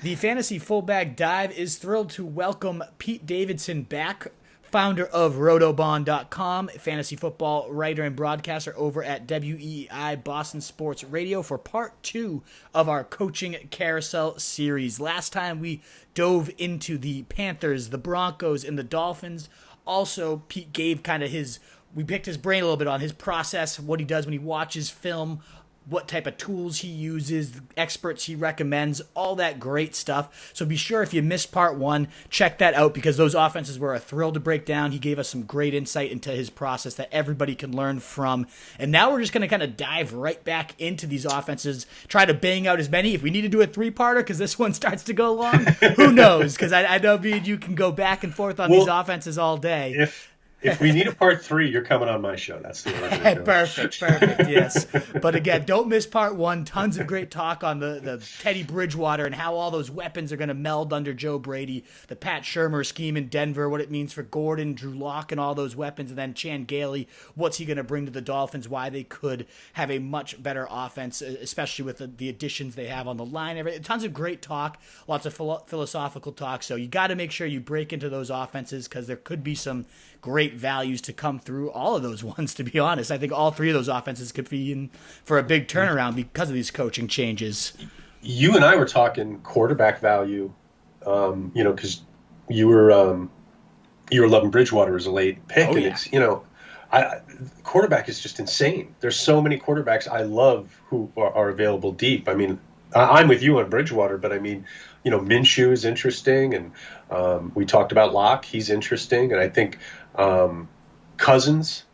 The Fantasy Fullback Dive is thrilled to welcome Pete Davidson back, founder of Roto.to, fantasy football writer and broadcaster over at WEEI Boston Sports Radio for part 2 of our Coaching Carousel series. Last time we dove into the Panthers, the Broncos, and the Dolphins. Also, Pete gave we picked his brain a little bit on his process, what he does when he watches film, what type of tools he uses, experts he recommends, all that great stuff. So be sure if you missed part 1, check that out because those offenses were a thrill to break down. He gave us some great insight into his process that everybody can learn from. And now we're just going to kind of dive right back into these offenses, try to bang out as many. If we need to do a 3-parter because this one starts to go long, who knows? Because I know me and you can go back and forth on these offenses all day. If we need a part 3, you're coming on my show. That's the order. Perfect, yes. But again, don't miss part 1. Tons of great talk on the Teddy Bridgewater and how all those weapons are going to meld under Joe Brady. The Pat Shurmur scheme in Denver, what it means for Gordon, Drew Lock, and all those weapons. And then Chan Gailey, what's he going to bring to the Dolphins, why they could have a much better offense, especially with the additions they have on the line. Tons of great talk, lots of philosophical talk. So you got to make sure you break into those offenses because there could be some great values to come through all of those ones, to be honest. I think all 3 of those offenses could be in for a big turnaround because of these coaching changes. You and I were talking quarterback value, because you were loving Bridgewater as a late pick. Oh, and yeah. It's, quarterback is just insane. There's so many quarterbacks I love who are available deep. I mean, I'm with you on Bridgewater, but I mean, Minshew is interesting, and we talked about Locke. He's interesting, and I think Cousins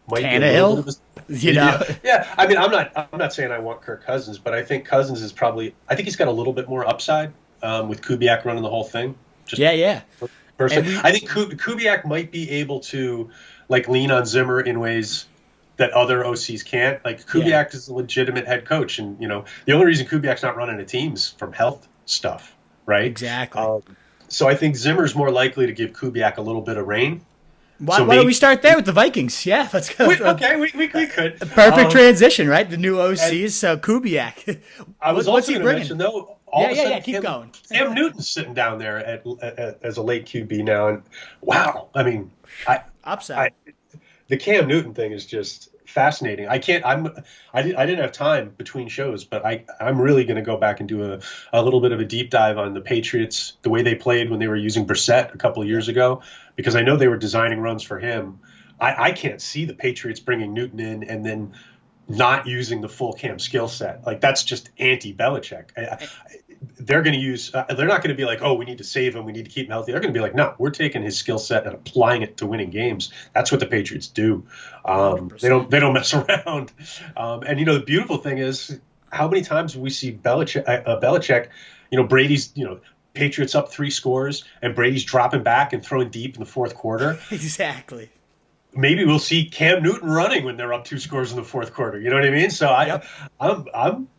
might be a little bit of a, yeah. I mean, I'm not saying I want Kirk Cousins, but I think Cousins is probably. I think he's got a little bit more upside with Kubiak running the whole thing. Personally, I think Kubiak might be able to lean on Zimmer in ways that other OCs can't. Like Kubiak is a legitimate head coach, and the only reason Kubiak's not running a team's from health stuff, right? Exactly. So I think Zimmer's more likely to give Kubiak a little bit of reign. Why don't we start there with the Vikings? Yeah, let's go. We could. Perfect transition, right? The new OCs, so Kubiak. I was also going to mention, though, keep going. Cam Newton's sitting down there as a late QB now, and wow, I mean, upside. The Cam Newton thing is just fascinating. I didn't have time between shows, but I'm really going to go back and do a little bit of a deep dive on the Patriots, the way they played when they were using Brissett a couple of years ago, because I know they were designing runs for him. I can't see the Patriots bringing Newton in and then not using the full Cam skill set. Like, that's just anti-Belichick. They're going to use they're not going to be like, oh, we need to save him, we need to keep him healthy. They're going to be like, no, we're taking his skill set and applying it to winning games. That's what the Patriots do. They don't mess around. And the beautiful thing is, how many times we see Belichick, Brady's, Patriots up 3 scores and Brady's dropping back and throwing deep in the fourth quarter. Exactly. Maybe we'll see Cam Newton running when they're up 2 scores in the fourth quarter. You know what I mean? So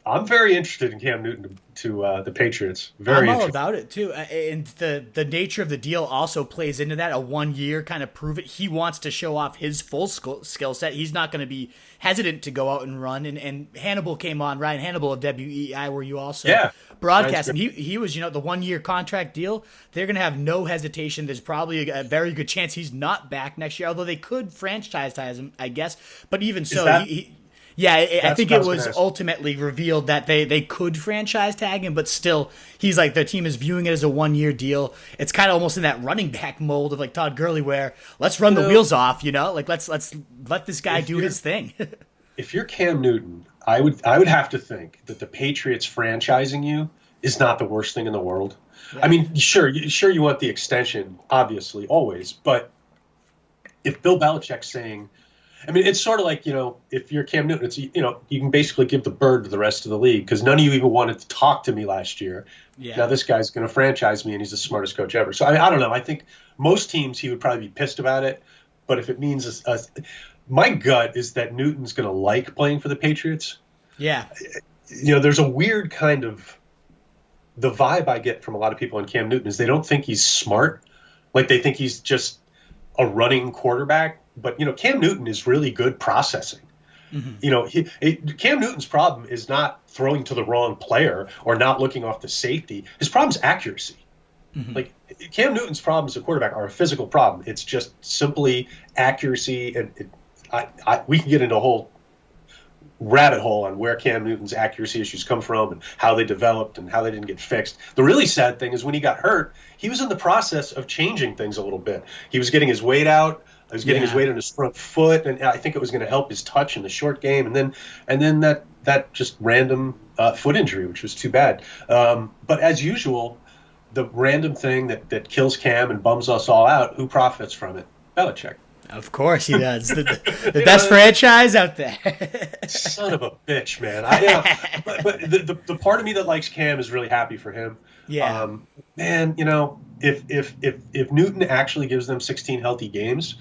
I'm very interested in Cam Newton to the Patriots. I'm all about it too, and the nature of the deal also plays into that. A 1-year kind of prove it. He wants to show off his full skill set. He's not going to be hesitant to go out and run. And Hannibal came on, Ryan Hannibal of WEEI, where you also broadcast him. He was the 1-year contract deal. They're going to have no hesitation. There's probably a very good chance he's not back next year, although they could franchise tag him, I guess. But even so, I think it was ultimately revealed that they could franchise tag him, but still, he's like, the team is viewing it as a 1-year deal. It's kind of almost in that running back mold of like Todd Gurley, where let's run the wheels off, like let's let this guy do his thing. If you're Cam Newton, I would have to think that the Patriots franchising you is not the worst thing in the world. Yeah. I mean, sure you want the extension, obviously, always, but if Bill Belichick's saying, I mean, it's sort of like, if you're Cam Newton, it's, you can basically give the bird to the rest of the league because none of you even wanted to talk to me last year. Yeah. Now this guy's going to franchise me and he's the smartest coach ever. So I don't know. I think most teams he would probably be pissed about it. But if it means my gut is that Newton's going to like playing for the Patriots. Yeah. There's a weird kind of the vibe I get from a lot of people on Cam Newton is they don't think he's smart. Like they think he's just a running quarterback. But, Cam Newton is really good processing. Cam Newton's problem is not throwing to the wrong player or not looking off the safety. His problem is accuracy. Like Cam Newton's problems as a quarterback are a physical problem. It's just simply accuracy, and we can get into a whole rabbit hole on where Cam Newton's accuracy issues come from and how they developed and how they didn't get fixed. The really sad thing is when he got hurt, he was in the process of changing things a little bit. He was getting his weight out. He was getting his weight on his front foot, and I think it was going to help his touch in the short game. And then that just random foot injury, which was too bad. But as usual, the random thing that kills Cam and bums us all out, who profits from it? Belichick. Of course he does. The best franchise out there. Son of a bitch, man. But the part of me that likes Cam is really happy for him. Yeah. Man, if Newton actually gives them 16 healthy games,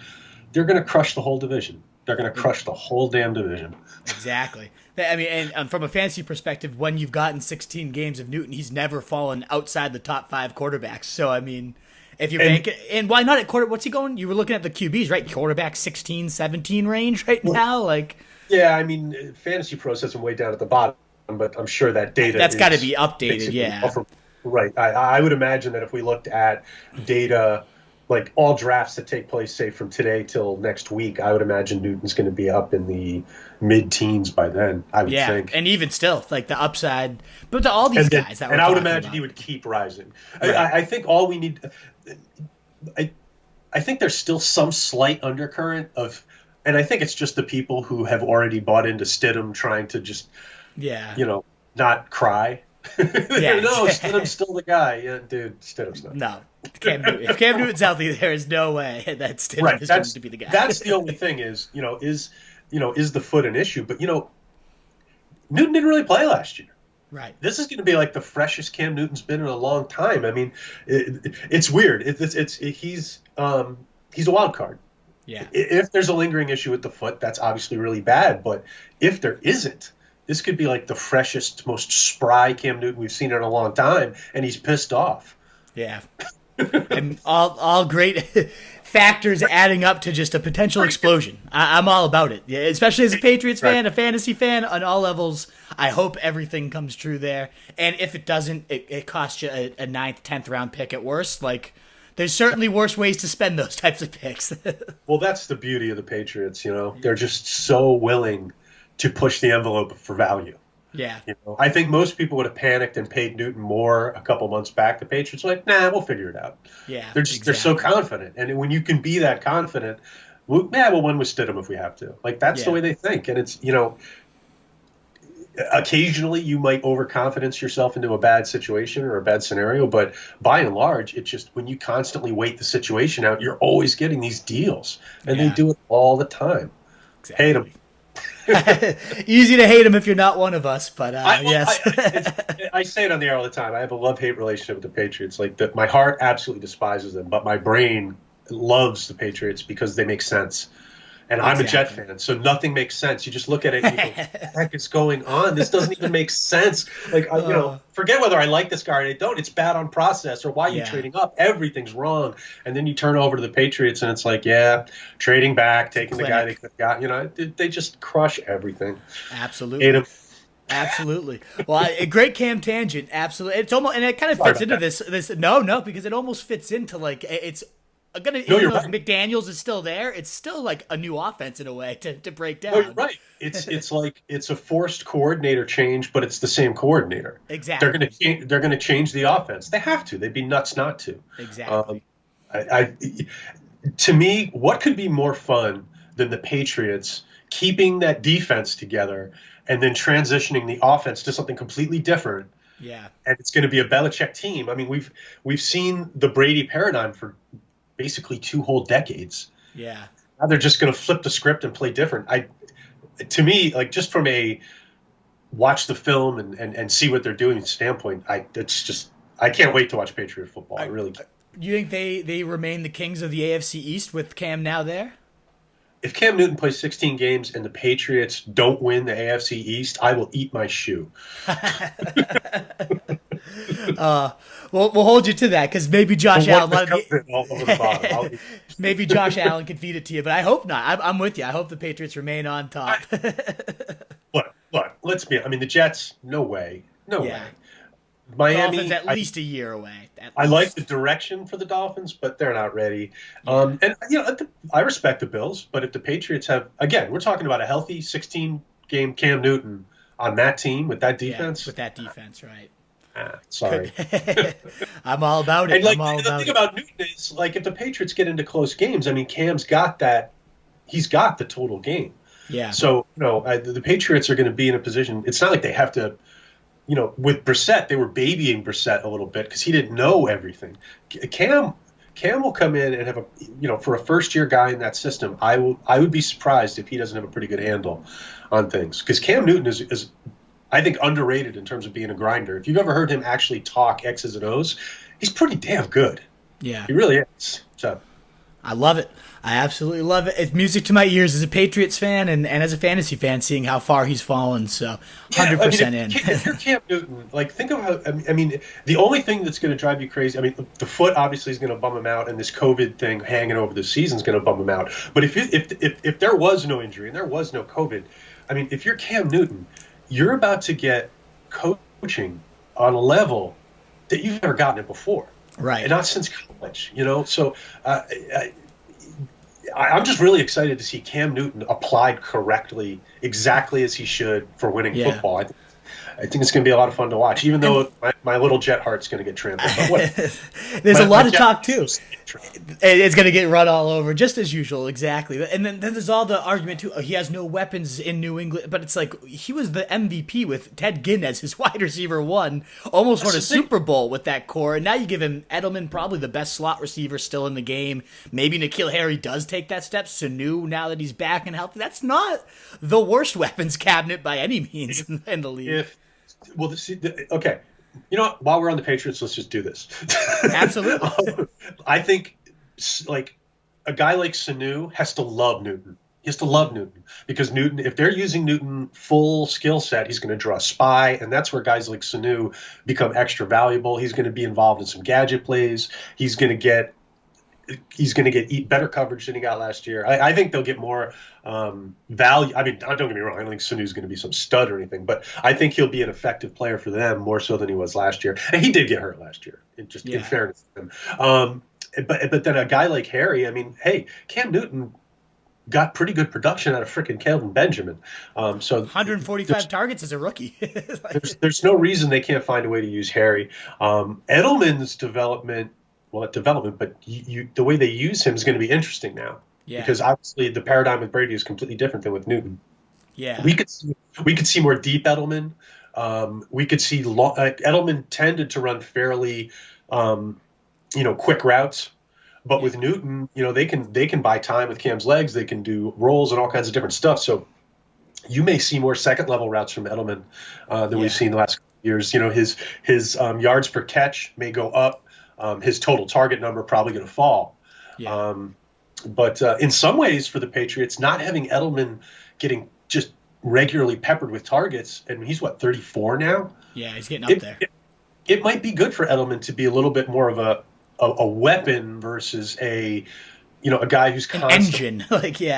they're going to crush the whole division. They're going to crush the whole damn division. Exactly. I mean, and from a fantasy perspective, when you've gotten 16 games of Newton, he's never fallen outside the top 5 quarterbacks. So, I mean, if you're banking, and why not at quarter? What's he going? You were looking at the QBs, right? Quarterback 16, 17 range right now? Yeah, I mean, Fantasy Pros has him way down at the bottom, but I'm sure that data that's got to be updated, yeah. Right. I would imagine that if we looked at data, like all drafts that take place, say from today till next week, I would imagine Newton's going to be up in the mid-teens by then. I would think, and even still, like the upside. But to all these guys, and I would imagine he would keep rising. Right. I think all we need. I think there's still some slight undercurrent of, and I think it's just the people who have already bought into Stidham trying to just, not cry. No, Stidham's still the guy. Yeah, dude, Stidham's not. No, if Cam Newton's healthy, there is no way that Stidham is going to be the guy. That's the only thing is the foot an issue? But Newton didn't really play last year. Right. This is going to be like the freshest Cam Newton's been in a long time. I mean, it's weird. He's a wild card. Yeah. If there's a lingering issue with the foot, that's obviously really bad. But if there isn't, this could be like the freshest, most spry Cam Newton we've seen in a long time, and he's pissed off. Yeah. And all great factors adding up to just a potential explosion. I'm all about it. Yeah, especially as a Patriots fan, a fantasy fan on all levels. I hope everything comes true there. And if it doesn't, it costs you a 9th, 10th round pick at worst. Like, there's certainly worse ways to spend those types of picks. Well, that's the beauty of the Patriots. They're just so willing to push the envelope for value. Yeah. I think most people would have panicked and paid Newton more a couple months back. The Patriots were like, nah, we'll figure it out. Yeah. They're so confident. And when you can be that confident, we'll win with Stidham if we have to. Like, that's the way they think. And it's, occasionally you might overconfidence yourself into a bad situation or a bad scenario. But by and large, it's just when you constantly wait the situation out, you're always getting these deals. And they do it all the time. Exactly. Hate them. Easy to hate him if you're not one of us, but yes. I say it on the air all the time. I have a love-hate relationship with the Patriots. Like, my heart absolutely despises them, but my brain loves the Patriots because they make sense. And I'm a Jet fan, so nothing makes sense. You just look at it and you go, what the heck is going on? This doesn't even make sense. Like, forget whether I like this guy or I don't. It's bad on process or why you're trading up. Everything's wrong. And then you turn over to the Patriots and it's like, trading back, taking the guy they could have got. They just crush everything. Absolutely. Hate him. Absolutely. Well, a great Cam tangent. Absolutely. It's almost, and it kind of fits into this. No, because it almost fits into like it's. Even though McDaniels is still there, it's still like a new offense in a way to break down. No, you're right. It's like it's a forced coordinator change, but it's the same coordinator. Exactly. They're going to change the offense. They have to. They'd be nuts not to. Exactly. To me, what could be more fun than the Patriots keeping that defense together and then transitioning the offense to something completely different? Yeah. And it's going to be a Belichick team. I mean, we've seen the Brady paradigm for basically 2 whole decades. Yeah. Now they're just going to flip the script and play different. To me, like, just from a watch the film and see what they're doing standpoint, I can't wait to watch Patriot football. I really can't. You think they remain the kings of the AFC East with Cam now there? if Cam Newton plays 16 games and the Patriots don't win the AFC East, I will eat my shoe. We'll hold you to that because maybe Josh Allen. All over the bottom. Maybe Josh Allen can feed it to you, but I hope not. I'm with you. I hope the Patriots remain on top. Look, let's be. I mean, the Jets, no way. Way. Miami, Dolphins at least a year away. I like the direction for the Dolphins, but they're not ready. Yeah. And I respect the Bills, but if the Patriots have, again, we're talking about a healthy 16-game Cam Newton on that team with that defense. Yeah, with that defense, right? Sorry. I'm all about it. And the thing about Newton is, like, if the Patriots get into close games, I mean, Cam's got that. He's got the total game. Yeah. So, the Patriots are going to be in a position. It's not like they have to. With Brissett, they were babying Brissett a little bit because he didn't know everything. Cam will come in and have for a first-year guy in that system, I would be surprised if he doesn't have a pretty good handle on things. Because Cam Newton is, I think, underrated in terms of being a grinder. If you've ever heard him actually talk X's and O's, he's pretty damn good. Yeah. He really is. So I love it. I absolutely love it. It's music to my ears as a Patriots fan and as a fantasy fan, seeing how far he's fallen. So 100% in. If you're Cam Newton, like, think of how, I mean, the only thing that's going to drive you crazy, I mean, the foot obviously is going to bum him out, and this COVID thing hanging over the season is going to bum him out. But if there was no injury and there was no COVID, I mean, if you're Cam Newton, you're about to get coaching on a level that you've never gotten it before. Right. And not since college, So I'm just really excited to see Cam Newton applied correctly, exactly as he should for winning football. I think it's going to be a lot of fun to watch, even though my little Jet heart's going to get trampled. But there's a lot of talk, too. It's going to get run all over, just as usual, exactly. And then there's all the argument, too, he has no weapons in New England. But it's like, he was the MVP with Ted Ginn as his wide receiver one, almost won a Super Bowl with that core. And now you give him Edelman, probably the best slot receiver still in the game. Maybe N'Keal Harry does take that step. Sanu, now that he's back and healthy, that's not the worst weapons cabinet by any means in the league. Okay. While we're on the Patriots, let's just do this. Absolutely. I think, like, a guy like Sanu has to love Newton. He has to love Newton because Newton, if they're using Newton full skill set, he's going to draw a spy, and that's where guys like Sanu become extra valuable. He's going to be involved in some gadget plays. He's going to get better coverage than he got last year. I think they'll get more value. I mean, don't get me wrong. I don't think Sanu's going to be some stud or anything, but I think he'll be an effective player for them more so than he was last year. And he did get hurt last year, in fairness to him. But then a guy like Harry, I mean, hey, Cam Newton got pretty good production out of frickin' Kelvin Benjamin. So 145 targets as a rookie. there's no reason they can't find a way to use Harry. Edelman's development, but the way they use him is going to be interesting now. Yeah. Because obviously the paradigm with Brady is completely different than with Newton. Yeah. We could see more deep Edelman. We could see Edelman tended to run fairly, quick routes. But with Newton, they can buy time with Cam's legs. They can do rolls and all kinds of different stuff. So you may see more second level routes from Edelman than we've seen the last couple of years. His yards per catch may go up. His total target number probably going to fall. Yeah. But in some ways for the Patriots, not having Edelman getting just regularly peppered with targets, and he's 34 now? Yeah, he's getting up there. It might be good for Edelman to be a little bit more of a weapon versus a guy who's constant. An engine.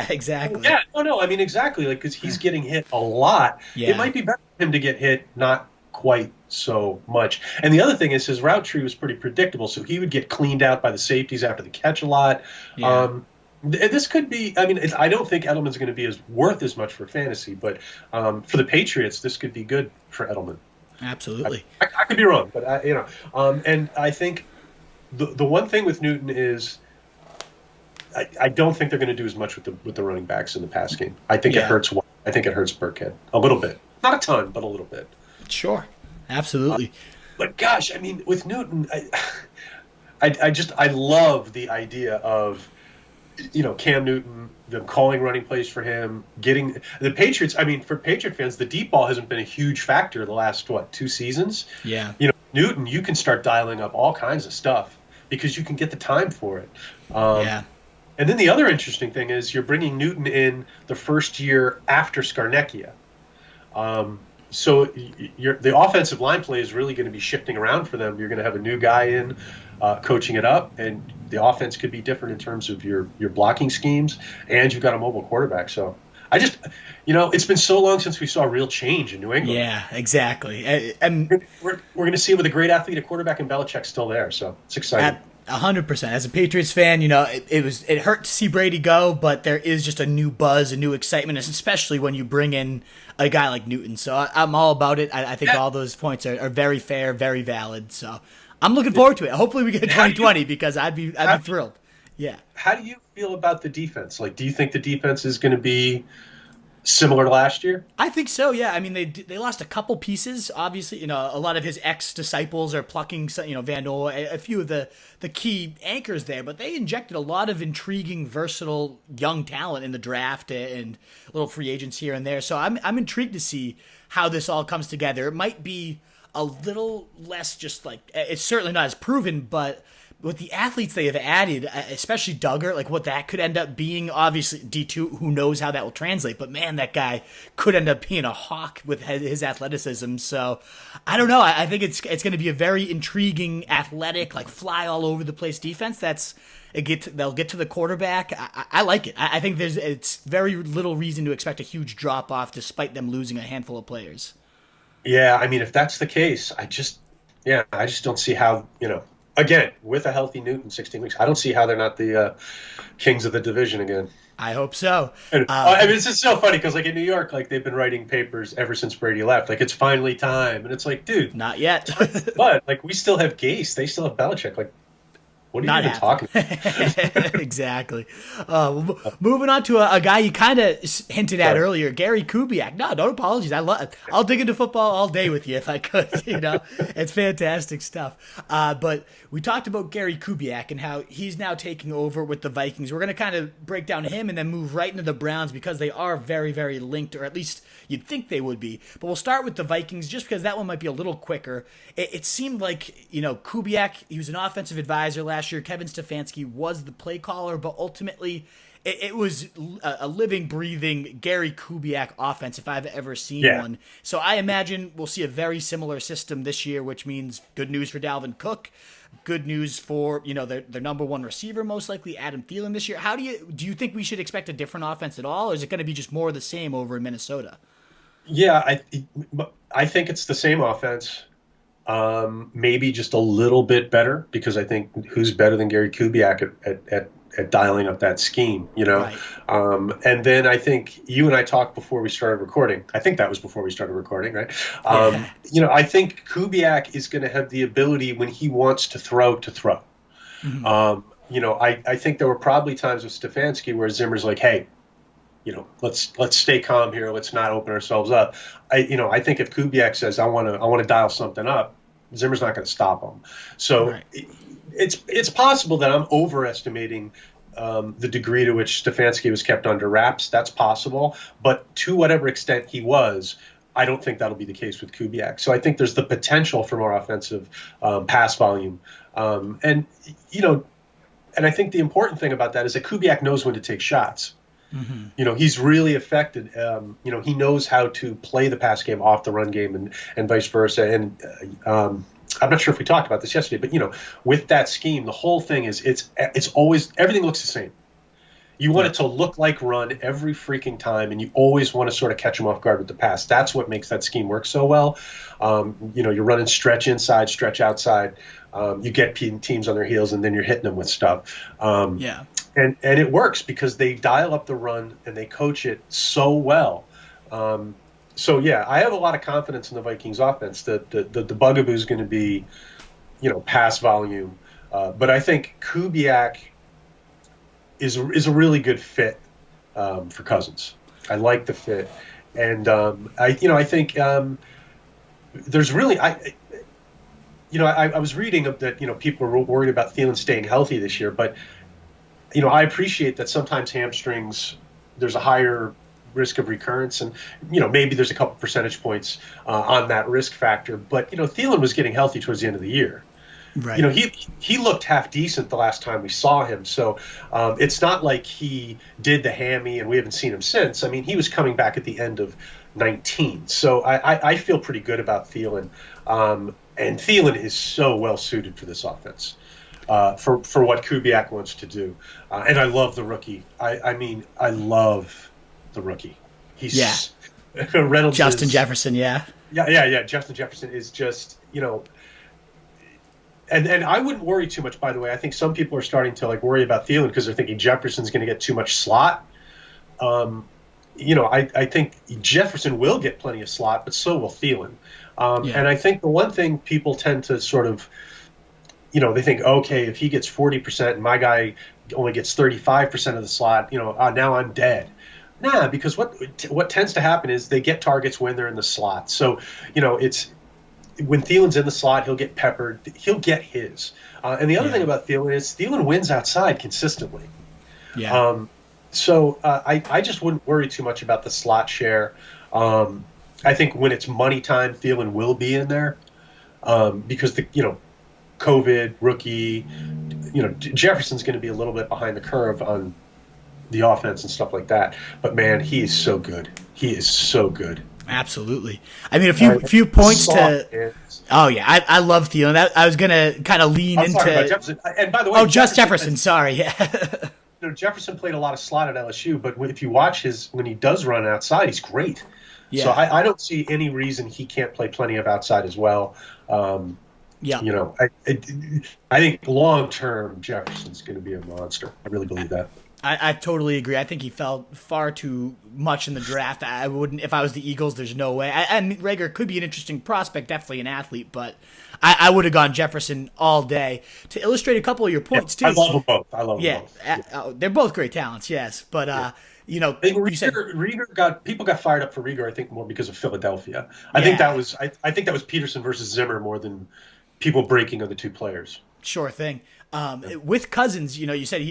Exactly. Yeah, no, I mean, exactly. Because he's getting hit a lot. Yeah. It might be better for him to get hit not quite so much. And the other thing is his route tree was pretty predictable, so he would get cleaned out by the safeties after the catch a lot. Yeah. This could be, I mean, I don't think Edelman's going to be worth as much for fantasy, but for the Patriots, this could be good for Edelman. Absolutely. I could be wrong, but and I think the one thing with Newton is I don't think they're going to do as much with the running backs in the pass game. I think it hurts. I think it hurts Burkhead a little bit, not a ton, but a little bit. Sure, absolutely. But gosh, I mean, with Newton, I love the idea of Cam Newton, them calling running plays for him, getting the Patriots. I mean, for Patriot fans, the deep ball hasn't been a huge factor the last 2 seasons. Yeah, Newton, you can start dialing up all kinds of stuff because you can get the time for it. And then the other interesting thing is you're bringing Newton in the first year after Scarnecchia. So the offensive line play is really going to be shifting around for them. You're going to have a new guy in coaching it up, and the offense could be different in terms of your blocking schemes, and you've got a mobile quarterback. So I just, it's been so long since we saw real change in New England. Yeah, exactly. We're going to see it with a great athlete at quarterback, and Belichick's still there. So it's exciting. 100%. As a Patriots fan, it hurt to see Brady go, but there is just a new buzz, a new excitement, especially when you bring in a guy like Newton. So I'm all about it. I think all those points are very fair, very valid. So I'm looking forward to it. Hopefully we get 2020 because I'd be thrilled. Yeah. How do you feel about the defense? Like, do you think the defense is going to be similar to last year? I think so, yeah. I mean, they lost a couple pieces. Obviously, a lot of his ex-disciples are plucking, Van Noy, a few of the key anchors there, but they injected a lot of intriguing, versatile young talent in the draft and little free agents here and there. So I'm intrigued to see how this all comes together. It might be a little less just like, it's certainly not as proven, but with the athletes they have added, especially Duggar, like what that could end up being, obviously D2, who knows how that will translate, but man, that guy could end up being a hawk with his athleticism. So I don't know. I think it's going to be a very intriguing, athletic, like fly all over the place defense. They'll get to the quarterback. I like it. I think it's very little reason to expect a huge drop off despite them losing a handful of players. Yeah. I mean, if that's the case, I just don't see how, again, with a healthy Newton, 16 weeks, I don't see how they're not the kings of the division again. I hope so. And, it's just so funny because, like, in New York, like, they've been writing papers ever since Brady left. Like, it's finally time. And it's like, dude. Not yet. But, like, we still have Gase. They still have Belichick. Like, what are you even talking about? Exactly. Moving on to a guy you kind of hinted at earlier, Gary Kubiak. No, don't apologize. I'll dig into football all day with you if I could. It's fantastic stuff. But we talked about Gary Kubiak and how he's now taking over with the Vikings. We're going to kind of break down him and then move right into the Browns because they are very, very linked, or at least you'd think they would be. But we'll start with the Vikings just because that one might be a little quicker. It seemed like, Kubiak, he was an offensive advisor last year. Kevin Stefanski was the play caller, but ultimately it was a living, breathing Gary Kubiak offense if I've ever seen one. So I imagine we'll see a very similar system this year, which means good news for Dalvin Cook, good news for their number one receiver, most likely Adam Thielen this year. How do you think we should expect a different offense at all, or is it going to be just more of the same over in Minnesota? Yeah, I think it's the same offense. Maybe just a little bit better because I think who's better than Gary Kubiak at dialing up that scheme, Right. And then I think you and I talked before we started recording. I think that was before we started recording, right? I think Kubiak is going to have the ability when he wants to throw. Mm-hmm. I think there were probably times with Stefanski where Zimmer's like, hey, let's stay calm here. Let's not open ourselves up. I think if Kubiak says, I want to dial something up, Zimmer's not going to stop him. So right. It's possible that I'm overestimating the degree to which Stefanski was kept under wraps. That's possible. But to whatever extent he was, I don't think that'll be the case with Kubiak. So I think there's the potential for more offensive pass volume. And I think the important thing about that is that Kubiak knows when to take shots. Mm-hmm. He's really affected. He knows how to play the pass game off the run game and vice versa. And I'm not sure if we talked about this yesterday, but with that scheme, the whole thing is it's always everything looks the same. You want it to look like run every freaking time, and you always want to sort of catch them off guard with the pass. That's what makes that scheme work so well. You're running stretch inside, stretch outside. You get teams on their heels, and then you're hitting them with stuff. And it works because they dial up the run and they coach it so well. I have a lot of confidence in the Vikings offense. The bugaboo is going to be, pass volume. But I think Kubiak is a really good fit for Cousins. I like the fit, and I think there's really I was reading that people are worried about Thielen staying healthy this year, but I appreciate that sometimes hamstrings there's a higher risk of recurrence, and maybe there's a couple percentage points on that risk factor. But Thielen was getting healthy towards the end of the year. Right. You know, he looked half decent the last time we saw him. So it's not like he did the hammy and we haven't seen him since. I mean, he was coming back at the end of 19. So I feel pretty good about Thielen. And Thielen is so well suited for this offense, for what Kubiak wants to do. And I love the rookie. I mean, I love the rookie. He's Reynolds. Justin Jefferson, Yeah. Justin Jefferson is just, you know, and I wouldn't worry too much, by the way. I think some people are starting to like worry about Thielen because they're thinking Jefferson's going to get too much slot. You know, I think Jefferson will get plenty of slot, but so will Thielen. And I think the one thing people tend to sort of, you know, they think, okay, if he gets 40% and my guy only gets 35% of the slot, you know, now I'm dead. Nah, because what tends to happen is they get targets when they're in the slot. So, you know, it's when Thielen's in the slot, he'll get peppered. He'll get his. And the other thing about Thielen is Thielen wins outside consistently. Yeah. So I just wouldn't worry too much about the slot share. I think when it's money time, Thielen will be in there because COVID rookie, you know, Jefferson's going to be a little bit behind the curve on the offense and stuff like that. But man, he is so good. He is so good. Absolutely. I mean, a few points to. Oh yeah, I love Thielen. I was gonna kind of lean into. About Jefferson. And by the way, just Jefferson. Sorry, yeah. You know, Jefferson played a lot of slot at LSU, but if you watch when he does run outside, he's great. Yeah. So I don't see any reason he can't play plenty of outside as well. You know, I think long term Jefferson's going to be a monster. I really believe that. I totally agree. I think he fell far too much in the draft. I wouldn't, if I was the Eagles, there's no way. And Rager could be an interesting prospect, definitely an athlete, but I would have gone Jefferson all day. To illustrate a couple of your points, too. I love them both. Yeah, they're both great talents, yes. But, you know, people got fired up for Rieger, I think, more because of Philadelphia. I think that was Peterson versus Zimmer more than people breaking of the two players. Sure thing. With Cousins, you know, you said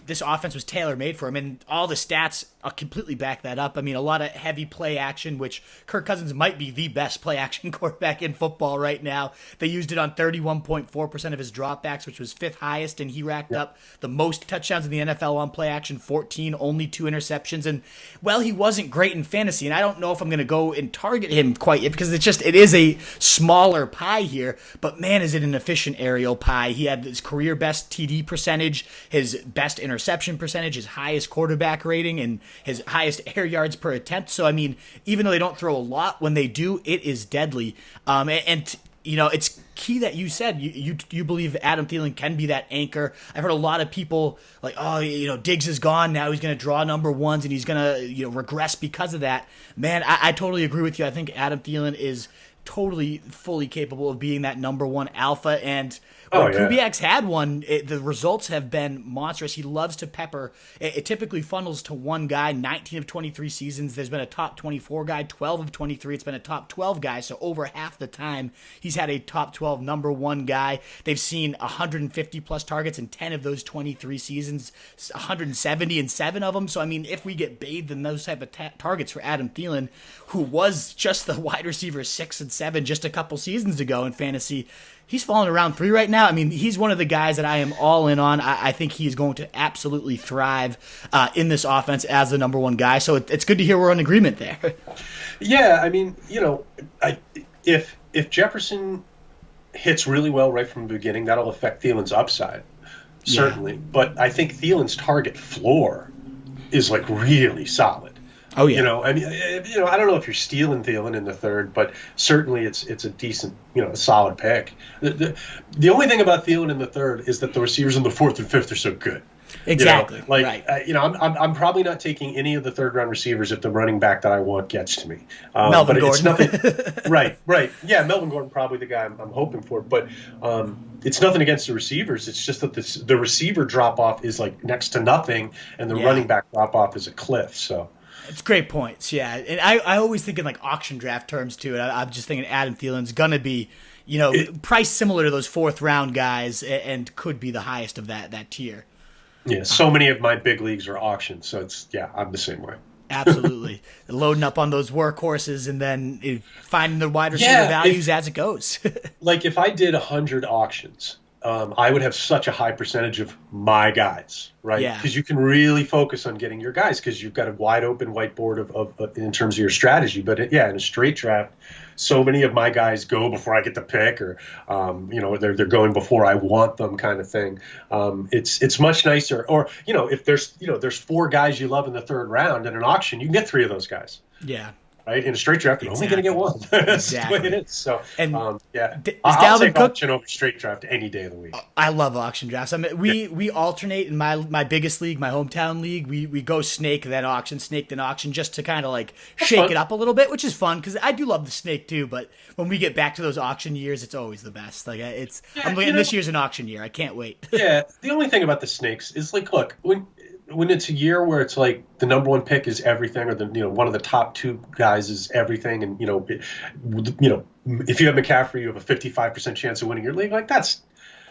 this offense was tailor-made for him, and all the stats completely back that up. I mean, a lot of heavy play action, which Kirk Cousins might be the best play action quarterback in football right now. They used it on 31.4% of his dropbacks, which was fifth highest, and he racked up the most touchdowns in the NFL on play action, 14, only 2 interceptions. And, well, he wasn't great in fantasy, and I don't know if I'm going to go and target him quite yet because it is a smaller pie here, but, man, is it an efficient aerial pie. He had his career best TD percentage, his best interception percentage, his highest quarterback rating, and his highest air yards per attempt. So, I mean, even though they don't throw a lot, when they do, it is deadly. And you know, it's key that you said you believe Adam Thielen can be that anchor. I've heard a lot of people like, oh, you know, Diggs is gone now. He's going to draw number ones and he's going to, you know, regress because of that. Man, I totally agree with you. I think Adam Thielen is totally fully capable of being that number one alpha. And when Kubiak's had one, the results have been monstrous. He loves to pepper. It typically funnels to one guy, 19 of 23 seasons. There's been a top 24 guy, 12 of 23. It's been a top 12 guy. So over half the time, he's had a top 12 number one guy. They've seen 150 plus targets in 10 of those 23 seasons, 170 in 7 of them. So, I mean, if we get bathed in those type of targets for Adam Thielen, who was just the wide receiver 6 and 7 just a couple seasons ago in fantasy, he's falling around 3 right now. I mean, he's one of the guys that I am all in on. I think he is going to absolutely thrive in this offense as the number one guy. So it's good to hear we're in agreement there. Yeah, I mean, you know, if Jefferson hits really well right from the beginning, that'll affect Thielen's upside, certainly. Yeah. But I think Thielen's target floor is like really solid. Oh yeah. You know, I mean, you know, I don't know if you're stealing Thielen in the third, but certainly it's a decent, you know, a solid pick. The only thing about Thielen in the third is that the receivers in the fourth and fifth are so good. Exactly. You know, like, right. You know, I'm probably not taking any of the third round receivers if the running back that I want gets to me. Melvin Gordon. It's nothing, right. Yeah, Melvin Gordon probably the guy I'm hoping for, but it's nothing against the receivers. It's just that the receiver drop off is like next to nothing, and the running back drop off is a cliff. So. It's great points, yeah. And I always think in like auction draft terms too. And I'm just thinking Adam Thielen's gonna be, you know, priced similar to those fourth round guys, and could be the highest of that tier. Yeah, so many of my big leagues are auctions, so I'm the same way. Absolutely, loading up on those workhorses and then finding the wide receiver values as it goes. Like if I did 100 auctions, I would have such a high percentage of my guys, right? Yeah. Because you can really focus on getting your guys because you've got a wide open whiteboard of in terms of your strategy. But in a straight draft, so many of my guys go before I get the pick, or they're going before I want them, kind of thing. It's much nicer. Or if there's 4 guys you love in the 3rd round in an auction, you can get 3 of those guys. Yeah. Right? In a straight draft, you're only going to get 1. That's the way it is. So, and I'll Dalvin take Cook auction over straight draft any day of the week. I love auction drafts. I mean, we alternate in my biggest league, my hometown league. We go snake then auction, just to kind of like shake it up a little bit, which is fun because I do love the snake too. But when we get back to those auction years, it's always the best. Like this year's an auction year. I can't wait. Yeah, the only thing about the snakes is like, look, when it's a year where it's like the number 1 pick is everything, or one of the top 2 guys is everything, and if you have McCaffrey, you have a 55% chance of winning your league. Like that's,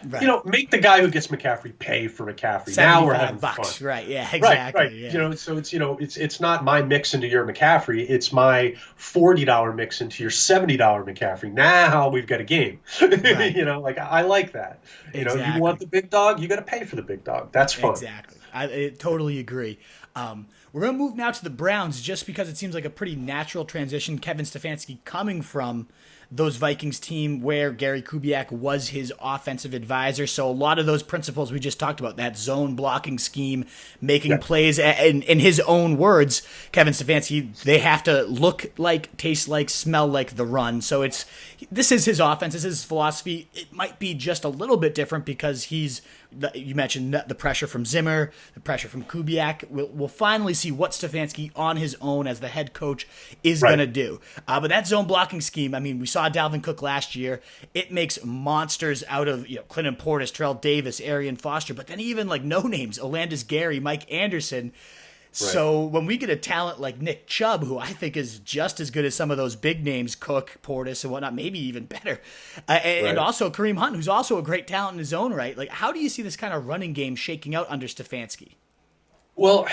right. Make the guy who gets McCaffrey pay for McCaffrey. Now we're having bucks, fun. Right? Yeah, exactly. Right. Yeah. So it's not my mix into your McCaffrey. It's my $40 mix into your $70 McCaffrey. Now we've got a game. Right. I like that. Exactly. You want the big dog, you got to pay for the big dog. That's fun. Exactly. I totally agree. We're going to move now to the Browns just because it seems like a pretty natural transition. Kevin Stefanski coming from those Vikings team where Gary Kubiak was his offensive advisor. So a lot of those principles we just talked about, that zone blocking scheme, making plays, in his own words, Kevin Stefanski, they have to look like, taste like, smell like the run. So this is his offense. This is his philosophy. It might be just a little bit different because you mentioned the pressure from Zimmer, the pressure from Kubiak. We'll finally see what Stefanski on his own as the head coach is going to do. But that zone blocking scheme, I mean, we saw Dalvin Cook last year. It makes monsters out of Clinton Portis, Terrell Davis, Arian Foster, but then even like no names, Olandis Gary, Mike Anderson. Right. So when we get a talent like Nick Chubb, who I think is just as good as some of those big names, Cook, Portis, and whatnot, maybe even better, and also Kareem Hunt, who's also a great talent in his own right. Like, how do you see this kind of running game shaking out under Stefanski? Well,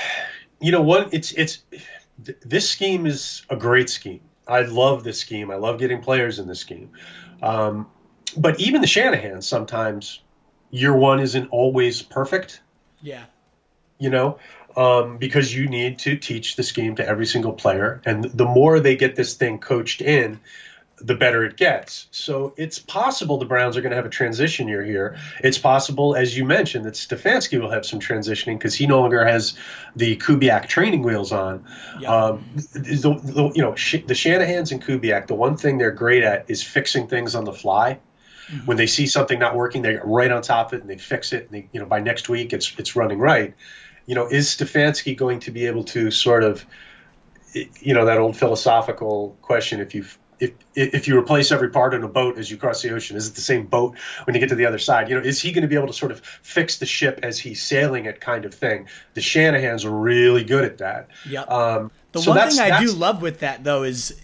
you know what? This scheme is a great scheme. I love this scheme. I love getting players in this scheme. But even the Shanahan, sometimes year 1 isn't always perfect. Yeah. Because you need to teach the scheme to every single player. And the more they get this thing coached in, the better it gets. So it's possible the Browns are going to have a transition year here. It's possible, as you mentioned, that Stefanski will have some transitioning because he no longer has the Kubiak training wheels on. Yep. The Shanahans and Kubiak, the one thing they're great at is fixing things on the fly. Mm-hmm. When they see something not working, they get right on top of it and they fix it. And by next week, it's running right. Is Stefanski going to be able to sort of, that old philosophical question, if you replace every part in a boat as you cross the ocean, is it the same boat when you get to the other side? Is he going to be able to sort of fix the ship as he's sailing it, kind of thing? The Shanahans are really good at that. Yeah. The one thing I do love with that, though, is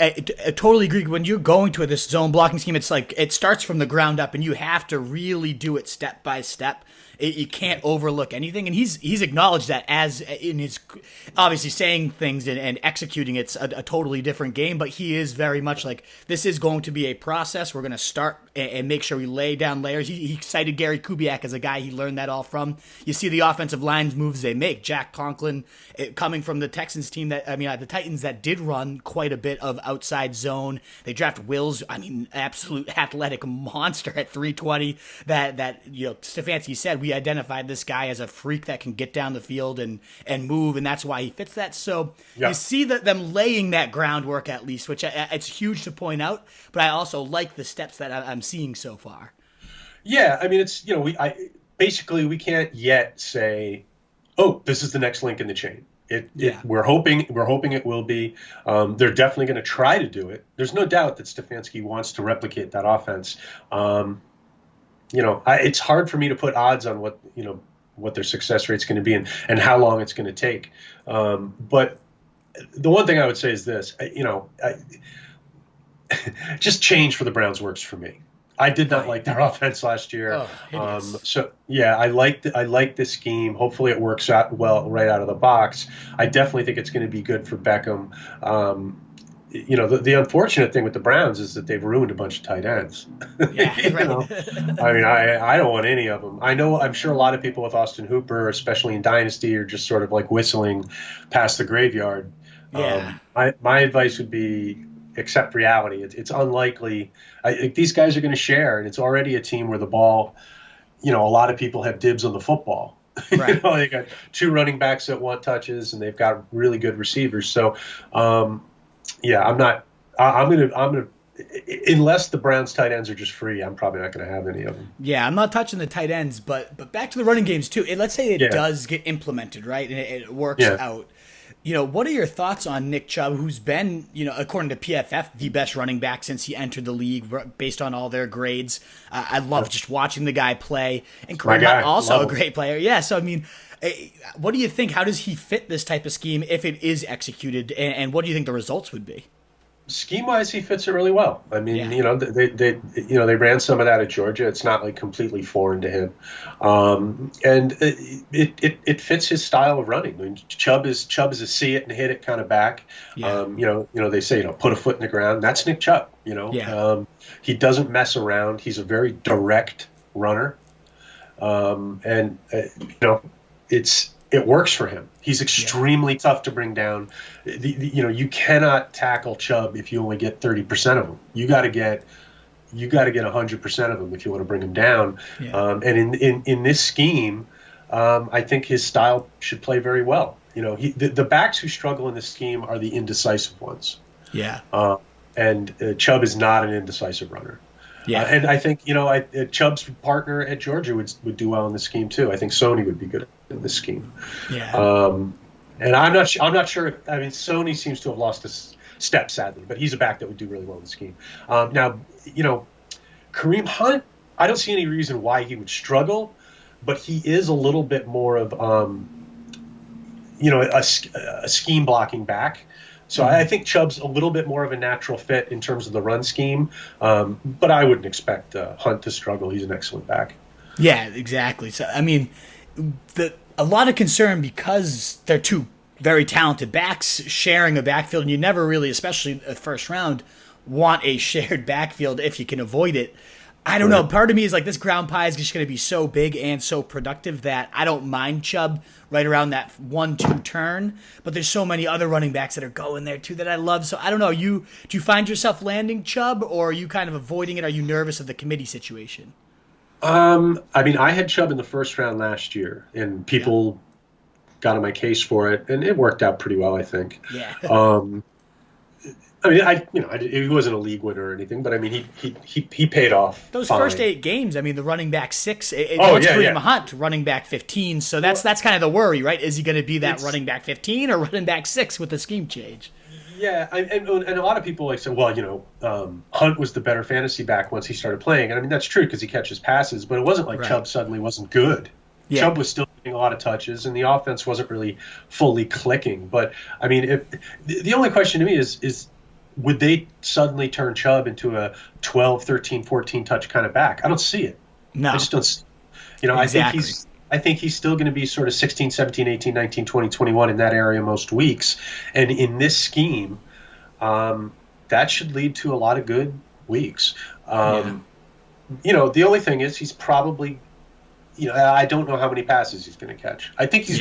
I totally agree. When you're going to this zone blocking scheme, it's like it starts from the ground up, and you have to really do it step by step. You can't overlook anything, and he's acknowledged that as in his obviously saying things and executing. It's a totally different game, but he is very much like this is going to be a process. We're going to start and make sure we lay down layers. He cited Gary Kubiak as a guy he learned that all from. You see the offensive lines moves they make. Jack Conklin coming from the Texans team the Titans that did run quite a bit of outside zone. They draft Wills, absolute athletic monster at 320 that Stefanski said we identified this guy as a freak that can get down the field and move, and that's why he fits that. So You see them laying that groundwork at least, which it's huge to point out, but I also like the steps that I'm seeing so far. Yeah, it's we can't yet say, oh, this is the next link in the chain. We're hoping it will be. They're definitely going to try to do it. There's no doubt that Stefanski wants to replicate that offense. It's hard for me to put odds on what their success rate is going to be and how long it's going to take. But the one thing I would say is this: just change for the Browns works for me. I did not like their offense last year. I like this scheme. Hopefully it works out well right out of the box. I definitely think it's going to be good for Beckham. the unfortunate thing with the Browns is that they've ruined a bunch of tight ends. Yeah, right. I mean, I don't want any of them. I'm sure a lot of people with Austin Hooper, especially in Dynasty, are just sort of like whistling past the graveyard. Yeah. My advice would be accept reality. It's unlikely. These guys are going to share, and it's already a team where the ball, a lot of people have dibs on the football. Right. They got two running backs that want touches, and they've got really good receivers. So, yeah, I'm gonna unless the Browns tight ends are just free, I'm probably not gonna have any of them. Yeah, I'm not touching the tight ends, but back to the running games too. Let's say it Yeah. does get implemented, right, and it works Yeah. out. What are your thoughts on Nick Chubb, who's been, according to PFF, the best running back since he entered the league, based on all their grades? I love just watching the guy play, and Kareem Hunt, also a great player. Yeah, so I mean, what do you think? How does he fit this type of scheme if it is executed, and what do you think the results would be? Scheme-wise, he fits it really well. I mean, Yeah. they ran some of that at Georgia. It's not like completely foreign to him, and it fits his style of running. I mean, Chubb is a see it and hit it kind of back. Yeah. They say put a foot in the ground. That's Nick Chubb. Yeah. He doesn't mess around. He's a very direct runner, and it works for him. He's extremely tough to bring down. You cannot tackle Chubb if you only get 30% of him. You got to get 100% of him if you want to bring him down. Yeah. And in this scheme, I think his style should play very well. The backs who struggle in this scheme are the indecisive ones. Yeah. And Chubb is not an indecisive runner. Yeah. And I think Chubb's partner at Georgia would do well in this scheme too. I think Sony would be good in this scheme. Yeah. And I'm not sure. I mean, Sony seems to have lost a step, sadly, but he's a back that would do really well in the scheme. Now, Kareem Hunt, I don't see any reason why he would struggle, but he is a little bit more of a scheme blocking back. So I think Chubb's a little bit more of a natural fit in terms of the run scheme, but I wouldn't expect Hunt to struggle. He's an excellent back. Yeah, exactly. So I mean, a lot of concern because they're two very talented backs sharing a backfield, and you never really, especially the first round, want a shared backfield if you can avoid it. I don't know. Part of me is like, this ground pie is just going to be so big and so productive that I don't mind Chubb right around that 1-2 turn. But there's so many other running backs that are going there too that I love. So I don't know. Do you find yourself landing Chubb, or are you kind of avoiding it? Are you nervous of the committee situation? I mean, I had Chubb in the first round last year, and people got on my case for it, and it worked out pretty well, I think. Yeah. I mean, he wasn't a league winner or anything, but I mean, he paid off. Those fine. first 8 games, I mean, the running back 6, Kareem Hunt, running back 15. So that's kind of the worry, right? Is he going to be that running back 15 or running back 6 with the scheme change? Yeah, and a lot of people say, well, Hunt was the better fantasy back once he started playing, and I mean that's true because he catches passes, but it wasn't like Chubb suddenly wasn't good. Yeah. Chubb was still getting a lot of touches, and the offense wasn't really fully clicking. But I mean, the only question to me is would they suddenly turn Chubb into a 12, 13, 14 touch kind of back? I don't see it. No, I just don't. Exactly. I think he's still going to be sort of 16, 17, 18, 19, 20, 21 in that area most weeks. And in this scheme, that should lead to a lot of good weeks. The only thing is he's probably, I don't know how many passes he's going to catch. I think he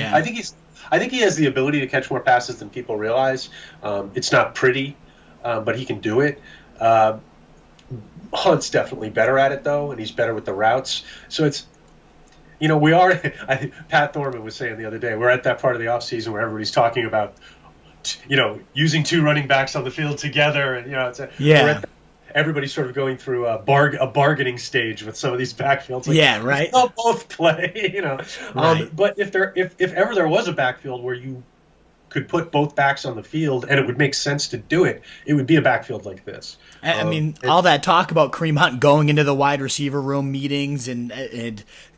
has the ability to catch more passes than people realize. It's not pretty, but he can do it. Hunt's definitely better at it though, and he's better with the routes. So it's, Pat Thorman was saying the other day, we're at that part of the offseason where everybody's talking about, using 2 running backs on the field together. And, everybody's sort of going through a bargaining stage with some of these backfields. Like, right. They'll both play, Right. But if ever there was a backfield where you could put both backs on the field and it would make sense to do it, it would be a backfield like this. I mean, all that talk about Kareem Hunt going into the wide receiver room meetings and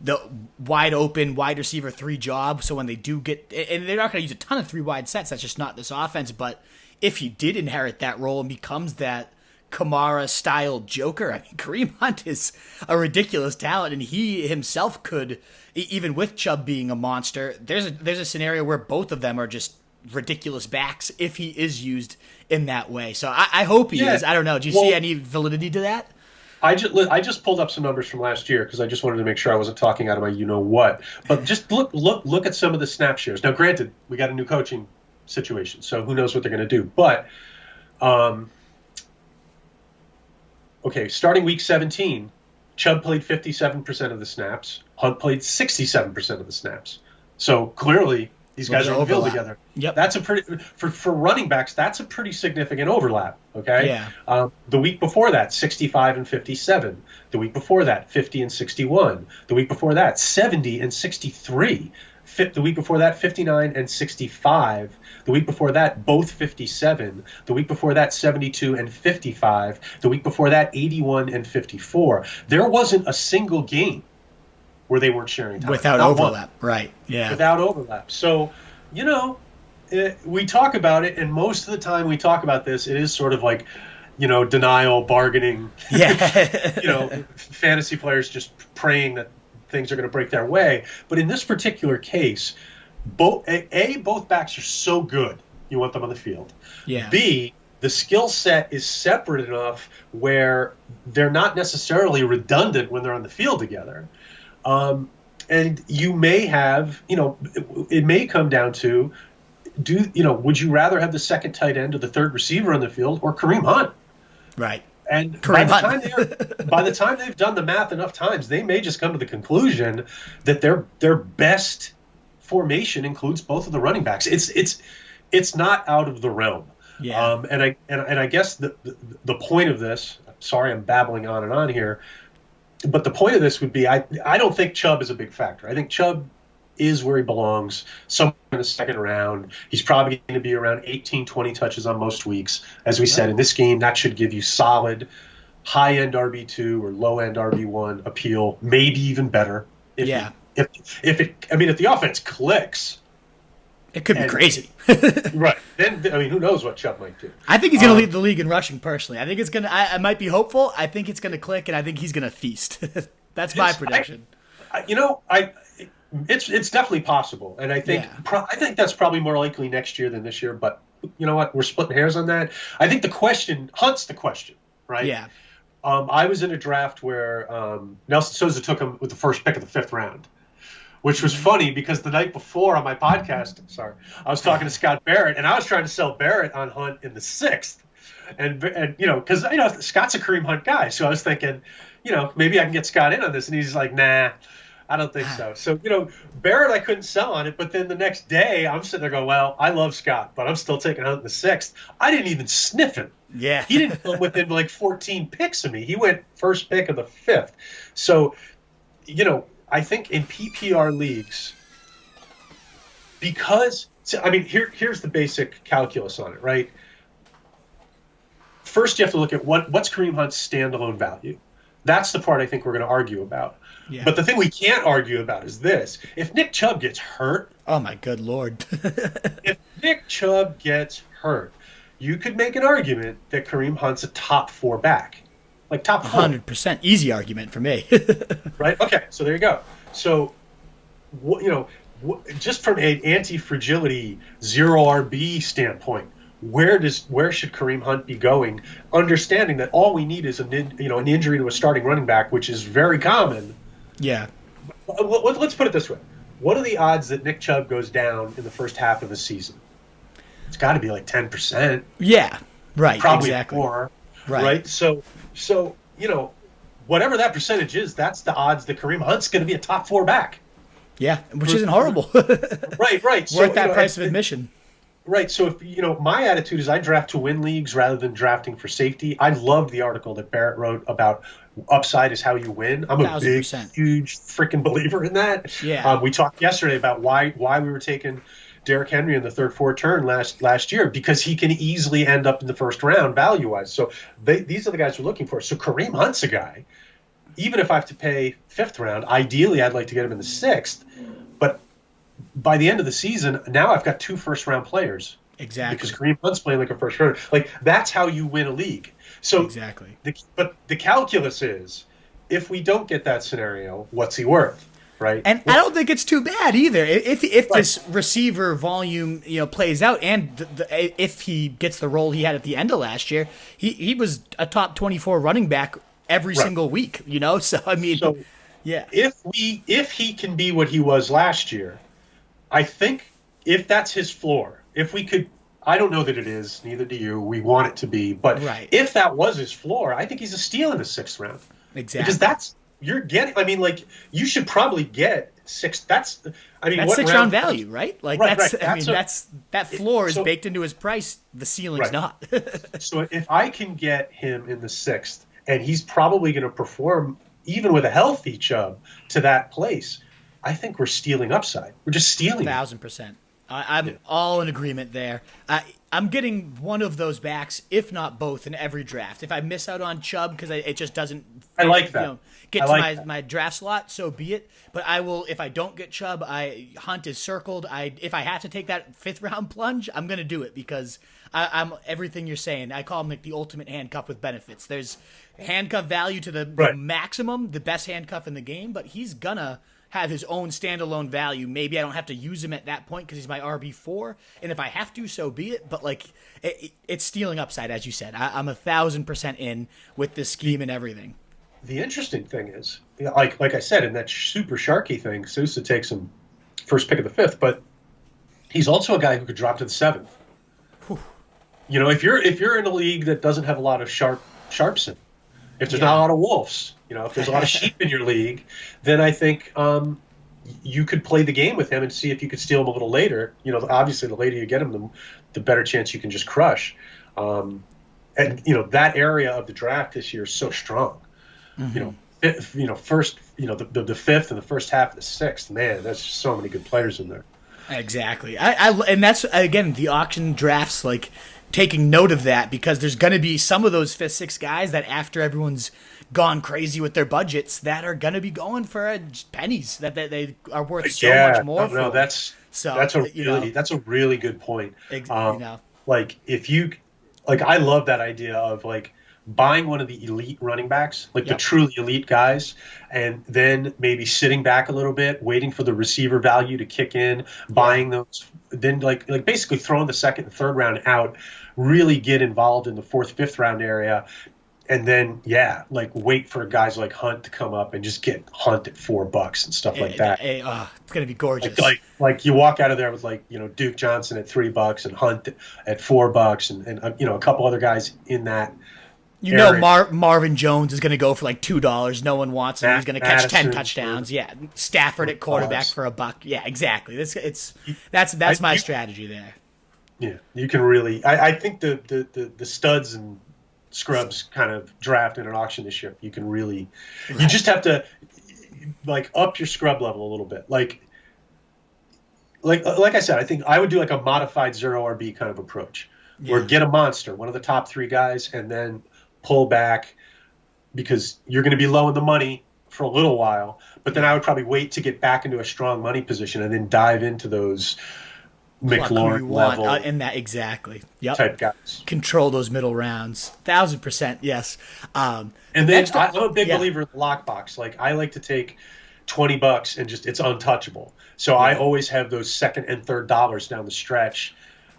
the wide open wide receiver 3 job. So when they do get, and they're not going to use a ton of 3 wide sets, that's just not this offense. But if he did inherit that role and becomes that Kamara style joker, I mean, Kareem Hunt is a ridiculous talent, and he himself could, even with Chubb being a monster, there's a scenario where both of them are just ridiculous backs if he is used in that way. So I hope he is. I don't know. Do you see any validity to that? I just pulled up some numbers from last year because I just wanted to make sure I wasn't talking out of my you-know-what. But just look at some of the snap shares. Now, granted, we got a new coaching situation, so who knows what they're going to do. But, okay, starting week 17, Chubb played 57% of the snaps. Hunt played 67% of the snaps. So clearly, these guys are on the field together. Yep. That's a pretty for running backs. That's a pretty significant overlap. Okay. Yeah. The week before that, 65 and 57. The week before that, 50 and 61. The week before that, 70 and 63. The week before that, 59 and 65. The week before that, both 57. The week before that, 72 and 55. The week before that, 81 and 54. There wasn't a single game where they weren't sharing time. Without overlap. Right. Yeah. Without overlap. So, we talk about it, and most of the time we talk about this, it is sort of like, denial, bargaining. Yeah. Fantasy players just praying that things are going to break their way. But in this particular case, both backs are so good, you want them on the field. Yeah. B, the skill set is separate enough where they're not necessarily redundant when they're on the field together. And you may have, it may come down to, would you rather have the second tight end or the third receiver on the field or Kareem Hunt? Right. And by the time they've done the math enough times, they may just come to the conclusion that their best formation includes both of the running backs. It's not out of the realm. Yeah. And I guess the point of this, sorry, I'm babbling on and on here, but the point of this would be I don't think Chubb is a big factor. I think Chubb is where he belongs, somewhere in the second round. He's probably going to be around 18, 20 touches on most weeks. As we said, in this game, that should give you solid high-end RB2 or low-end RB1 appeal, maybe even better. If the offense clicks. It could be crazy. Right. Then, who knows what Chubb might do. I think he's going to lead the league in rushing, personally. I think it's going to – I might be hopeful. I think it's going to click, and I think he's going to feast. That's my prediction. It's definitely possible, and I think I think that's probably more likely next year than this year. But you know what? We're splitting hairs on that. I think Hunt's the question, right? Yeah. I was in a draft where Nelson Sousa took him with the first pick of the 5th round, which was funny because the night before on my podcast, I was talking to Scott Barrett, and I was trying to sell Barrett on Hunt in the 6th, and because Scott's a Kareem Hunt guy, so I was thinking, maybe I can get Scott in on this, and he's like, nah. I don't think so. So, Barrett, I couldn't sell on it, but then the next day I'm sitting there going, well, I love Scott, but I'm still taking Hunt in the 6th. I didn't even sniff him. Yeah. He didn't come within like 14 picks of me. He went first pick of the 5th. So, I think in PPR leagues, because, here's the basic calculus on it, right? First, you have to look at what's Kareem Hunt's standalone value. That's the part I think we're going to argue about. Yeah. But the thing we can't argue about is this. If Nick Chubb gets hurt. Oh, my good Lord. If Nick Chubb gets hurt, you could make an argument that Kareem Hunt's a top 4 back. Like top 4. 100%. Easy argument for me. Right? Okay, so there you go. So, just from an anti-fragility, 0 RB standpoint, where should Kareem Hunt be going? Understanding that all we need is an injury to a starting running back, which is very common. Yeah. Let's put it this way: what are the odds that Nick Chubb goes down in the first half of the season? It's got to be like 10%. Yeah. Right. Probably exactly. more. Right. So whatever that percentage is, that's the odds that Kareem Hunt's going to be a top 4 back. Yeah, which isn't horrible. Right. Worth that price of admission. Right. So if my attitude is I draft to win leagues rather than drafting for safety. I loved the article that Barrett wrote about upside is how you win. I'm a 1,000%. big, huge freaking believer in that. Yeah. We talked yesterday about why we were taking Derrick Henry in the 3rd, 4th turn last year, because he can easily end up in the 1st round value wise. So these are the guys we're looking for. So Kareem Hunt's a guy. Even if I have to pay 5th round, ideally I'd like to get him in the 6th. But by the end of the season, now I've got 2 1st-round players. Exactly. Because Kareem Hunt's playing like a 1st rounder. Like, that's how you win a league. So exactly. But the calculus is, if we don't get that scenario, what's he worth? right? And I don't think it's too bad either. If this receiver volume plays out, and if he gets the role he had at the end of last year, he was a top 24 running back every single week. So I mean, yeah. If he can be what he was last year, I think if that's his floor, if we could. I don't know that it is. Neither do you. We want it to be, but if that was his floor, I think he's a steal in the 6th round. Exactly. Because you're getting. I mean, like you should probably get 6. That's 6th round value, right? Like that's. Right. I mean, that floor is baked into his price. The ceiling's not. So if I can get him in the 6th, and he's probably going to perform even with a healthy Chubb to that place, I think we're stealing upside. We're just stealing. 1,000%. I'm all in agreement there. I'm getting one of those backs, if not both, in every draft. If I miss out on Chubb because it just doesn't get to my draft slot, so be it. But I will, if I don't get Chubb, Hunt is circled. If I have to take that 5th round plunge, I'm going to do it because I'm everything you're saying. I call him like the ultimate handcuff with benefits. There's handcuff value to the maximum, the best handcuff in the game, but he's going to have his own standalone value. Maybe I don't have to use him at that point because he's my RB4, and if I have to, so be it. But like, it's stealing upside, as you said. I'm 1,000% in with this scheme and everything. The interesting thing is, like I said, in that super Sharky thing, Sousa takes him first pick of the 5th, but he's also a guy who could drop to the 7th. Whew. If you're in a league that doesn't have a lot of sharps in, if there's not a lot of wolves. If there's a lot of sheep in your league, then I think you could play the game with him and see if you could steal him a little later. Obviously, the later you get him, the better chance you can just crush. And that area of the draft this year is so strong. Mm-hmm. First, the 5th and the first half of the 6th. Man, there's so many good players in there. Exactly. And that's again the auction drafts like taking note of that because there's going to be some of those 5th, 6th guys that after everyone's gone crazy with their budgets that are going to be going for pennies that they are worth so much more. No, that's a really good point. Like if you I love that idea of like buying one of the elite running backs, like the truly elite guys, and then maybe sitting back a little bit, waiting for the receiver value to kick in, buying those, then like basically throwing the 2nd and 3rd round out, really get involved in the 4th, 5th round area. And then, wait for guys like Hunt to come up and just get Hunt at $4 and stuff like that. It's going to be gorgeous. Like you walk out of there with Duke Johnson at $3 and Hunt at $4 and a couple other guys in that. Marvin Jones is going to go for like $2. No one wants him. He's going to catch 10 touchdowns. Yeah, Stafford at quarterback for $1. Yeah, exactly. That's my strategy there. Yeah, you can really. I think the studs and scrubs kind of draft in an auction this year. You can really, you just have to up your scrub level a little bit. Like I said, I think I would do like a modified 0 RB kind of approach, where get a monster, one of the top 3 guys, and then pull back because you're going to be low in the money for a little while. But then I would probably wait to get back into a strong money position and then dive into those McLaurin level in that type guys. Control those middle rounds. 1,000%, yes. And then I'm a big believer in the lockbox. Like I like to take $20 and just it's untouchable. So I always have those 2nd and $3rd down the stretch.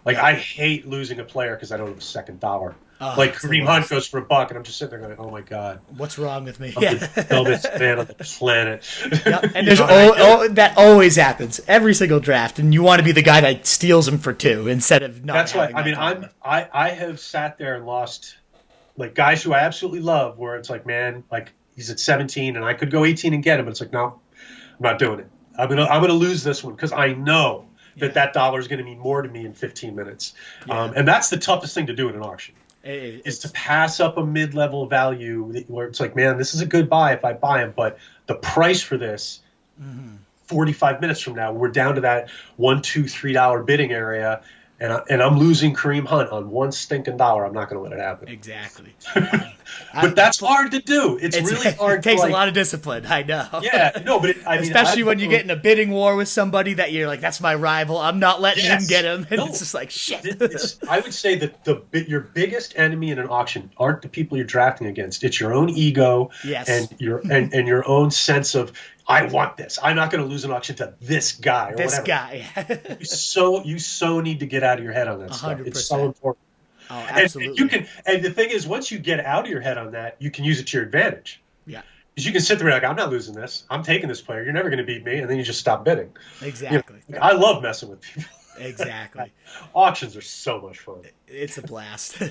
I hate losing a player because I don't have a $2nd. Kareem Hunt goes for $1, and I'm just sitting there going, "Oh my god, what's wrong with me?" I'm the dumbest man on the planet. And there's that always happens every single draft, and you want to be the guy that steals them for 2 instead of not. That's why I have sat there and lost guys who I absolutely love, where it's like, man, he's at 17, and I could go 18 and get him, but it's like, no, I'm not doing it. I'm gonna lose this one because I know that dollar is going to mean more to me in 15 minutes, and that's the toughest thing to do in an auction. Is to pass up a mid-level value where it's like, man, this is a good buy if I buy him, but the price for this, 45 minutes from now, we're down to that $1, $2, $3 bidding area, and I'm losing Kareem Hunt on one stinking dollar. I'm not going to let it happen. Exactly. But that's hard to do. It's really hard. It takes to, a lot of discipline. I know. Yeah, no, but especially when you get in a bidding war with somebody that you're like, that's my rival. I'm not letting him get him. And it's just like shit. I would say that your biggest enemy in an auction aren't the people you're drafting against. It's your own ego and your own sense of, I want this. I'm not going to lose an auction to this guy or this whatever. You so need to get out of your head on that 100%. Stuff. It's so important. Oh, absolutely. And the thing is, once you get out of your head on that, you can use it to your advantage. Yeah. Because you can sit there like, I'm not losing this. I'm taking this player. You're never going to beat me. And then you just stop bidding. Exactly. I love messing with people. Exactly. Auctions are so much fun. It's a blast.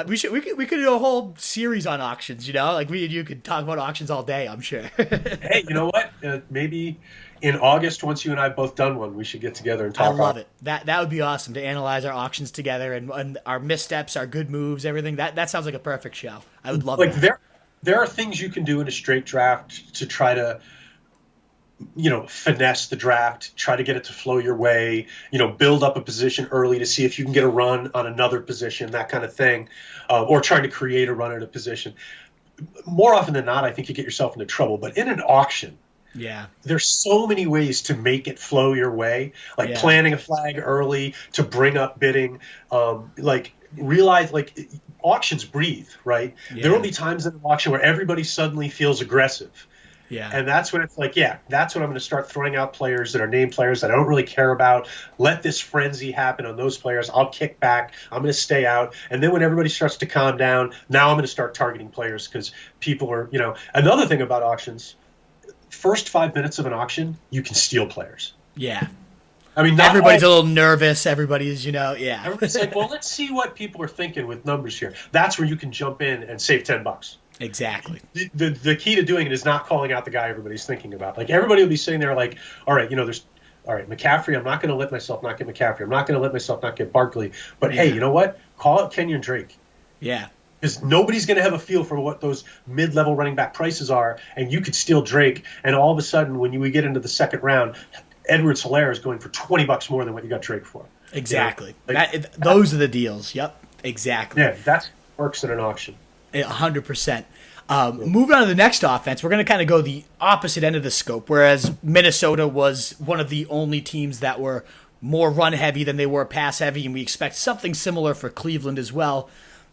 We could do a whole series on auctions. Like you could talk about auctions all day. I'm sure. Hey, you know what? Maybe in August, once you and I have both done one, we should get together and talk. I love it. That would be awesome to analyze our auctions together and our missteps, our good moves, everything. That sounds like a perfect show. I would love it. There are things you can do in a straight draft to try to, finesse the draft, try to get it to flow your way, build up a position early to see if you can get a run on another position, that kind of thing, or trying to create a run at a position. More often than not, I think you get yourself into trouble. But in an auction, there's so many ways to make it flow your way, like planting a flag early to bring up bidding, realize auctions breathe, right? There will be times in an auction where everybody suddenly feels aggressive. Yeah. And that's when it's like, that's when I'm going to start throwing out players that are named players that I don't really care about. Let this frenzy happen on those players. I'll kick back. I'm going to stay out. And then when everybody starts to calm down, now I'm going to start targeting players because people are, Another thing about auctions, first 5 minutes of an auction, you can steal players. Yeah. I mean, everybody's a little nervous. Everybody's, Everybody's like, well, let's see what people are thinking with numbers here. That's where you can jump in and save $10. Exactly. The key to doing it is not calling out the guy everybody's thinking about. Like everybody will be sitting there like, all right, McCaffrey, I'm not going to let myself not get McCaffrey. I'm not going to let myself not get Barkley. But hey, you know what? Call out Kenyon Drake. Yeah. Because nobody's going to have a feel for what those mid-level running back prices are, and you could steal Drake, and all of a sudden when we get into the second round, Edwards-Helaire is going for $20 more than what you got Drake for. Exactly. Those are the deals. Yep. Exactly. Yeah, that works in an auction. 100%. Moving on to the next offense, we're going to kind of go the opposite end of the scope, whereas Minnesota was one of the only teams that were more run-heavy than they were pass-heavy, and we expect something similar for Cleveland as well.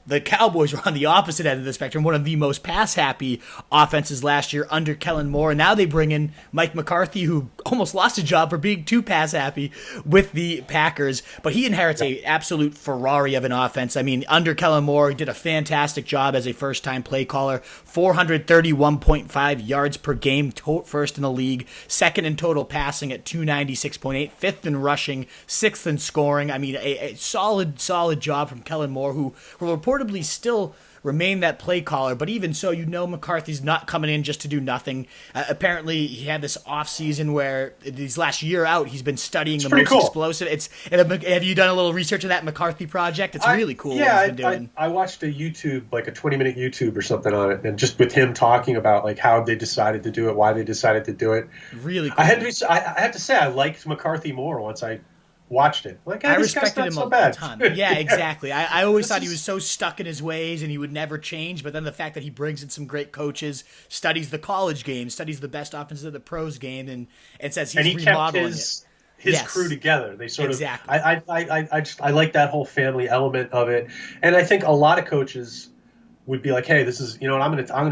The Cowboys were on the opposite end of the spectrum, one of the most pass-happy offenses last year under Kellen Moore. And now they bring in Mike McCarthy, who almost lost a job for being too pass-happy with the Packers. But he inherits an absolute Ferrari of an offense. I mean, under Kellen Moore, he did a fantastic job as a first-time play caller. 431.5 yards per game, first in the league. Second in total passing at 296.8. Fifth in rushing. Sixth in scoring. I mean, a solid job from Kellen Moore, who will reportedly still remain that play caller, but even so, McCarthy's not coming in just to do nothing. Apparently, he had this off season where these last year out, he's been studying the most explosive. Have you done a little research of that McCarthy project? It's really cool. Yeah, what he's been doing. I watched a YouTube, like a 20-minute YouTube or something on it, and just with him talking about like how they decided to do it, why they decided to do it. Really cool. I had to say I liked McCarthy more once I watched it. Like, I respected him a ton. Yeah, exactly. I always thought he was so stuck in his ways and he would never change. But then the fact that he brings in some great coaches, studies the college game, studies the best offenses of the pros game, and says he's remodeling it. His crew together. They sort of. I like that whole family element of it, and I think a lot of coaches would be like, hey, this is, I'm gonna do some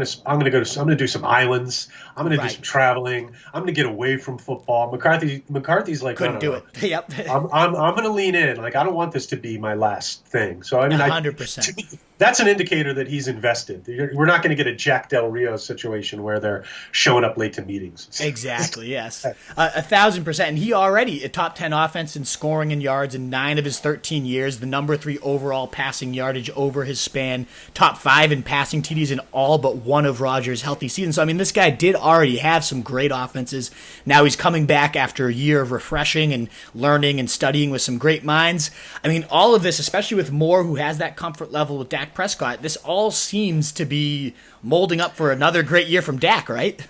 islands. I'm gonna do some traveling. I'm gonna get away from football. McCarthy's like, couldn't do it. Yep. I'm gonna lean in. Like, I don't want this to be my last thing. So I mean, 100%. That's an indicator that he's invested. We're not going to get a Jack Del Rio situation where they're showing up late to meetings. Exactly, yes. 1,000%. And he already a top 10 offense in scoring and yards in 9 of his 13 years, the number 3 overall passing yardage over his span, top 5 in passing TDs in all but one of Rodgers' healthy seasons. So, I mean, this guy did already have some great offenses. Now he's coming back after a year of refreshing and learning and studying with some great minds. I mean, all of this, especially with Moore, who has that comfort level with Dak Prescott, this all seems to be molding up for another great year from Dak, right?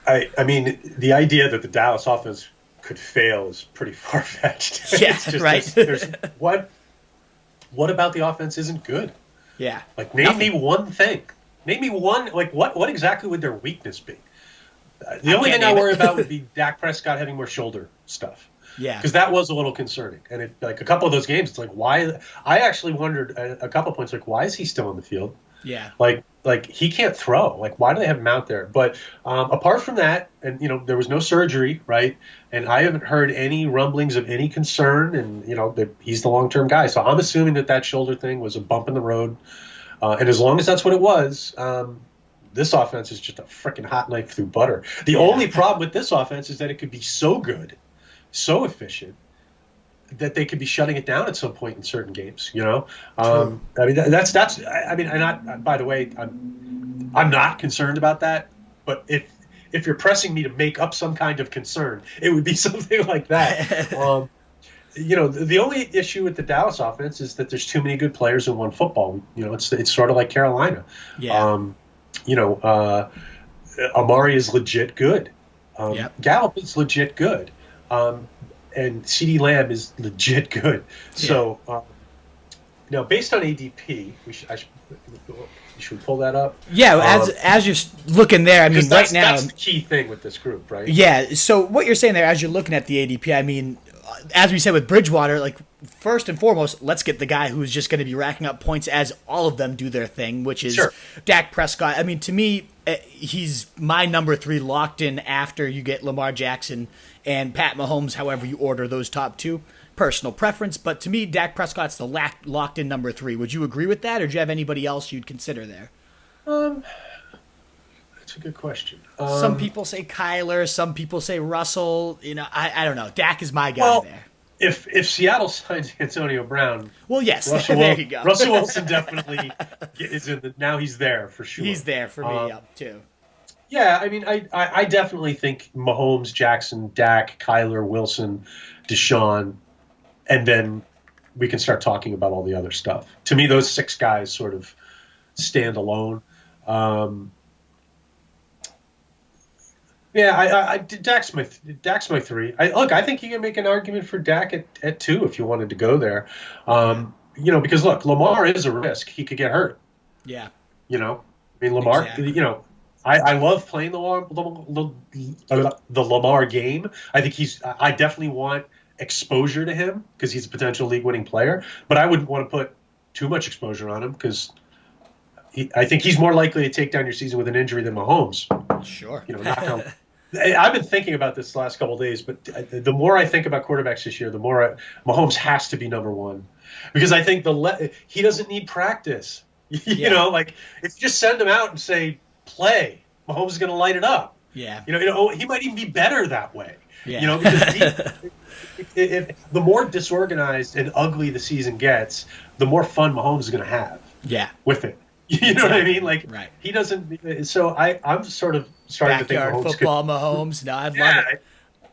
I mean, the idea that the Dallas offense could fail is pretty far-fetched. Yeah, right. What about the offense isn't good? Yeah. Like, name me one thing. Name me one. Like what exactly would their weakness be? The I only can't thing I name worry it. about would be Dak Prescott having more shoulder stuff. Yeah. Because that was a little concerning. And like a couple of those games, it's like, why? I actually wondered a couple of points, like, why is he still on the field? Yeah. Like he can't throw. Like, why do they have him out there? But apart from that, and there was no surgery, right? And I haven't heard any rumblings of any concern. And that he's the long-term guy. So I'm assuming that shoulder thing was a bump in the road. And as long as that's what it was, this offense is just a freaking hot knife through butter. The only problem with this offense is that it could be so good, so efficient, that they could be shutting it down at some point in certain games. I mean, that's. I mean, and by the way, I'm not concerned about that. But if you're pressing me to make up some kind of concern, it would be something like that. The only issue with the Dallas offense is that there's too many good players in one football. It's sort of like Carolina. Yeah. Amari is legit good. Yep. Gallup is legit good. And CeeDee Lamb is legit good. So now, based on ADP, should we pull that up? Yeah, as you're looking there, I mean, right now that's the key thing with this group, right? Yeah. So what you're saying there, as you're looking at the ADP, I mean, as we said with Bridgewater, like first and foremost, let's get the guy who's just going to be racking up points as all of them do their thing, which is Dak Prescott. I mean, to me, he's my number 3 locked in after you get Lamar Jackson and Pat Mahomes, however you order those top 2. Personal preference, but to me, Dak Prescott's the locked in number 3. Would you agree with that, or do you have anybody else you'd consider there? That's a good question. Some people say Kyler, some people say Russell. I don't know. Dak is my guy there. If Seattle signs Antonio Brown, well, yes, there you go. Russell Wilson definitely is in. Now he's there for sure. He's there for me up too. Yeah, I mean, I definitely think Mahomes, Jackson, Dak, Kyler, Wilson, Deshaun, and then we can start talking about all the other stuff. To me, those 6 guys sort of stand alone. Dak's my 3. I think you can make an argument for Dak at 2 if you wanted to go there. Because look, Lamar is a risk. He could get hurt. Yeah. Lamar. Exactly. I love playing the Lamar game. I think I definitely want exposure to him because he's a potential league-winning player. But I wouldn't want to put too much exposure on him because I think he's more likely to take down your season with an injury than Mahomes. Sure. I've been thinking about this the last couple of days, but the more I think about quarterbacks this year, the more Mahomes has to be number 1 because I think he doesn't need practice. If you just send him out and say play, Mahomes is going to light it up. Yeah. He might even be better that way. Yeah. Because if the more disorganized and ugly the season gets, the more fun Mahomes is going to have. Yeah. With it. You know what I mean? Like, right. He doesn't. So I'm sort of starting Backyard to think Mahomes football, Mahomes. No, I'd love it.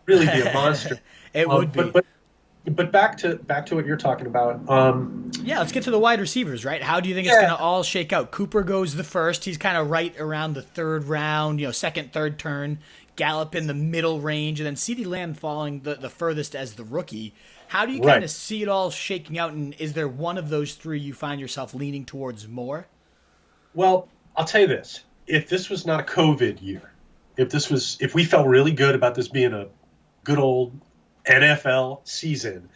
Really be a monster. It would be. But back to what you're talking about. Let's get to the wide receivers, right? How do you think it's going to all shake out? Cooper goes the first. He's kind of right around the 3rd round, second, third turn. Gallup in the middle range, and then CeeDee Lamb falling the furthest as the rookie. How do you kind of see it all shaking out, and is there one of those 3 you find yourself leaning towards more? Well, I'll tell you this. If this was not a COVID year, if we felt really good about this being a good old NFL season,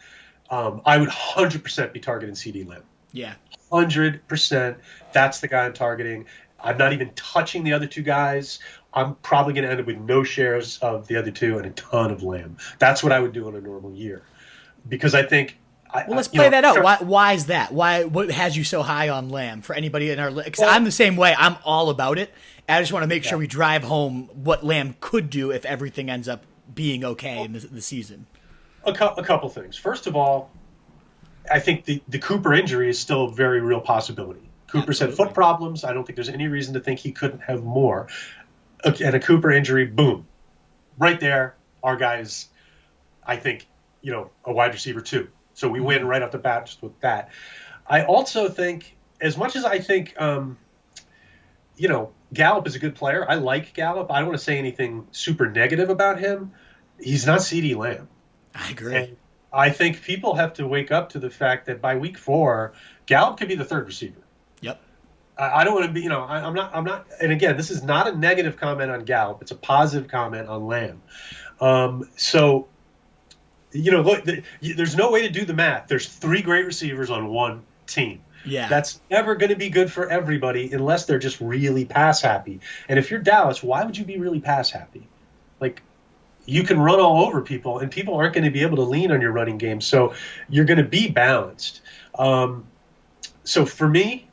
I would 100% be targeting CeeDee Lamb. Yeah. 100%. That's the guy I'm targeting. I'm not even touching the other 2 guys. I'm probably going to end up with no shares of the other 2 and a ton of Lamb. That's what I would do in a normal year. Because I think let's play that out. Why is that? What has you so high on Lamb for anybody in our? Because I'm the same way. I'm all about it. I just want to make sure we drive home what Lamb could do if everything ends up being okay in the season. A couple things. First of all, I think the Cooper injury is still a very real possibility. Cooper's had foot problems. I don't think there's any reason to think he couldn't have more. And a Cooper injury, boom, right there. Our guys, I think, a wide receiver 2. So we win right off the bat just with that. I also think, as much as I think, Gallup is a good player. I like Gallup. I don't want to say anything super negative about him. He's not CeeDee Lamb. I agree. And I think people have to wake up to the fact that by week 4, Gallup could be the 3rd receiver. Yep. I don't want to be, I'm not, and again, this is not a negative comment on Gallup. It's a positive comment on Lamb. So, look, there's no way to do the math. There's 3 great receivers on one team. Yeah. That's never going to be good for everybody unless they're just really pass happy. And if you're Dallas, why would you be really pass happy? Like, you can run all over people, and people aren't going to be able to lean on your running game. So you're going to be balanced. So for me,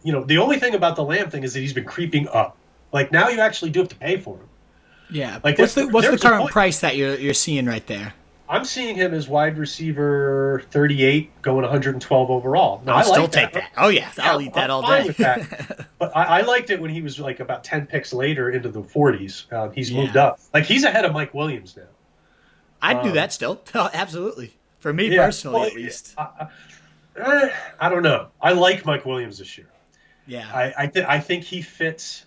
the only thing about the Lamb thing is that he's been creeping up. Like, now you actually do have to pay for him. Yeah. Like, what's the current price that you're seeing right there? I'm seeing him as wide receiver 38, going 112 overall. Now, I'll still take that. Oh, yeah. I'll eat that all day. With that. But I liked it when he was like about 10 picks later into the 40s. He's moved up. Like, he's ahead of Mike Williams now. I'd do that still. Absolutely. For me personally, at least. I don't know. I like Mike Williams this year. Yeah. I think he fits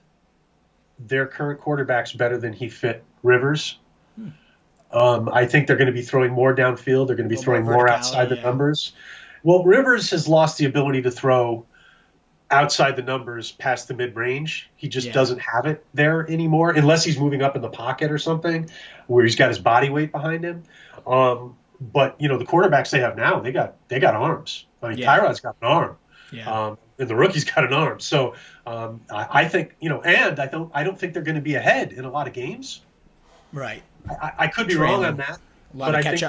their current quarterbacks better than he fit Rivers. I think they're going to be throwing more downfield. They're going to be throwing more outside the numbers. Well, Rivers has lost the ability to throw outside the numbers past the mid-range. He just doesn't have it there anymore, unless he's moving up in the pocket or something where he's got his body weight behind him. But, the quarterbacks they have now, they got arms. I mean, Tyrod's got an arm. Yeah. And the rookie's got an arm. So I think, and I don't think they're going to be ahead in a lot of games. Right. I could be wrong on that. But I think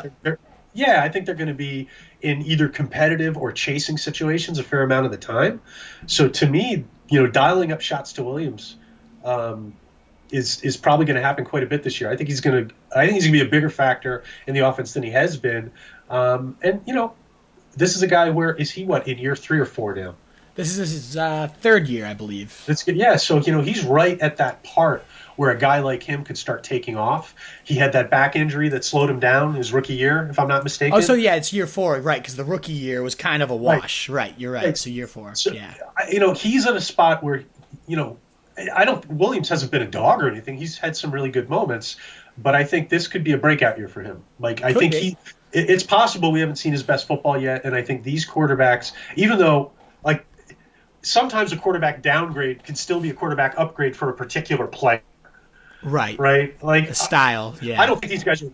I think they're going to be in either competitive or chasing situations a fair amount of the time. So to me, dialing up shots to Williams is probably going to happen quite a bit this year. I think he's going to be a bigger factor in the offense than he has been. This is a guy is he in year 3 or 4 now? This is his 3rd year, I believe. That's good. Yeah, so he's right at that part where a guy like him could start taking off. He had that back injury that slowed him down his rookie year, if I'm not mistaken. Oh, so it's year 4, right? Because the rookie year was kind of a wash, right? You're right. So year 4, so, he's in a spot where Williams hasn't been a dog or anything. He's had some really good moments, but I think this could be a breakout year for him. Like I think it's possible we haven't seen his best football yet, and I think these quarterbacks, even though sometimes a quarterback downgrade can still be a quarterback upgrade for a particular play. Right. Like the style. Yeah. I don't think these guys are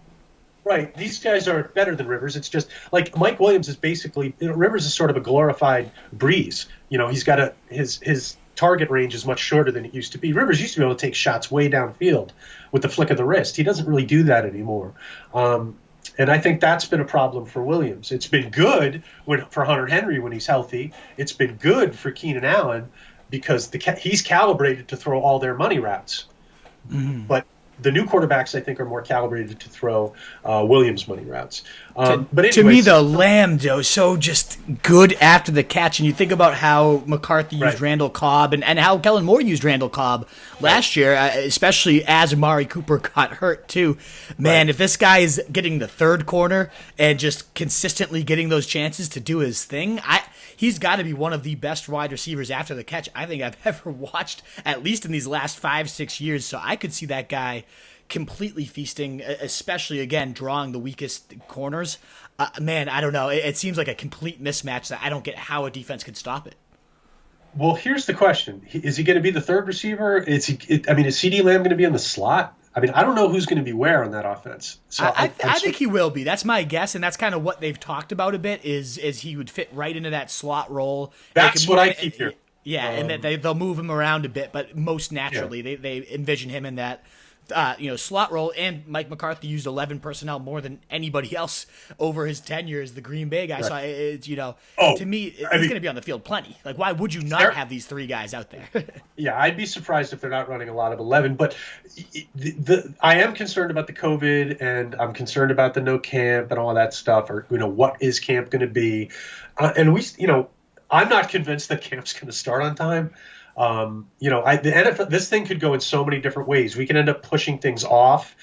right. These guys are better than Rivers. It's just like Mike Williams is basically Rivers is sort of a glorified Breeze. He's got his target range is much shorter than it used to be. Rivers used to be able to take shots way downfield with the flick of the wrist. He doesn't really do that anymore. And I think that's been a problem for Williams. It's been good for Hunter Henry when he's healthy. It's been good for Keenan Allen because he's calibrated to throw all their money routes. Mm-hmm. But the new quarterbacks, I think, are more calibrated to throw Williams money routes. But anyways, to me, the Lamb, though, so just good after the catch. And you think about how McCarthy used Randall Cobb and how Kellen Moore used Randall Cobb last year, especially as Amari Cooper got hurt, too. Man, if this guy is getting the third corner and just consistently getting those chances to do his thing, he's got to be one of the best wide receivers after the catch I think I've ever watched, at least in these last 5-6 years. So I could see that guy completely feasting, especially, again, drawing the weakest corners. Man, I don't know. It seems like a complete mismatch that I don't get how a defense could stop it. Well, here's the question. Is he going to be the third receiver? Is CeeDee Lamb going to be in the slot? I mean, I don't know who's going to be where on that offense. So I think he will be. That's my guess, and that's kind of what they've talked about a bit, is he would fit right into that slot role. That's what I keep hearing. Yeah, and that they'll move him around a bit, but most naturally they envision him in that slot role. And Mike McCarthy used 11 personnel more than anybody else over his tenure as the Green Bay guy. Right. So to me, he's going to be on the field plenty. Like, why would you not have these 3 guys out there? Yeah, I'd be surprised if they're not running a lot of 11. But I am concerned about the COVID, and I'm concerned about the no camp and all that stuff. Or what is camp going to be? I'm not convinced that camp's going to start on time. The NFL, this thing could go in so many different ways. We can end up pushing things off,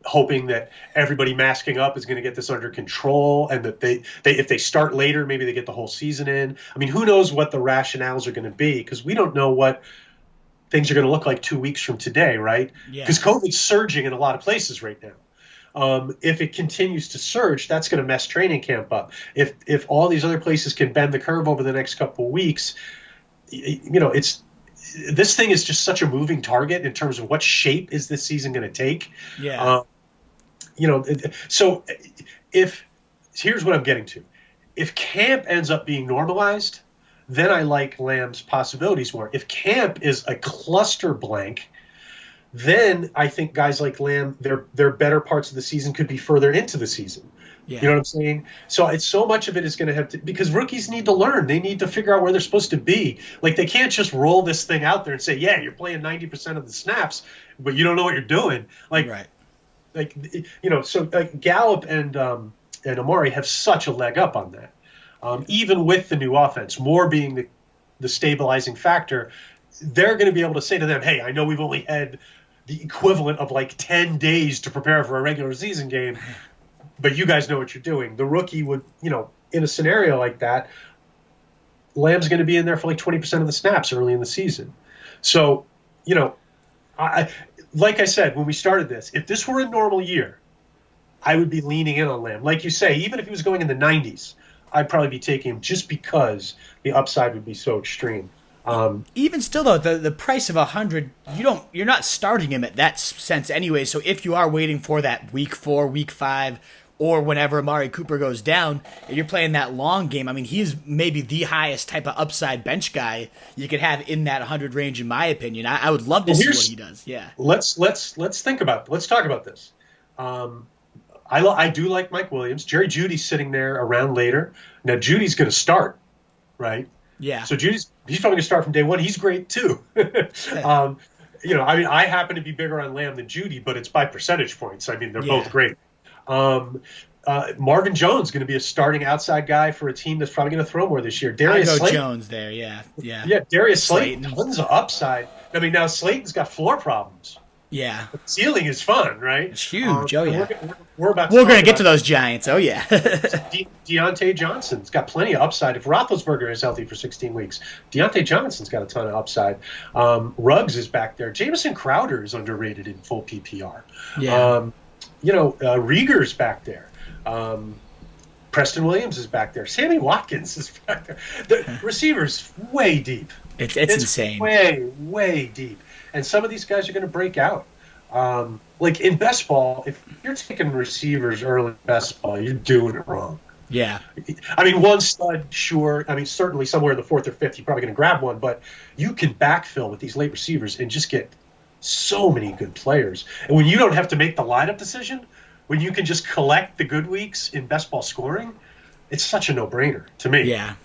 hoping that everybody masking up is going to get this under control, and that if they start later, maybe they get the whole season in. I mean, who knows what the rationales are going to be, because we don't know what things are going to look like 2 weeks from today, right? Because COVID's surging in a lot of places right now. If it continues to surge, that's going to mess training camp up. If all these other places can bend the curve over the next couple of weeks, this thing is just such a moving target in terms of what shape is this season going to take. Yeah. So here's what I'm getting to. If camp ends up being normalized, then I like Lamb's possibilities more. If camp is a cluster blank, then I think guys like Lamb, their better parts of the season could be further into the season. Yeah. You know what I'm saying? So it's so much of it is going to have to, because rookies need to learn. They need to figure out where they're supposed to be. Like, they can't just roll this thing out there and say, yeah, you're playing 90% of the snaps, but you don't know what you're doing. Right. So Gallup and Amari have such a leg up on that. Even with the new offense, Moore being the stabilizing factor, they're going to be able to say to them, hey, I know we've only had the equivalent of like 10 days to prepare for a regular season game, but you guys know what you're doing. The rookie would, in a scenario like that, Lamb's going to be in there for like 20% of the snaps early in the season. So, like I said, when we started this, if this were a normal year, I would be leaning in on Lamb. Like you say, even if he was going in the 90s, I'd probably be taking him just because the upside would be so extreme. Even still, though, the price of 100, you're not starting him at that sense anyway. So if you are waiting for that week 4, week 5, or whenever Amari Cooper goes down, and you're playing that long game, I mean, he's maybe the highest type of upside bench guy you could have in that 100 range, in my opinion. I would love to see what he does. Yeah. Let's think about. Let's talk about this. I do like Mike Williams. Jerry Jeudy's sitting there around later. Now Jeudy's going to start, right? Yeah. So he's probably going to start from day one. He's great too. I happen to be bigger on Lamb than Jeudy, but it's by percentage points. I mean, they're both great. Marvin Jones going to be a starting outside guy for a team that's probably going to throw more this year. Darius Slayton, Jones there, yeah. Darius Slayton, tons of upside. I mean, now Slayton's got floor problems. Yeah, but the ceiling is fun, right? It's huge. Oh yeah, we're going to get to those Giants. Oh yeah. Deontay Johnson's got plenty of upside. If Roethlisberger is healthy for 16 weeks, Deontay Johnson's got a ton of upside. Ruggs is back there. Jamison Crowder is underrated in full PPR. Yeah. Rieger's back there. Preston Williams is back there. Sammy Watkins is back there. The receivers way deep. It's insane. Way deep. And some of these guys are going to break out. Like in best ball, if you're taking receivers early in best ball, you're doing it wrong. Yeah. I mean, one stud, sure. I mean, certainly somewhere in the 4th or 5th, you're probably going to grab one. But you can backfill with these late receivers and just get so many good players. And when you don't have to make the lineup decision, when you can just collect the good weeks in best ball scoring, it's such a no-brainer to me. Yeah,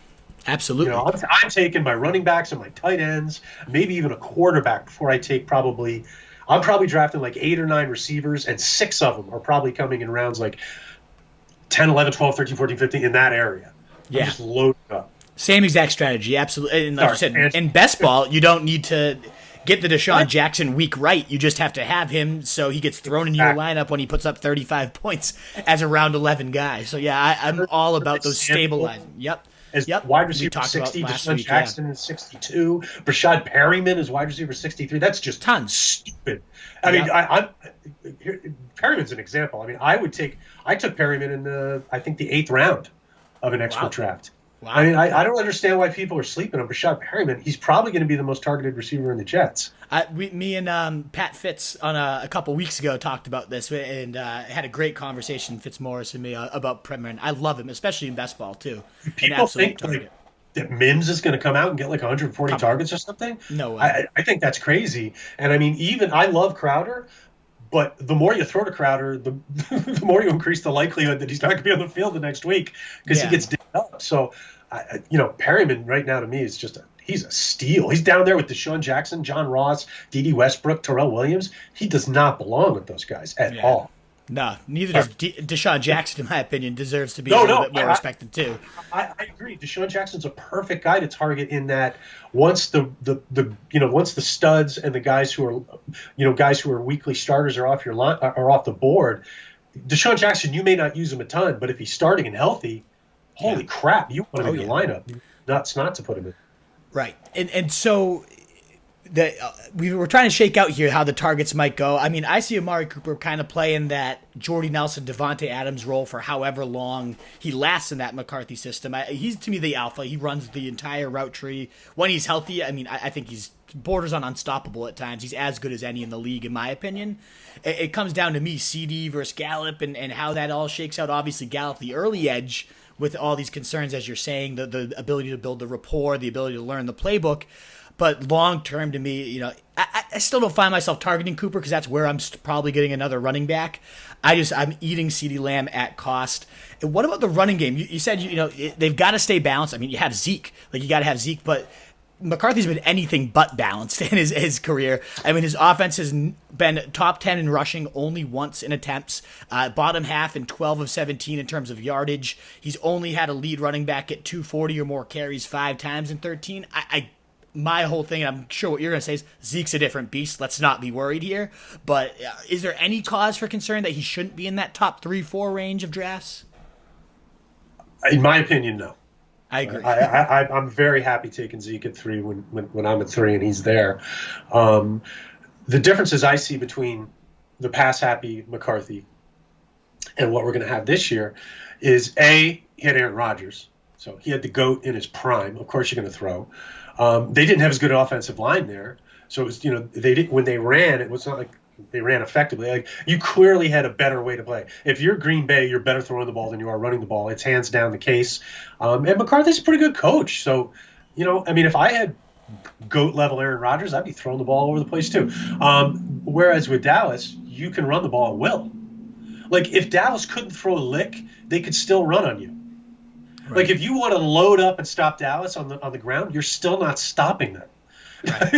absolutely. I'm taking my running backs and my tight ends, maybe even a quarterback before I take I'm probably drafting like 8 or 9 receivers, and 6 of them are probably coming in rounds like 10, 11, 12, 13, 14, 15, in that area. Yeah. I'm just loaded up. Same exact strategy, absolutely. And like you said, in best ball, you don't need to get the Deshaun Jackson week right. You just have to have him so he gets thrown in your lineup when he puts up 35 points as a round 11 guy. So, yeah, I'm all about those stabilizing. Yep. Wide receiver 60, Deshaun Jackson is 62. Rashad Perryman is wide receiver 63. That's just stupid. I mean, Perryman's an example. I mean, I took Perryman in the 8th round of an expert draft. Wow. I mean, I don't understand why people are sleeping on Rashad Perryman. He's probably going to be the most targeted receiver in the Jets. Me and Pat Fitz on a couple weeks ago talked about this and had a great conversation, Fitzmaurice and me, about Perryman. I love him, especially in best ball, too. People think that Mims is going to come out and get like 140 targets or something? No way. I think that's crazy. And, I mean, I love Crowder, but the more you throw to Crowder, the more you increase the likelihood that he's not going to be on the field the next week because he gets dipped up. So, Perryman right now to me is he's a steal. He's down there with Deshaun Jackson, John Ross, D.D. Westbrook, Terrell Williams. He does not belong with those guys at all. No, neither does Deshaun Jackson, in my opinion, deserves to be a little bit more respected too. I agree. Deshaun Jackson's a perfect guy to target in that once the studs and the guys who are weekly starters are off your line are off the board. Deshaun Jackson, you may not use him a ton, but if he's starting and healthy, holy crap, you want him in your lineup. Nuts not to put him in. Right. And so we were trying to shake out here how the targets might go. I mean, I see Amari Cooper kind of playing that Jordy Nelson, Devontae Adams role for however long he lasts in that McCarthy system. He's, to me, the alpha. He runs the entire route tree. When he's healthy, I mean, I think he's borders on unstoppable at times. He's as good as any in the league, in my opinion. It comes down to me, CD versus Gallup, and how that all shakes out. Obviously, Gallup, the early edge, with all these concerns, as you're saying, the ability to build the rapport, the ability to learn the playbook. But long term, to me, I still don't find myself targeting Cooper because that's where I'm probably getting another running back. I'm eating CeeDee Lamb at cost. And what about the running game? You said they've got to stay balanced. I mean, you have Zeke, you got to have Zeke, but McCarthy's been anything but balanced in his career. I mean, his offense has been top 10 in rushing only once in attempts, bottom half in 12 of 17 in terms of yardage. He's only had a lead running back at 240 or more carries 5 times in 13. My whole thing, and I'm sure what you're going to say, is Zeke's a different beast. Let's not be worried here. But is there any cause for concern that he shouldn't be in that top 3-4 range of drafts? In my opinion, no. I agree. I'm very happy taking Zeke at 3 when I'm at 3 and he's there. The differences I see between the pass-happy McCarthy and what we're going to have this year is, A, he had Aaron Rodgers. So he had the GOAT in his prime. Of course you're going to throw. They didn't have as good an offensive line there. So it was, they didn't, when they ran, it was not like they ran effectively. Like, you clearly had a better way to play. If you're Green Bay, you're better throwing the ball than you are running the ball. It's hands down the case. And McCarthy's a pretty good coach. So, if I had GOAT level Aaron Rodgers, I'd be throwing the ball all over the place too. Whereas with Dallas, you can run the ball at will. Like, if Dallas couldn't throw a lick, they could still run on you. Right. Like, if you want to load up and stop Dallas on the ground, you're still not stopping them. Right.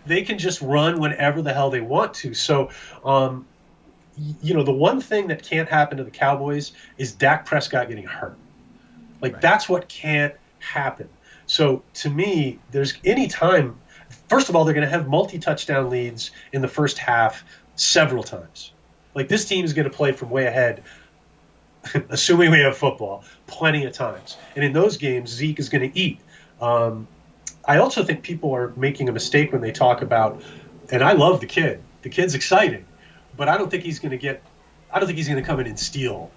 They can just run whenever the hell they want to. So, the one thing that can't happen to the Cowboys is Dak Prescott getting hurt. Right. That's what can't happen. So, to me, there's any time. First of all, they're going to have multi-touchdown leads in the first half several times. Like, this team is going to play from way ahead, assuming we have football, plenty of times. And in those games, Zeke is going to eat. I also think people are making a mistake when they talk about, and I love the kid. The kid's exciting, but I don't think he's going to come in and steal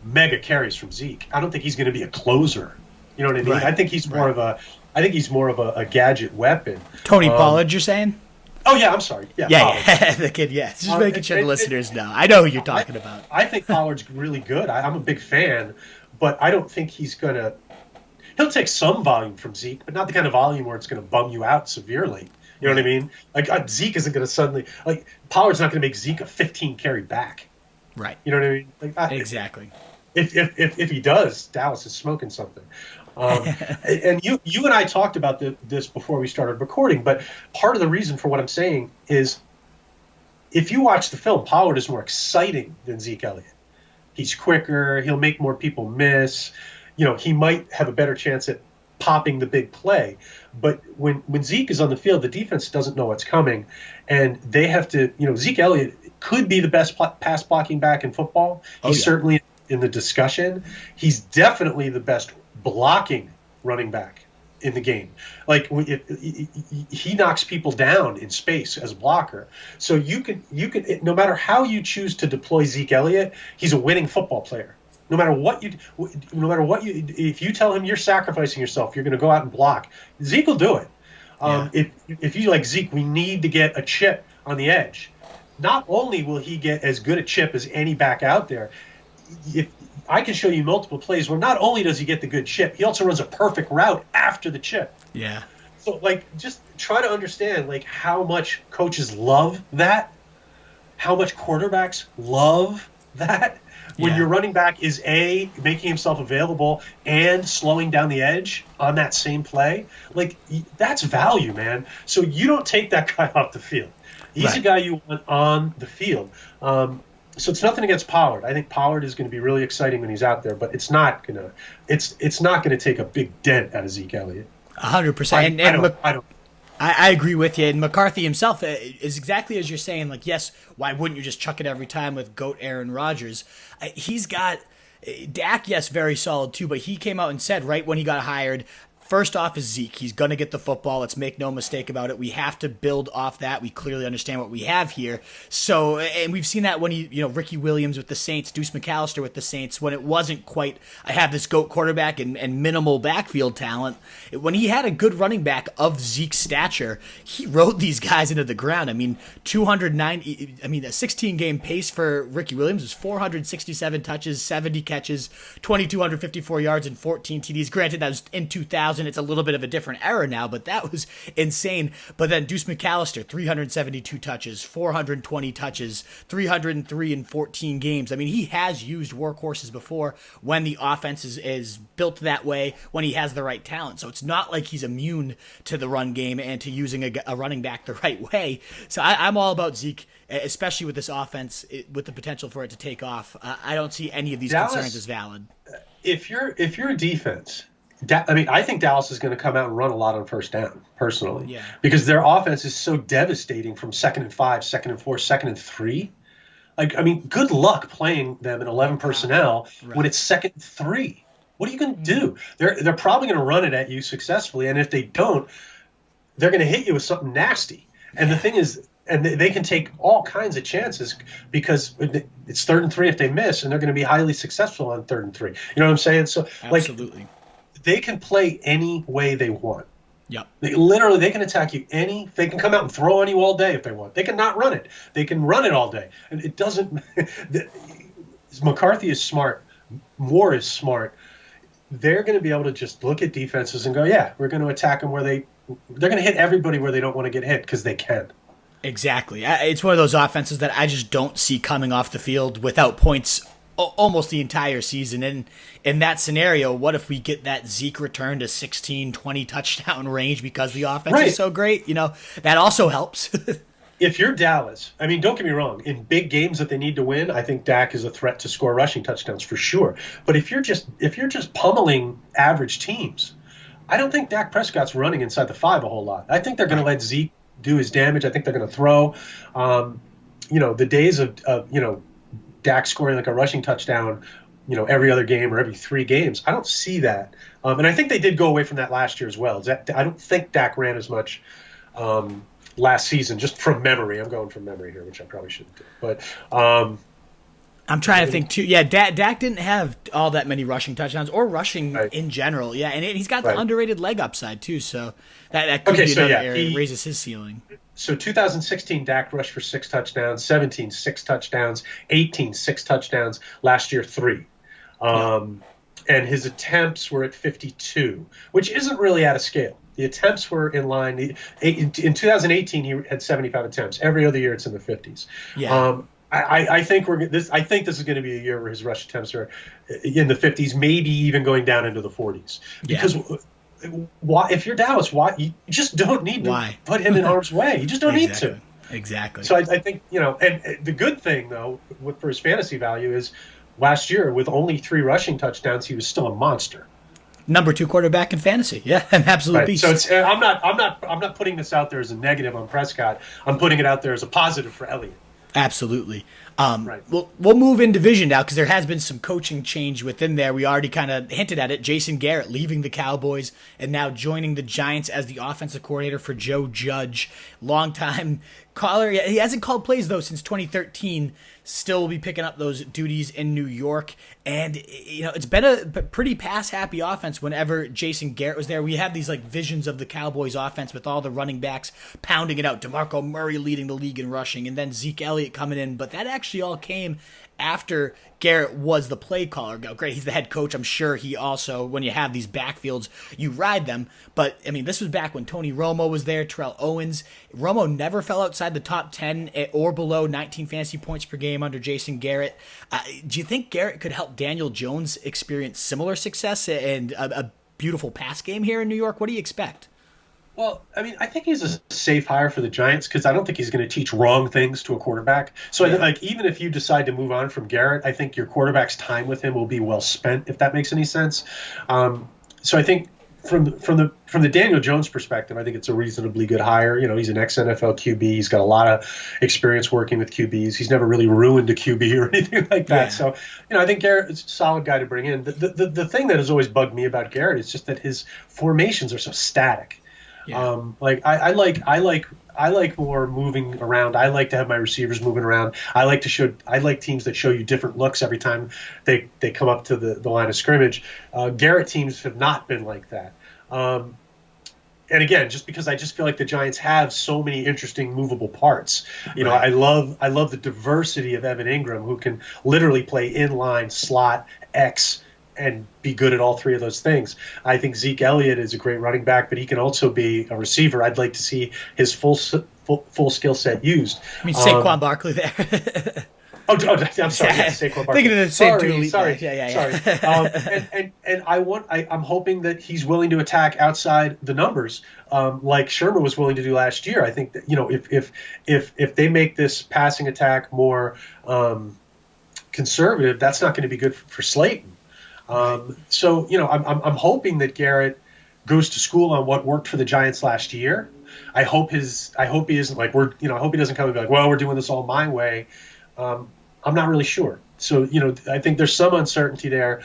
mega carries from Zeke. I don't think he's going to be a closer. You know what I mean? Right. I think he's more of a gadget weapon. Tony Pollard, you're saying? Oh yeah, I'm sorry. Yeah, the kid. Yeah, just making sure the listeners know. I know who you're talking about. I think Pollard's really good. I'm a big fan, but I don't think he's gonna. He'll take some volume from Zeke, but not the kind of volume where it's going to bum you out severely. You know what I mean? Like, Zeke isn't going to suddenly Pollard's not going to make Zeke a 15 carry back. Right. You know what I mean? Exactly. If he does, Dallas is smoking something. And you and I talked about this before we started recording, but part of the reason for what I'm saying is, if you watch the film, Pollard is more exciting than Zeke Elliott. He's quicker. He'll make more people miss. He might have a better chance at popping the big play. But when Zeke is on the field, the defense doesn't know what's coming, and they have to. Zeke Elliott could be the best pass blocking back in football. He's certainly in the discussion. He's definitely the best blocking running back in the game. Like, he knocks people down in space as a blocker. So you can no matter how you choose to deploy Zeke Elliott, he's a winning football player. No matter what if you tell him you're sacrificing yourself, you're going to go out and block, Zeke will do it. If you like Zeke, we need to get a chip on the edge. Not only will he get as good a chip as any back out there, if I can show you multiple plays where not only does he get the good chip, he also runs a perfect route after the chip. Yeah. So, just try to understand, how much coaches love that, how much quarterbacks love that. When your running back is making himself available and slowing down the edge on that same play, that's value, man. So you don't take that guy off the field. He's a guy you want on the field. So it's nothing against Pollard. I think Pollard is going to be really exciting when he's out there, but it's not gonna take a big dent out of Zeke Elliott. 100%. I agree with you. And McCarthy himself is exactly as you're saying. Yes, why wouldn't you just chuck it every time with GOAT Aaron Rodgers? He's got Dak, yes, very solid too, but he came out and said right when he got hired, First off is Zeke. He's going to get the football. Let's make no mistake about it. We have to build off that. We clearly understand what we have here. So, and we've seen that when Ricky Williams with the Saints, Deuce McAllister with the Saints, when it wasn't quite, I have this GOAT quarterback and minimal backfield talent. When he had a good running back of Zeke's stature, he rode these guys into the ground. I mean, a 16-game pace for Ricky Williams was 467 touches, 70 catches, 2,254 yards, and 14 TDs. Granted, that was in 2000. It's a little bit of a different era now, but that was insane. But then Deuce McAllister, 372 touches, 420 touches, 303 in 14 games. I mean, he has used workhorses before when the offense is built that way, when he has the right talent. So it's not like he's immune to the run game and to using a running back the right way. So I'm all about Zeke, especially with this offense, with the potential for it to take off. I don't see any of these concerns as valid. If you're a defense, I think Dallas is going to come out and run a lot on first down, personally, because their offense is so devastating from 2nd and 5, 2nd and 4, 2nd and 3. Good luck playing them in 11 personnel when it's 2nd and 3. What are you going to do? They're probably going to run it at you successfully, and if they don't, they're going to hit you with something nasty. And the thing is, and they can take all kinds of chances because it's 3rd and 3 if they miss, and they're going to be highly successful on 3rd and 3. You know what I'm saying? So, absolutely. They can play any way they want. Yep. They can attack you they can come out and throw on you all day if they want. They can not run it. They can run it all day. And it doesn't McCarthy is smart. Moore is smart. They're going to be able to just look at defenses and go, yeah, we're going to attack them they're going to hit everybody where they don't want to get hit because they can. Exactly. It's one of those offenses that I just don't see coming off the field without points almost the entire season. And in that scenario, what if we get that Zeke return to 16, 20 touchdown range because the offense is so great? That also helps. If you're Dallas, don't get me wrong, in big games that they need to win, I think Dak is a threat to score rushing touchdowns for sure. But if you're just pummeling average teams, I don't think Dak Prescott's running inside the 5 a whole lot. I think they're going to let Zeke do his damage. I think they're going to throw. The days of Dak scoring like a rushing touchdown, every other game or every 3 games, I don't see that. And I think they did go away from that last year as well. I don't think Dak ran as much last season, just from memory. I'm going from memory here, which I probably shouldn't do. But I'm trying to think too. Yeah, Dak didn't have all that many rushing touchdowns or rushing in general. Yeah, and he's got the underrated leg upside too. So that could be another area. He raises his ceiling. So 2016, Dak rushed for 6 touchdowns. 17, 6 touchdowns. 18, 6 touchdowns. Last year, 3. And his attempts were at 52, which isn't really out of scale. The attempts were in line. In 2018, he had 75 attempts. Every other year, it's in the 50s. Yeah. I think this is going to be a year where his rush attempts are in the 50s, maybe even going down into the 40s. Because why, if you're Dallas, why you just don't need to put him in harm's way. You just don't need to. Exactly. So I think and the good thing though for his fantasy value is last year with only 3 rushing touchdowns, he was still a monster. Number 2 quarterback in fantasy. Yeah, an absolute beast. So I'm not putting this out there as a negative on Prescott. I'm putting it out there as a positive for Elliott. Absolutely. We'll move in division now because there has been some coaching change within there. We already kind of hinted at it. Jason Garrett leaving the Cowboys and now joining the Giants as the offensive coordinator for Joe Judge. Longtime caller. He hasn't called plays, though, since 2013. Still will be picking up those duties in New York. And, it's been a pretty pass-happy offense whenever Jason Garrett was there. We have these, visions of the Cowboys offense with all the running backs pounding it out. DeMarco Murray leading the league in rushing, and then Zeke Elliott coming in. But that actually all came after Garrett was the play caller. Great, he's the head coach. I'm sure he also, when you have these backfields, you ride them. But, this was back when Tony Romo was there, Terrell Owens. Romo never fell outside the top 10 or below 19 fantasy points per game under Jason Garrett. Do you think Garrett could help Daniel Jones experience similar success and a beautiful pass game here in New York? What do you expect? Well, I think he's a safe hire for the Giants because I don't think he's going to teach wrong things to a quarterback. So even if you decide to move on from Garrett, I think your quarterback's time with him will be well spent, if that makes any sense. So I think from the Daniel Jones perspective, I think it's a reasonably good hire. He's an ex-NFL QB. He's got a lot of experience working with QBs. He's never really ruined a QB or anything like that. Yeah. So, I think Garrett is a solid guy to bring in. The thing that has always bugged me about Garrett is just that his formations are so static. Yeah. I like more moving around. I like to have my receivers moving around. I like teams that show you different looks every time they come up to the line of scrimmage. Garrett teams have not been like that. And again, just because I just feel like the Giants have so many interesting movable parts. Right. I love the diversity of Evan Ingram, who can literally play inline, slot, X, and be good at all three of those things. I think Zeke Elliott is a great running back, but he can also be a receiver. I'd like to see his full skill set used. I mean, Saquon Barkley there. I'm sorry. Yes, Saquon Barkley. Thinking of the same Sorry. Yeah. And I'm hoping that he's willing to attack outside the numbers, like Sherman was willing to do last year. I think that if they make this passing attack more conservative, that's not going to be good for Slayton. So I'm hoping that Garrett goes to school on what worked for the Giants last year. I hope he isn't like I hope he doesn't come and be like, well, we're doing this all my way. I'm not really sure. So I think there's some uncertainty there.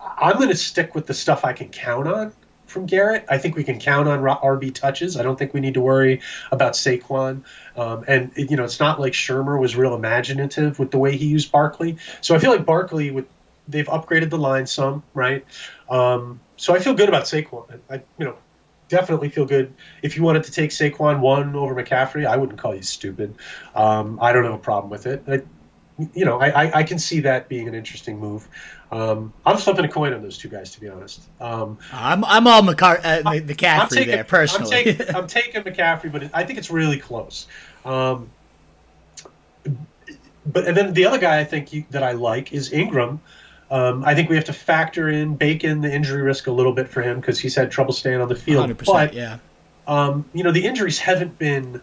I'm going to stick with the stuff I can count on from Garrett. I think we can count on RB touches. I don't think we need to worry about Saquon. And it's not like Shermer was real imaginative with the way he used Barkley. So I feel like Barkley they've upgraded the line some, right? So I feel good about Saquon. I definitely feel good. If you wanted to take Saquon 1 over McCaffrey, I wouldn't call you stupid. I don't have a problem with it. I can see that being an interesting move. I'm flipping a coin on those two guys, to be honest. I'm all McCaffrey there personally. I'm taking McCaffrey, but I think it's really close. And then the other guy I think that I like is Ingram. I think we have to bake in the injury risk a little bit for him because he's had trouble staying on the field. 100%, but, yeah. The injuries haven't been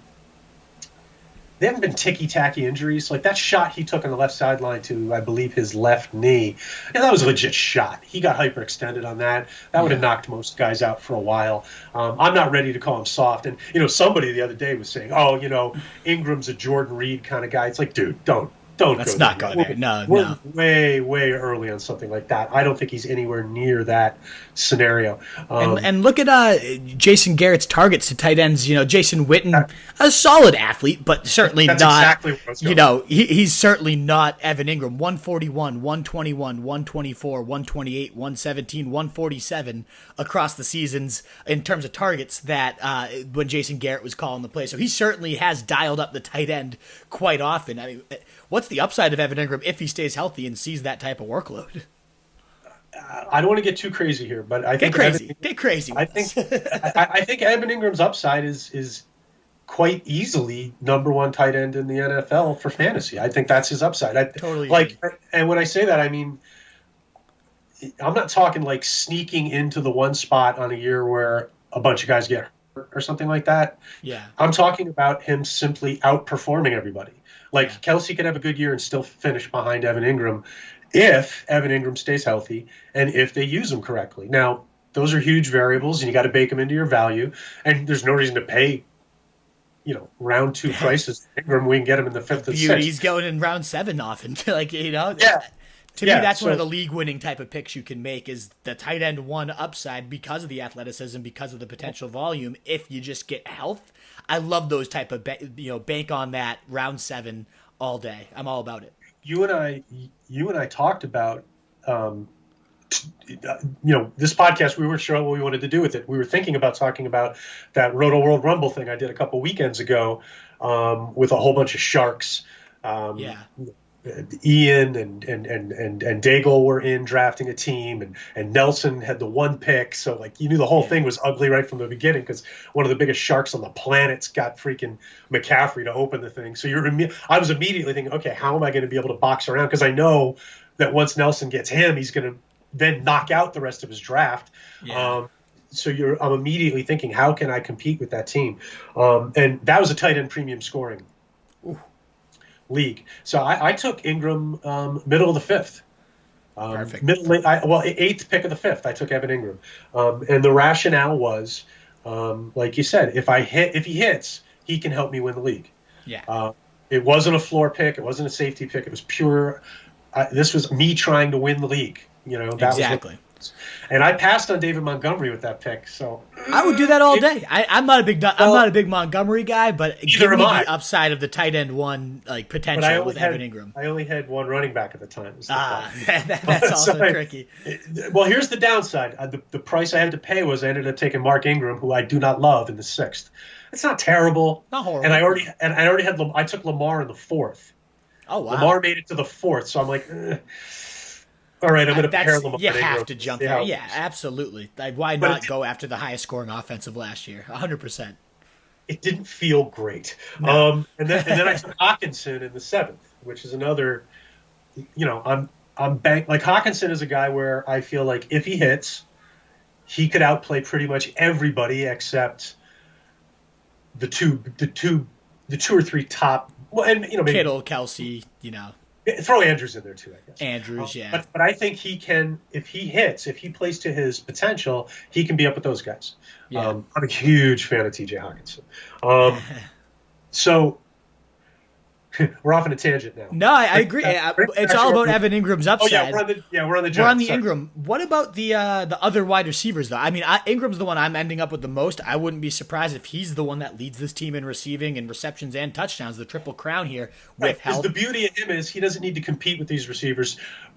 ticky-tacky injuries. Like that shot he took on the left sideline to, I believe, his left knee. And that was a legit shot. He got hyperextended on that. That would have knocked most guys out for a while. I'm not ready to call him soft. And, somebody the other day was saying, Ingram's a Jordan Reed kind of guy. It's like, dude, don't. Let's not go there. No. We're way, way early on something like that. I don't think he's anywhere near that scenario. And look at Jason Garrett's targets to tight ends. Jason Witten, a solid athlete, but certainly that's not. Exactly what I was going. He's certainly not Evan Ingram. 141, 121, 124, 128, 117, 147 across the seasons in terms of targets that when Jason Garrett was calling the play. So he certainly has dialed up the tight end quite often. I mean, what's the upside of Evan Ingram if he stays healthy and sees that type of workload? I don't want to get too crazy here, but I think get crazy. I think Evan Ingram's upside is quite easily number one tight end in the NFL for fantasy. I think that's his upside. Totally agree. And when I say that, I mean I'm not talking like sneaking into the one spot on a year where a bunch of guys get hurt or something like that. Yeah, I'm talking about him simply outperforming everybody. Like Kelsey could have a good year and still finish behind Evan Ingram if Evan Ingram stays healthy and if they use him correctly. Now, those are huge variables, and you got to bake them into your value. And there's no reason to pay, round 2 prices. Ingram, we can get him in the 5th and 6th. He's going in round 7 often. Yeah. To me, that's one of the league-winning type of picks you can make is the tight end 1 upside because of the athleticism, because of the potential volume. If you just get health, I love those type of bank on that round 7 all day. I'm all about it. You and I talked about this podcast. We weren't sure what we wanted to do with it. We were thinking about talking about that Roto World Rumble thing I did a couple weekends ago with a whole bunch of sharks. Ian and Daigle were in drafting a team, and Nelson had the 1 pick. So you knew the whole thing was ugly right from the beginning because one of the biggest sharks on the planet's got freaking McCaffrey to open the thing. So I was immediately thinking, okay, how am I going to be able to box around? Because I know that once Nelson gets him, he's going to then knock out the rest of his draft. Yeah. I'm immediately thinking, how can I compete with that team? And that was a tight end premium scoring league. So I took Ingram middle of the 5th. Perfect. Eighth pick of the fifth, I took Evan Ingram. And the rationale was, like you said, if he hits, he can help me win the league. Yeah. It wasn't a floor pick. It wasn't a safety pick. It was pure. This was me trying to win the league. Exactly. And I passed on David Montgomery with that pick. So I would do that all day. I'm not a big Montgomery guy, but give me the upside of the tight end one potential with Evan Ingram. I only had one running back at the time. That's also tricky. Well, here's the downside. The price I had to pay was I ended up taking Mark Ingram, who I do not love, in the sixth. It's not terrible. Not horrible. And I took Lamar in the fourth. Oh wow. Lamar made it to the fourth, so I'm like. All right, I'm going to pair Lamar. You have to jump there. Yeah, absolutely. Why not go after the highest scoring offensive last year? 100%. It didn't feel great. No. And then I took Hawkinson in the seventh, which is another. I'm Hawkinson is a guy where I feel like if he hits, he could outplay pretty much everybody except the two or three top. Well, and maybe Kittle, Kelsey, Throw Andrews in there too, I guess. Andrews, yeah. But I think he can, if he plays to his potential, he can be up with those guys. Yeah. I'm a huge fan of TJ Hawkinson. So we're off on a tangent now. No, I agree. It's all about Evan Ingram's upside. Oh yeah, we're on the Giants. We're on the Ingram. What about the other wide receivers though? I mean, Ingram's the one I'm ending up with the most. I wouldn't be surprised if he's the one that leads this team in receiving and receptions and touchdowns, the triple crown here with health. The beauty of him is he doesn't need to compete with these receivers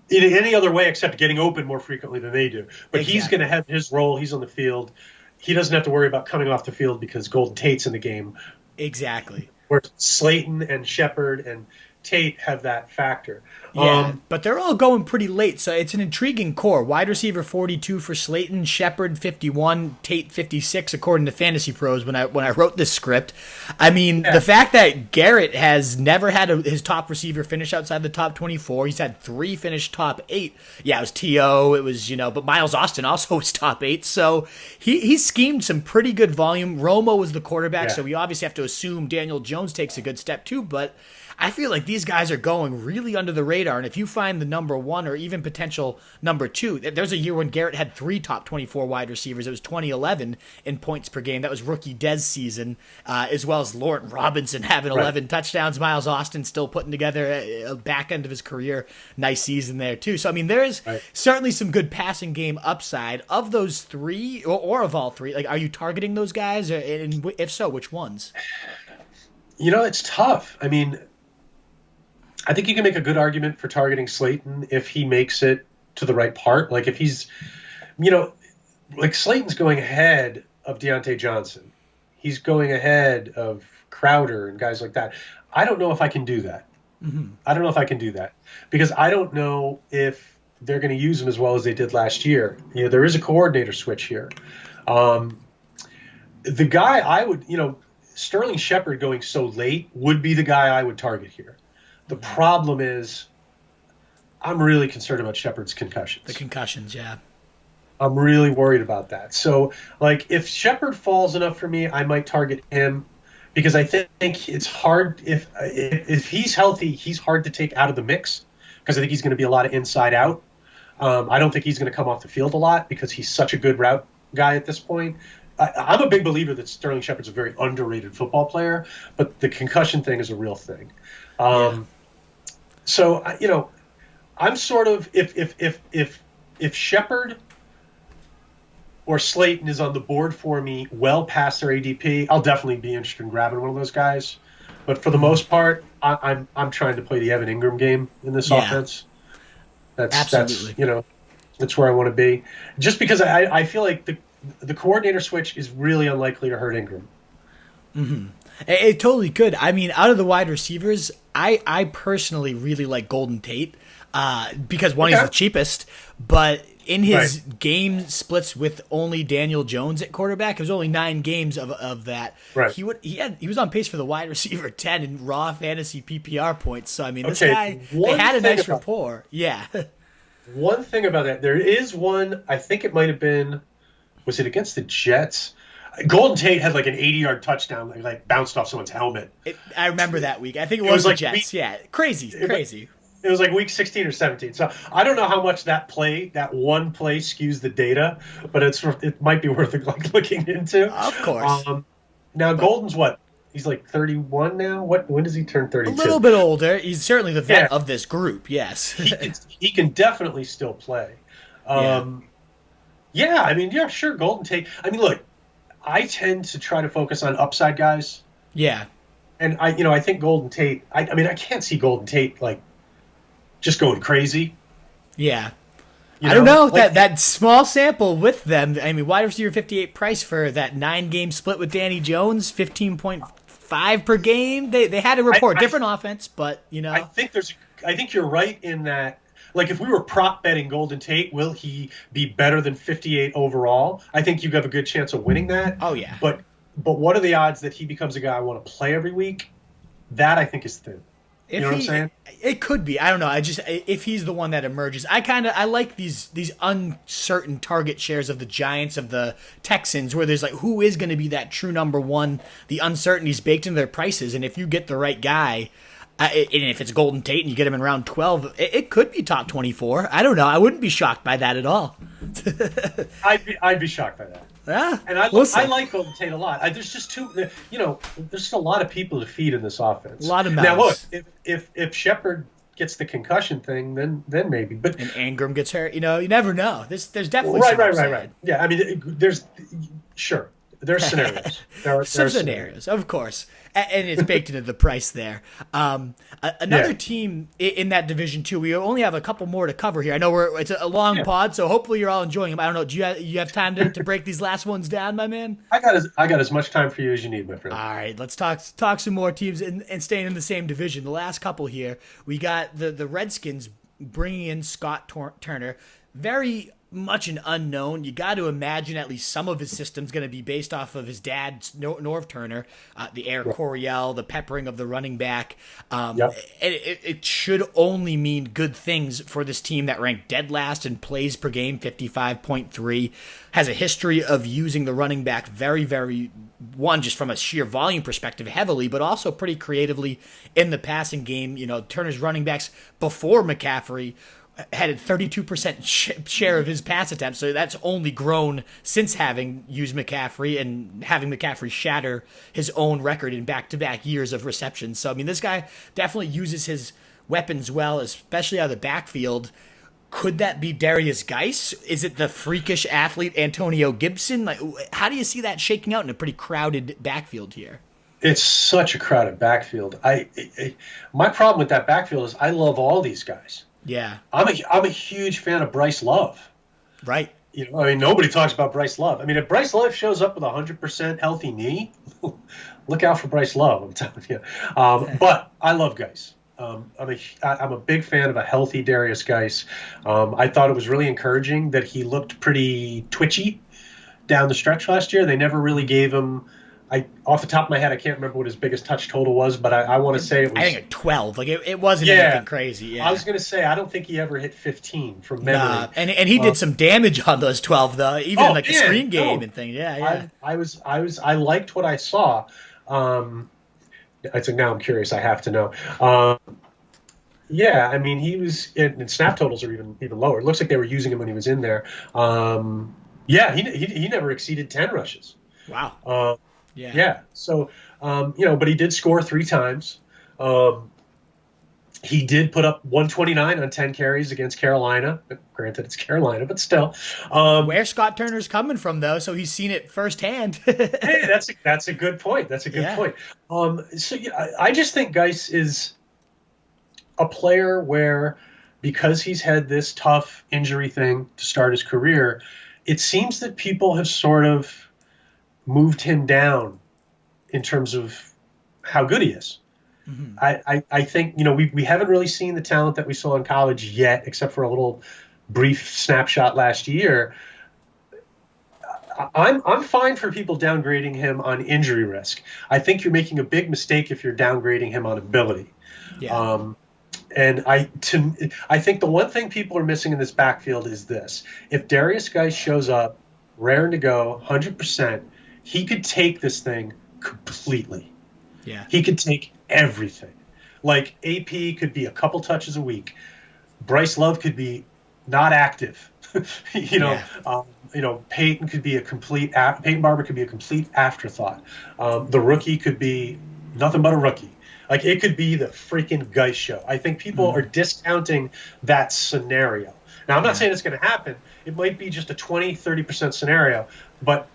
in any other way except getting open more frequently than they do. But He's going to have his role. He's on the field. He doesn't have to worry about coming off the field because Golden Tate's in the game. Exactly. Where Slayton and Shepard and Tate have that factor. Yeah, but they're all going pretty late, so it's an intriguing core. Wide receiver 42 for Slayton, Shepard 51, Tate 56, according to Fantasy Pros when I wrote this script. I mean, the fact that Garrett has never had his top receiver finish outside the top 24. He's had 3 finish top 8. Yeah, it was T.O., it was, but Miles Austin also was top 8, so he schemed some pretty good volume. Romo was the quarterback, so we obviously have to assume Daniel Jones takes a good step too, but I feel like these guys are going really under the radar, and if you find the number 1 or even potential number 2, there's a year when Garrett had 3 top 24 wide receivers. It was 2011 in points per game. That was rookie Dez season, as well as Laurent Robinson having 11 touchdowns. Miles Austin still putting together a back end of his career. Nice season there, too. So, I mean, there's certainly some good passing game upside. Of those 3, or of all 3, are you targeting those guys? And if so, which ones? It's tough. I mean, I think you can make a good argument for targeting Slayton if he makes it to the right part. Like if he's, Slayton's going ahead of Deontay Johnson. He's going ahead of Crowder and guys like that. I don't know if I can do that. Mm-hmm. I don't know if I can do that because I don't know if they're going to use him as well as they did last year. There is a coordinator switch here. The guy I would, Sterling Shepard going so late would be the guy I would target here. The problem is I'm really concerned about Shepard's concussions. The concussions, yeah. I'm really worried about that. So, if Shepard falls enough for me, I might target him because I think it's hard. If he's healthy, he's hard to take out of the mix because I think he's going to be a lot of inside out. I don't think he's going to come off the field a lot because he's such a good route guy at this point. I'm a big believer that Sterling Shepard's a very underrated football player, but the concussion thing is a real thing. So, I'm sort of if Shepard or Slayton is on the board for me well past their ADP, I'll definitely be interested in grabbing one of those guys. But for the most part, I'm trying to play the Evan Ingram game in this offense. Absolutely. That's where I want to be. Just because I feel like the coordinator switch is really unlikely to hurt Ingram. Mm-hmm. It totally could. I mean, out of the wide receivers, I personally really like Golden Tate because he's the cheapest, but in his game splits with only Daniel Jones at quarterback, it was only 9 games of that. Right. He was on pace for the wide receiver 10 in raw fantasy PPR points. So I mean, this guy, they had a nice rapport. Yeah. One thing about that, there is one. I think it might have been. Was it against the Jets? Golden Tate had like an 80-yard touchdown, like bounced off someone's helmet. I remember that week. I think it was the Jets. Crazy. It was like week 16 or 17. So I don't know how much that one play skews the data, but it might be worth looking into. Of course. Now Golden's what? He's like 31 now. When does he turn 32? A little bit older. He's certainly the vet of this group. Yes. he can definitely still play. Sure. Golden Tate. I mean, look, I tend to try to focus on upside guys. Yeah. And I think Golden Tate. I can't see Golden Tate like just going crazy. Yeah. I don't know, that small sample with them. I mean, wide receiver 58 price for that 9-game split with Danny Jones, 15.5 per game. They had a report, different offense, but I think you're right in that. Like, if we were prop betting Golden Tate, will he be better than 58 overall? I think you have a good chance of winning that. Oh yeah. But what are the odds that he becomes a guy I want to play every week? That I think is thin. You know what I'm saying? It could be. I don't know. If he's the one that emerges, I like these uncertain target shares of the Giants, of the Texans, where there's like, who is going to be that true number one? The uncertainty's baked into their prices, and if you get the right guy, and if it's Golden Tate and you get him in round 12, it could be top 24. I don't know. I wouldn't be shocked by that at all. I'd be shocked by that. Yeah, and I like Golden Tate a lot. There's just there's just a lot of people to feed in this offense. A lot of mouths. Now look, if Shepard gets the concussion thing, then maybe. But and Ingram gets hurt, you never know. There's definitely right. Yeah, I mean, there's scenarios. There are scenarios, of course, and it's baked into the price there. Another team in that division too. We only have a couple more to cover here. I know it's a long pod, so hopefully you're all enjoying them. I don't know. Do you have time to break these last ones down, my man? I got as much time for you as you need, my friend. All right, let's talk some more teams and staying in the same division. The last couple here, we got the Redskins bringing in Scott Turner. Very much an unknown. You got to imagine at least some of his system's going to be based off of his dad, Norv Turner, the Air Coryell, the peppering of the running back. It should only mean good things for this team that ranked dead last in plays per game, 55.3, has a history of using the running back very, very, just from a sheer volume perspective heavily, but also pretty creatively in the passing game. Turner's running backs before McCaffrey had a 32% share of his pass attempts, so that's only grown since having used McCaffrey and having McCaffrey shatter his own record in back-to-back years of receptions. So, I mean, this guy definitely uses his weapons well, especially out of the backfield. Could that be Darius Geis? Is it the freakish athlete Antonio Gibson? Like, how do you see that shaking out in a pretty crowded backfield here? It's such a crowded backfield. My problem with that backfield is I love all these guys. Yeah, I'm a huge fan of Bryce Love. Right. Nobody talks about Bryce Love. I mean, if Bryce Love shows up with a 100% healthy knee, look out for Bryce Love. I'm telling you. But I love Geis. I'm a big fan of a healthy Darius Geis. I thought it was really encouraging that he looked pretty twitchy down the stretch last year. They never really gave him. Off the top of my head, I can't remember what his biggest touch total was, but I want to say it was. I think 12. Like it wasn't anything crazy. Yeah. I was going to say I don't think he ever hit 15 from memory. Nah, and he did some damage on those 12 though, even the screen game and thing. Yeah. I liked what I saw. I said now I'm curious. I have to know. I mean he was, and snap totals are even lower. It looks like they were using him when he was in there. He never exceeded 10 rushes. Wow. Yeah. So, but he did score 3 times. He did put up 129 on 10 carries against Carolina. Granted, it's Carolina, but still. Where Scott Turner's coming from, though, so he's seen it firsthand. Hey, that's a good point. That's a good point. I just think Geis is a player where, because he's had this tough injury thing to start his career, it seems that people have sort of moved him down in terms of how good he is. Mm-hmm. I think, we haven't really seen the talent that we saw in college yet, except for a little brief snapshot last year. I'm fine for people downgrading him on injury risk. I think you're making a big mistake if you're downgrading him on ability. Yeah. And I think the one thing people are missing in this backfield is this. If Darius Geis shows up, raring to go, 100%, he could take this thing completely. Yeah. He could take everything. Like AP could be a couple touches a week. Bryce Love could be not active. Peyton could be Peyton Barber could be a complete afterthought. The rookie could be nothing but a rookie. Like, it could be the freaking Geist show. I think people are discounting that scenario. Now, I'm not saying it's going to happen. It might be just a 20-30% scenario, but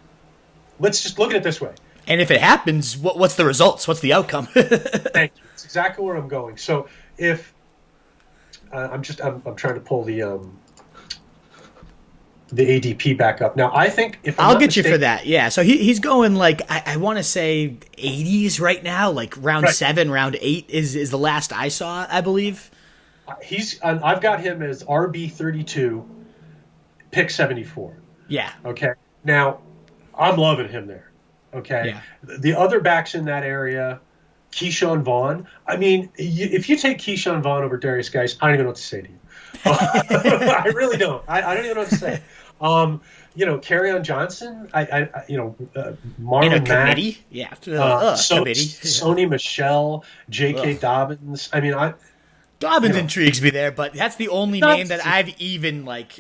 let's just look at it this way. And if it happens, what's the results? What's the outcome? Thank you. It's exactly where I'm going. So if I'm trying to pull the ADP back up. Now, I think if I'll get you for that. Yeah. So he's going like, I want to say 80s right now, like round 7, round 8 is the last I saw, I believe. I've got him as RB 32, pick 74. Yeah. Okay. Now, I'm loving him there. Okay. Yeah. The other backs in that area, Keyshawn Vaughn. I mean, if you take Keyshawn Vaughn over Darius Geis, I don't even know what to say to you. I really don't. I don't even know what to say. Kerryon Johnson. Marlon Mack. Yeah. Sony Michel, J.K. Dobbins. I mean, Dobbins intrigues me there, but that's the only name that I've even and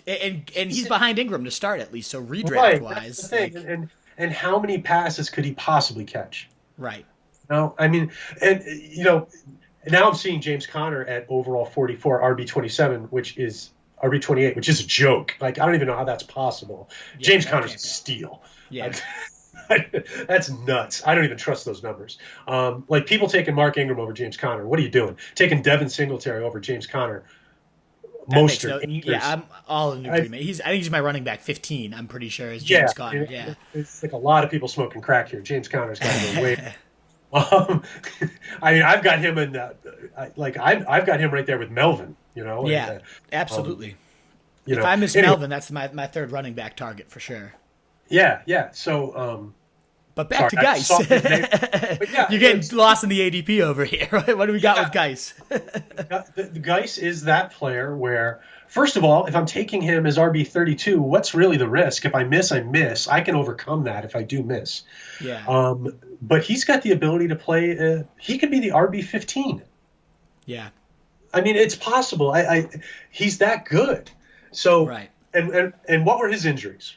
he's behind Ingram to start at least. So redraft wise, that's the thing. And how many passes could he possibly catch? Right. No, I mean, now I'm seeing James Conner at overall 44, RB 27, which is RB 28, which is a joke. Like, I don't even know how that's possible. Yeah, James Conner's a steal. Yeah. That's nuts. I don't even trust those numbers. Like, people taking Mark Ingram over James Conner. What are you doing? Taking Devin Singletary over James Conner. I'm all in agreement. I think he's my running back 15. I'm pretty sure is James Conner. Yeah, it's like a lot of people smoking crack here. James Conner's got to go way. I mean, I've got him in I've got him right there with Melvin. Yeah, absolutely. If I miss Melvin, that's my third running back target for sure. Yeah. So, but back to Geis. You're getting lost in the ADP over here. Right? What do we got with Geis? The Geis is that player where, first of all, if I'm taking him as RB 32, what's really the risk? If I miss, I miss. I can overcome that if I do miss. Yeah. But he's got the ability to play. He could be the RB 15. Yeah. I mean, it's possible. He's that good. So, right. And what were his injuries?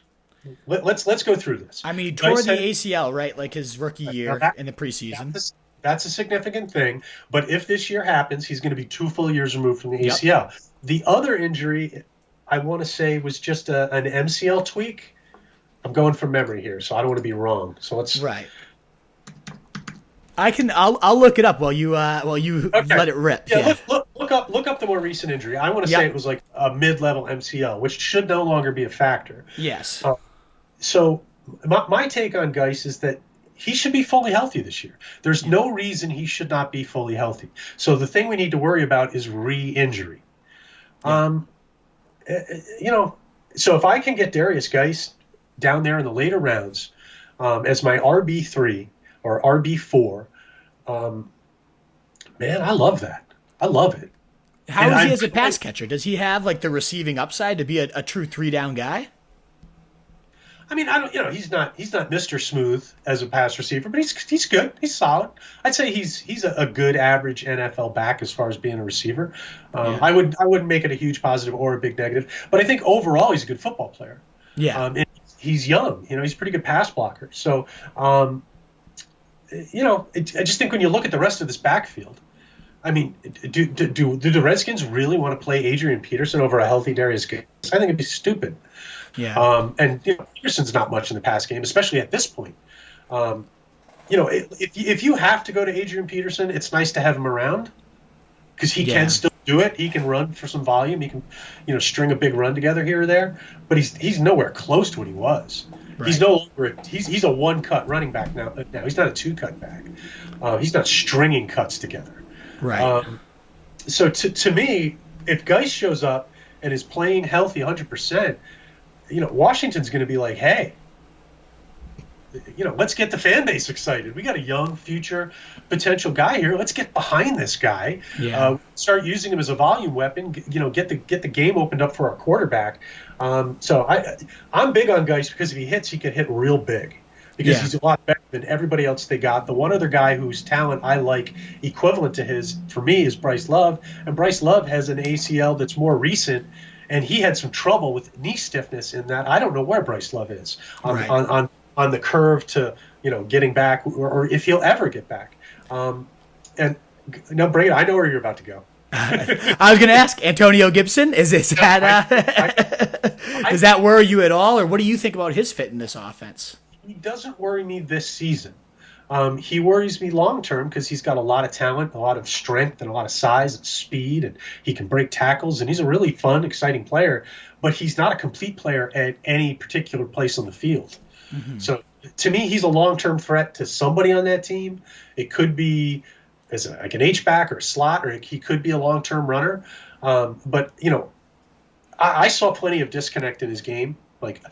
Let's go through this. I mean, he tore the ACL, right? Like his rookie year in the preseason. That's a significant thing. But if this year happens, he's going to be 2 full years removed from the ACL. Yep. The other injury, I want to say, was just an MCL tweak. I'm going from memory here, so I don't want to be wrong. So let's. Right. I'll look it up while you let it rip. Yeah. Look up the more recent injury. I want to say it was like a mid-level MCL, which should no longer be a factor. Yes. So my take on Geis is that he should be fully healthy this year. There's no reason he should not be fully healthy. So the thing we need to worry about is re-injury. Yeah. So if I can get Darius Geis down there in the later rounds as my RB3 or RB4, man, I love that. I love it. How is he as a pass catcher? Does he have like the receiving upside to be a true 3-down guy? I mean, he's not Mr. Smooth as a pass receiver, but he's good. He's solid. I'd say he's a good average NFL back as far as being a receiver. I wouldn't make it a huge positive or a big negative, but I think overall he's a good football player. Yeah. And he's young. He's a pretty good pass blocker. So, I just think when you look at the rest of this backfield, I mean, do the Redskins really want to play Adrian Peterson over a healthy Darius Geis? I think it'd be stupid. Yeah. And Peterson's not much in the pass game, especially at this point. If you have to go to Adrian Peterson, it's nice to have him around because he can still do it. He can run for some volume. He can, string a big run together here or there. But he's nowhere close to what he was. Right. He's no longer he's a 1-cut running back now. Now he's not a 2-cut back. He's not stringing cuts together. Right. So to me, if Geis shows up and is playing healthy 100%, Washington's going to be like, hey, let's get the fan base excited. We got a young future potential guy here. Let's get behind this guy. Yeah. Start using him as a volume weapon. Get the game opened up for our quarterback. So I'm big on Geis because if he hits, he can hit real big. because he's a lot better than everybody else they got. The one other guy whose talent I like equivalent to his, for me, is Bryce Love. And Bryce Love has an ACL that's more recent, and he had some trouble with knee stiffness in that. I don't know where Bryce Love is on the curve to, getting back, or if he'll ever get back. And no, bring it. I know where you're about to go. I was going to ask Antonio Gibson. Is that worry you at all, or what do you think about his fit in this offense? He doesn't worry me this season. He worries me long term because he's got a lot of talent, a lot of strength, and a lot of size and speed, and he can break tackles, and he's a really fun, exciting player. But he's not a complete player at any particular place on the field. Mm-hmm. So to me, he's a long-term threat to somebody on that team. It could be as like an H-back or a slot, or he could be a long-term runner. But, I saw plenty of disconnect in his game. Like,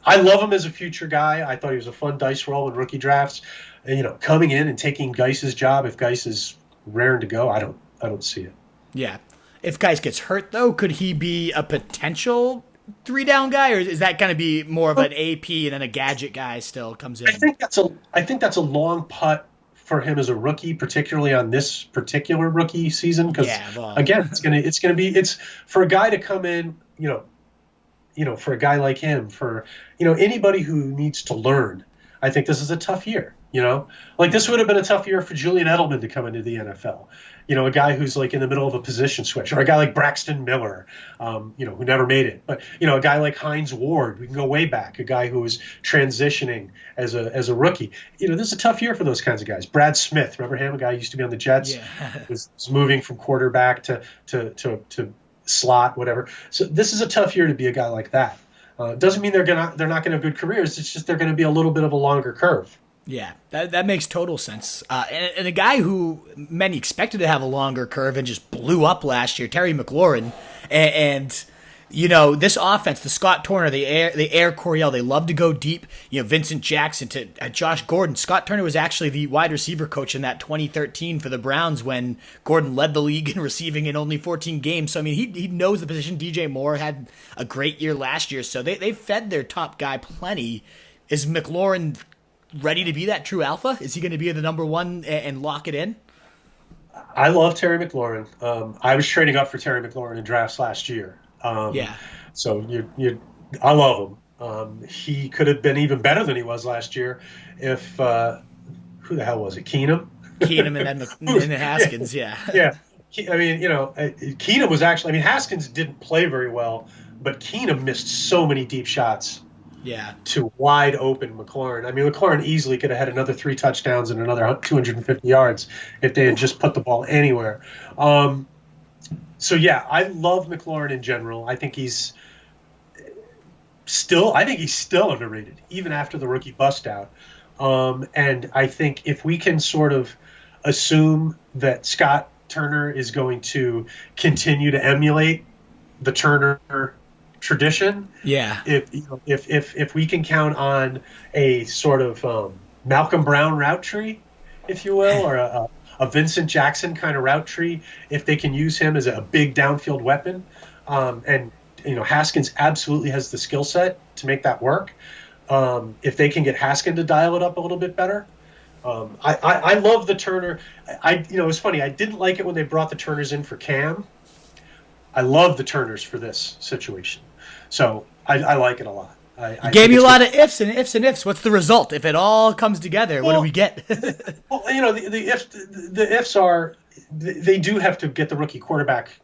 I love him as a future guy. I thought he was a fun dice roll in rookie drafts. And, coming in and taking Geis's job, if Geis is raring to go, I don't see it. Yeah. If Geis gets hurt, though, could he be a potential 3-down guy, or is that going to be more of an AP and then a gadget guy still comes in? I think that's a long putt for him as a rookie, particularly on this particular rookie season, because again, it's for a guy to come in, for a guy like him, for anybody who needs to learn. I think this is a tough year. Like this would have been a tough year for Julian Edelman to come into the NFL. A guy who's like in the middle of a position switch, or a guy like Braxton Miller, who never made it. But, a guy like Hines Ward, we can go way back, a guy who was transitioning as a rookie. This is a tough year for those kinds of guys. Brad Smith, remember him? A guy who used to be on the Jets, was moving from quarterback to slot, whatever. So this is a tough year to be a guy like that. Doesn't mean they're not going to have good careers. It's just they're going to be a little bit of a longer curve. Yeah, that makes total sense. And a guy who many expected to have a longer curve and just blew up last year, Terry McLaurin. And this offense, the Scott Turner, the Air Coryell, they love to go deep. Vincent Jackson to Josh Gordon. Scott Turner was actually the wide receiver coach in that 2013 for the Browns when Gordon led the league in receiving in only 14 games. So, I mean, he knows the position. DJ Moore had a great year last year. So they fed their top guy plenty. Is McLaurin ready to be that true alpha? Is he going to be the number one and lock it in? I love Terry McLaurin. I was trading up for Terry McLaurin in drafts last year. So I love him. He could have been even better than he was last year if who the hell was it? Keenum and then Haskins. Yeah. I mean, Keenum was actually. I mean, Haskins didn't play very well, but Keenum missed so many deep shots. Yeah. To wide open McLaurin. I mean, McLaurin easily could have had another 3 touchdowns and another 250 yards if they had just put the ball anywhere. So I love McLaurin in general. I think he's still underrated, even after the rookie bust out. And I think if we can sort of assume that Scott Turner is going to continue to emulate the Turner tradition. Yeah. If we can count on a sort of Malcolm Brown route tree, if you will, or a Vincent Jackson kind of route tree, if they can use him as a big downfield weapon, and Haskins absolutely has the skill set to make that work. If they can get Haskins to dial it up a little bit better. I love the Turner. It's funny. I didn't like it when they brought the Turners in for Cam. I love the Turners for this situation. So I like it a lot. I gave you a lot of ifs and ifs and ifs. What's the result? If it all comes together, what do we get? Well, the ifs are they do have to get the rookie quarterback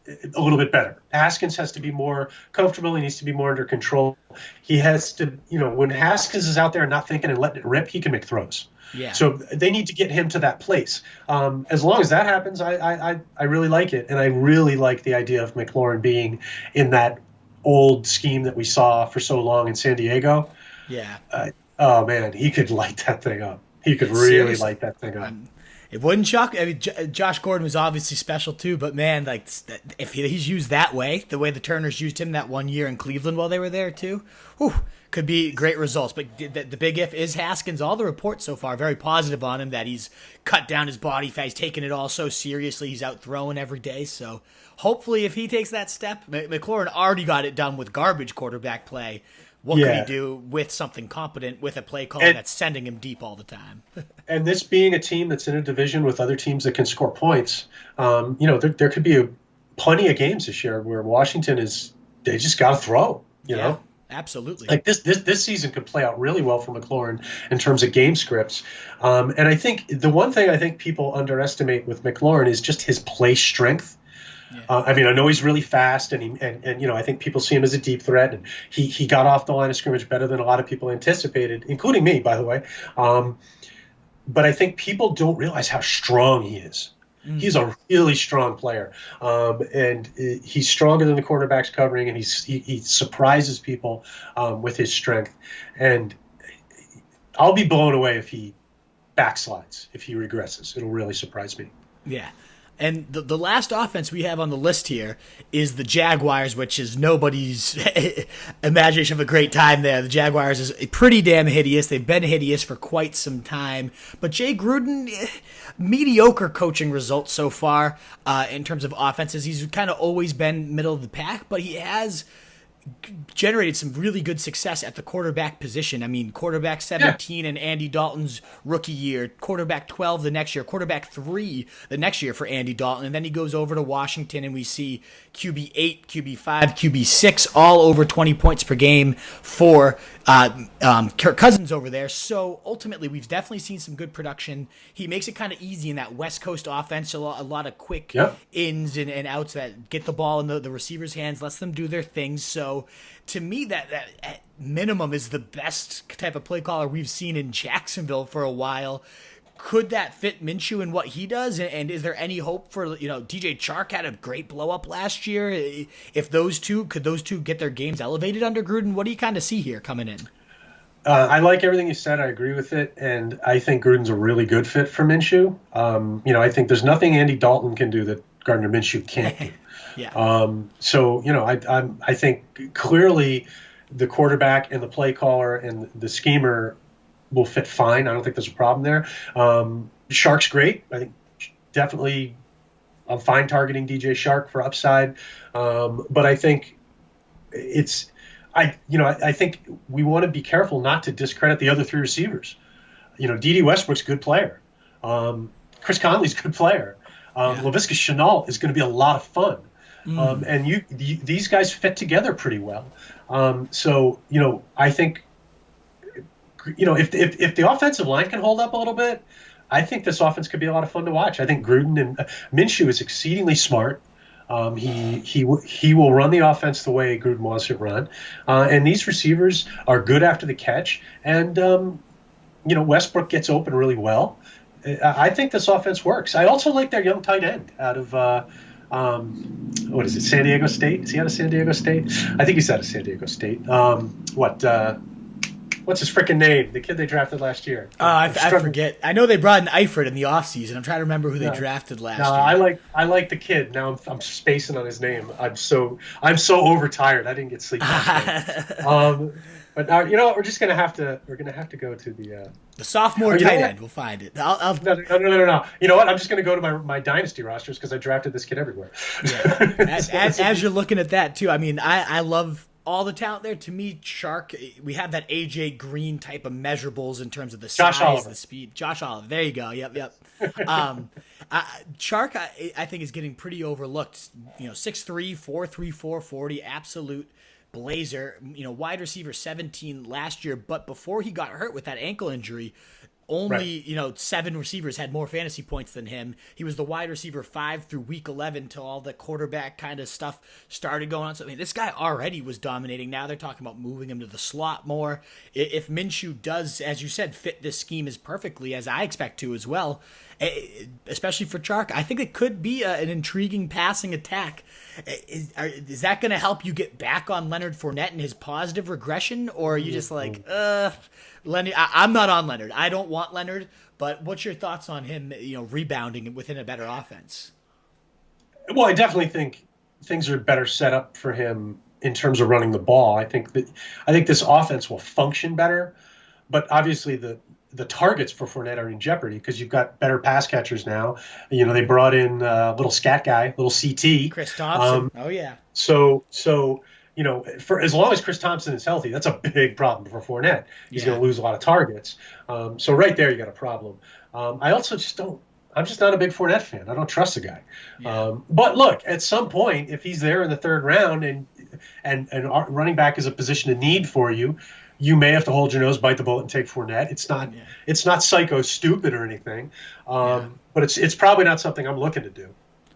a little bit better. Haskins has to be more comfortable. He needs to be more under control. He has to, when Haskins is out there and not thinking and letting it rip, he can make throws. Yeah. So they need to get him to that place. As long as that happens, I really like it. And I really like the idea of McLaurin being in that old scheme that we saw for so long in San Diego. Yeah. Oh, man, he could light that thing up. He could really light that thing up. It wouldn't shock. I mean, Josh Gordon was obviously special too, but man, like if he's used that way, the way the Turners used him that one year in Cleveland while they were there too, could be great results. But the big if is Haskins. All the reports so far very positive on him, that he's cut down his body fat, he's taking it all so seriously. He's out throwing every day. So hopefully, if he takes that step, McLaurin already got it done with garbage quarterback play. what could he do with something competent, with a play call that's sending him deep all the time? And this being a team that's in a division with other teams that can score points, there could be plenty of games this year where Washington they just got to throw, you know? Absolutely. Like this season could play out really well for McLaurin in terms of game scripts. And I think the one thing I think people underestimate with McLaurin is just his play strength. Yeah. I know he's really fast, and I think people see him as a deep threat, and he got off the line of scrimmage better than a lot of people anticipated, including me, by the way. But I think people don't realize how strong he is. He's a really strong player, and he's stronger than the quarterback's covering, and he surprises people with his strength. And I'll be blown away if he backslides, if he regresses. It'll really surprise me. Yeah. And the last offense we have on the list here is the Jaguars, which is nobody's imagination of a great time there. The Jaguars is pretty damn hideous. They've been hideous for quite some time. But Jay Gruden, mediocre coaching results so far in terms of offenses. He's kind of always been middle of the pack, but he has generated some really good success at the quarterback position. I mean, quarterback 17 in Andy Dalton's rookie year, quarterback 12 the next year, quarterback 3 the next year for Andy Dalton, and then he goes over to Washington and we see QB8, QB5, QB6 all over 20 points per game for Kirk Cousins over there. So ultimately, we've definitely seen some good production. He makes it kind of easy in that West Coast offense, a lot of quick ins and outs that get the ball in the receivers' hands, lets them do their things. So to me, that at minimum is the best type of play caller we've seen in Jacksonville for a while. Could that fit Minshew and what he does? And is there any hope for, DJ Chark had a great blow up last year. If could those two get their games elevated under Gruden? What do you kind of see here coming in? I like everything you said. I agree with it. And I think Gruden's a really good fit for Minshew. I think there's nothing Andy Dalton can do that Gardner Minshew can't do. I think clearly the quarterback and the play caller and the schemer will fit fine. I don't think there's a problem there. Shark's great. I think definitely I'm fine targeting DJ Shark for upside. But I think I think we want to be careful not to discredit the other 3 receivers. D.D. Westbrook's a good player. Chris Conley's a good player. Laviska Shenault is going to be a lot of fun. And these guys fit together pretty well. I think, if the offensive line can hold up a little bit, I think this offense could be a lot of fun to watch. I think Gruden and Minshew is exceedingly smart. He will run the offense the way Gruden wants it run. And these receivers are good after the catch. And, Westbrook gets open really well. I think this offense works. I also like their young tight end out of what is it, San Diego State? Is he out of San Diego State? I think he's out of San Diego State. What's his freaking name? The kid they drafted last year. I forget. I know they brought in Eifert in the offseason. I'm trying to remember who they drafted last year. I like the kid. Now I'm spacing on his name. I'm so overtired. I didn't get sleep last night. But we're just gonna have to go to the sophomore tight end. We'll find it. No. You know what? I'm just gonna go to my dynasty rosters because I drafted this kid everywhere. Yeah. As you're looking at that too, I mean, I love all the talent there. To me, Shark, we have that AJ Green type of measurables in terms of the size, the speed. Josh Oliver. There you go. Yep. Shark, I think, is getting pretty overlooked. 6'3", 4'3", 440, absolute blazer. Wide receiver 17 last year, but before he got hurt with that ankle injury, only 7 receivers had more fantasy points than him. He was the wide receiver 5 through week 11 till all the quarterback kind of stuff started going on. So this guy already was dominating. Now they're talking about moving him to the slot more. If Minshew does, as you said, fit this scheme as perfectly as I expect to as well, especially for Chark, I think it could be an intriguing passing attack. Is that going to help you get back on Leonard Fournette and his positive regression, or are you just like, Leonard? I'm not on Leonard. I don't want Leonard. But what's your thoughts on him, rebounding within a better offense? Well, I definitely think things are better set up for him in terms of running the ball. I think this offense will function better, but obviously the targets for Fournette are in jeopardy because you've got better pass catchers now. They brought in little scat guy, little CT. Chris Thompson. Oh, yeah. So for as long as Chris Thompson is healthy, that's a big problem for Fournette. He's going to lose a lot of targets. So right there, you got a problem. I also just don't. I'm just not a big Fournette fan. I don't trust the guy. Yeah. But look, at some point, if he's there in the third round and running back is a position of need for you, you may have to hold your nose, bite the bullet, and take Fournette. It's not psycho stupid or anything, but it's probably not something I'm looking to do.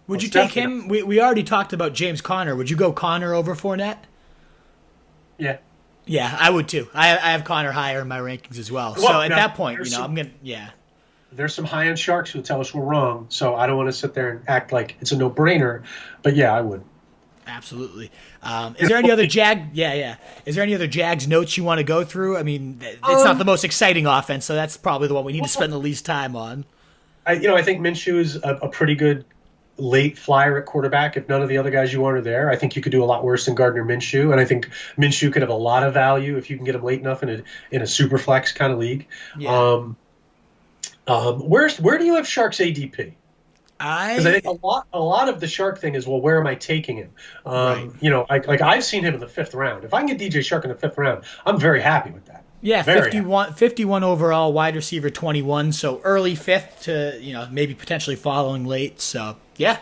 Would you take him? We already talked about James Conner. Would you go Conner over Fournette? Yeah. Yeah, I would too. I have Conner higher in my rankings as well. So at that point, I'm going to, There's some high-end sharks who tell us we're wrong, so I don't want to sit there and act like it's a no-brainer. But yeah, I would. Absolutely. Is there any other Is there any other Jags notes you want to go through? I mean, it's not the most exciting offense, so that's probably the one we need to spend the least time on. I think Minshew is a pretty good late flyer at quarterback. If none of the other guys you want are there, I think you could do a lot worse than Gardner Minshew, and I think Minshew could have a lot of value if you can get him late enough in a super flex kind of league. Yeah. Where do you have Sharks ADP? Because I think a lot of the Shark thing is, well, where am I taking him? Right. I've seen him in the 5th round. If I can get DJ Shark in the 5th round, I'm very happy with that. Yeah, 51 overall, wide receiver 21, so early 5th to maybe potentially following late. So yeah.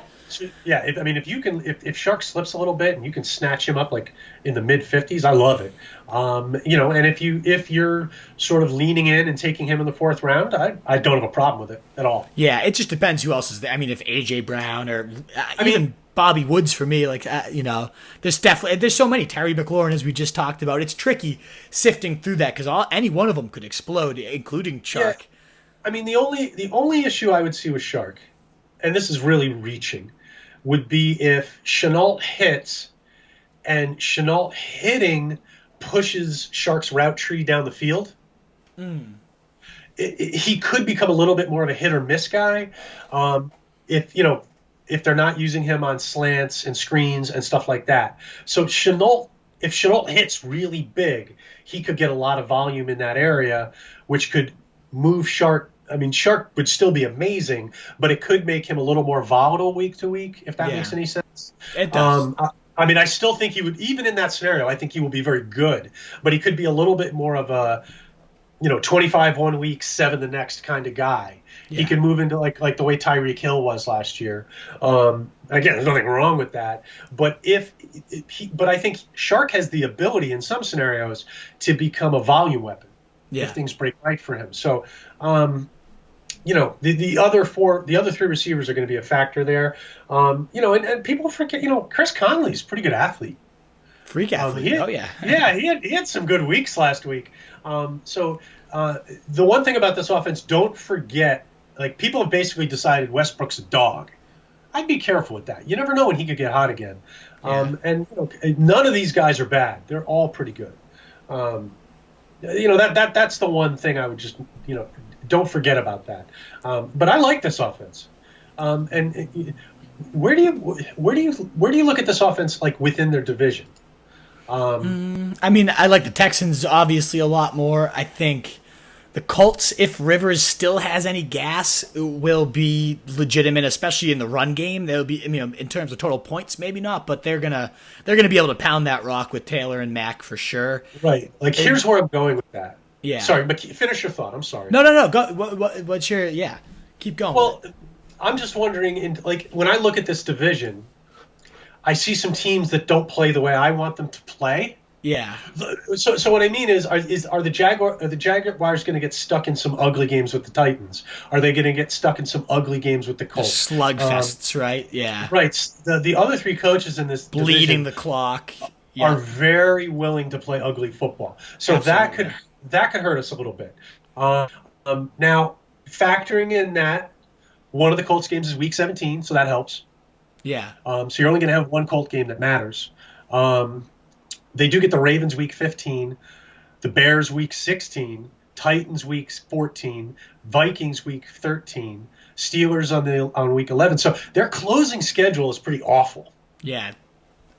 Yeah, if Shark slips a little bit and you can snatch him up like in the mid 50s, I love it. And if you're sort of leaning in and taking him in the 4th round, I don't have a problem with it at all. Yeah, it just depends who else is there. I mean, if AJ Brown or even Bobby Woods for me, there's so many. Terry McLaurin, as we just talked about, it's tricky sifting through that because any one of them could explode, including Shark. Yeah. I mean, the only issue I would see with Shark, and this is really reaching, would be if Chenault hits and Chenault hitting pushes Shark's route tree down the field. He could become a little bit more of a hit or miss guy. If they're not using him on slants and screens and stuff like that. So if Chenault hits really big, he could get a lot of volume in that area, which could move Shark. I mean, Shark would still be amazing, but it could make him a little more volatile week to week, if that makes any sense. It does. I still think he would, even in that scenario, I think he will be very good, but he could be a little bit more of a, 25 one week, 7 the next kind of guy. Yeah. He could move into like the way Tyreek Hill was last year. Again, there's nothing wrong with that, but but I think Shark has the ability in some scenarios to become a volume weapon if things break right for him. So, the other 3 receivers are going to be a factor there. And people forget, Chris Conley's a pretty good athlete. Freak athlete. He had some good weeks last week. The one thing about this offense, don't forget, people have basically decided Westbrook's a dog. I'd be careful with that. You never know when he could get hot again. And none of these guys are bad. They're all pretty good. That's the one thing I would just, don't forget about that. But I like this offense. And where do you look at this offense within their division? I like the Texans obviously a lot more. I think the Colts, if Rivers still has any gas, will be legitimate, especially in the run game. They'll be, in terms of total points, maybe not, but they're gonna be able to pound that rock with Taylor and Mack for sure. Right. Here's where I'm going with that. Yeah. Sorry, but finish your thought. I'm sorry. No. Go. What's your? Yeah. Keep going. Well, I'm just wondering, when I look at this division, I see some teams that don't play the way I want them to play. Yeah. So what I mean is the Jaguars going to get stuck in some ugly games with the Titans? Are they going to get stuck in some ugly games with the Colts? Slugfests, right? Yeah. Right. The other 3 coaches in this bleeding division the clock are very willing to play ugly football. So Absolutely. that could hurt us a little bit. Now, factoring in that, one of the Colts games is Week 17, so that helps. Yeah. So you're only going to have one Colt game that matters. They do get the Ravens Week 15, the Bears Week 16, Titans Week 14, Vikings Week 13, Steelers on Week 11. So their closing schedule is pretty awful. Yeah.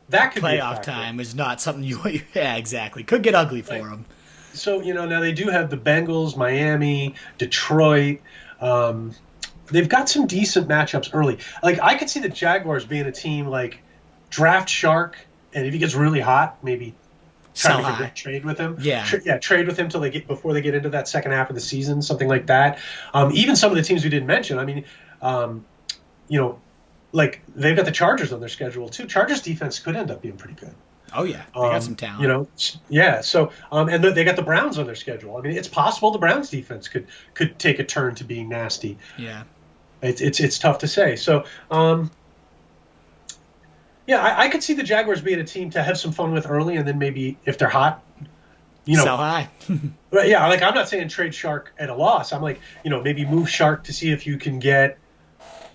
That could playoff be time is not something you. Yeah, exactly. Could get ugly for them. So now they do have the Bengals, Miami, Detroit. They've got some decent matchups early. I could see the Jaguars being a team draft Shark and if he gets really hot, maybe try Sell to make a high. big trade with him. Yeah. Trade with him before they get into that second half of the season, something like that. Even some of the teams we didn't mention. I mean, like they've got the Chargers on their schedule too. Chargers defense could end up being pretty good. Oh yeah, they got some talent. So and they got the Browns on their schedule. I mean, it's possible the Browns defense could take a turn to being nasty. Yeah, it's tough to say. So I could see the Jaguars being a team to have some fun with early, and then maybe if they're hot, sell high. But yeah, like I'm not saying trade Shark at a loss. I'm like, maybe move Shark to see if you can get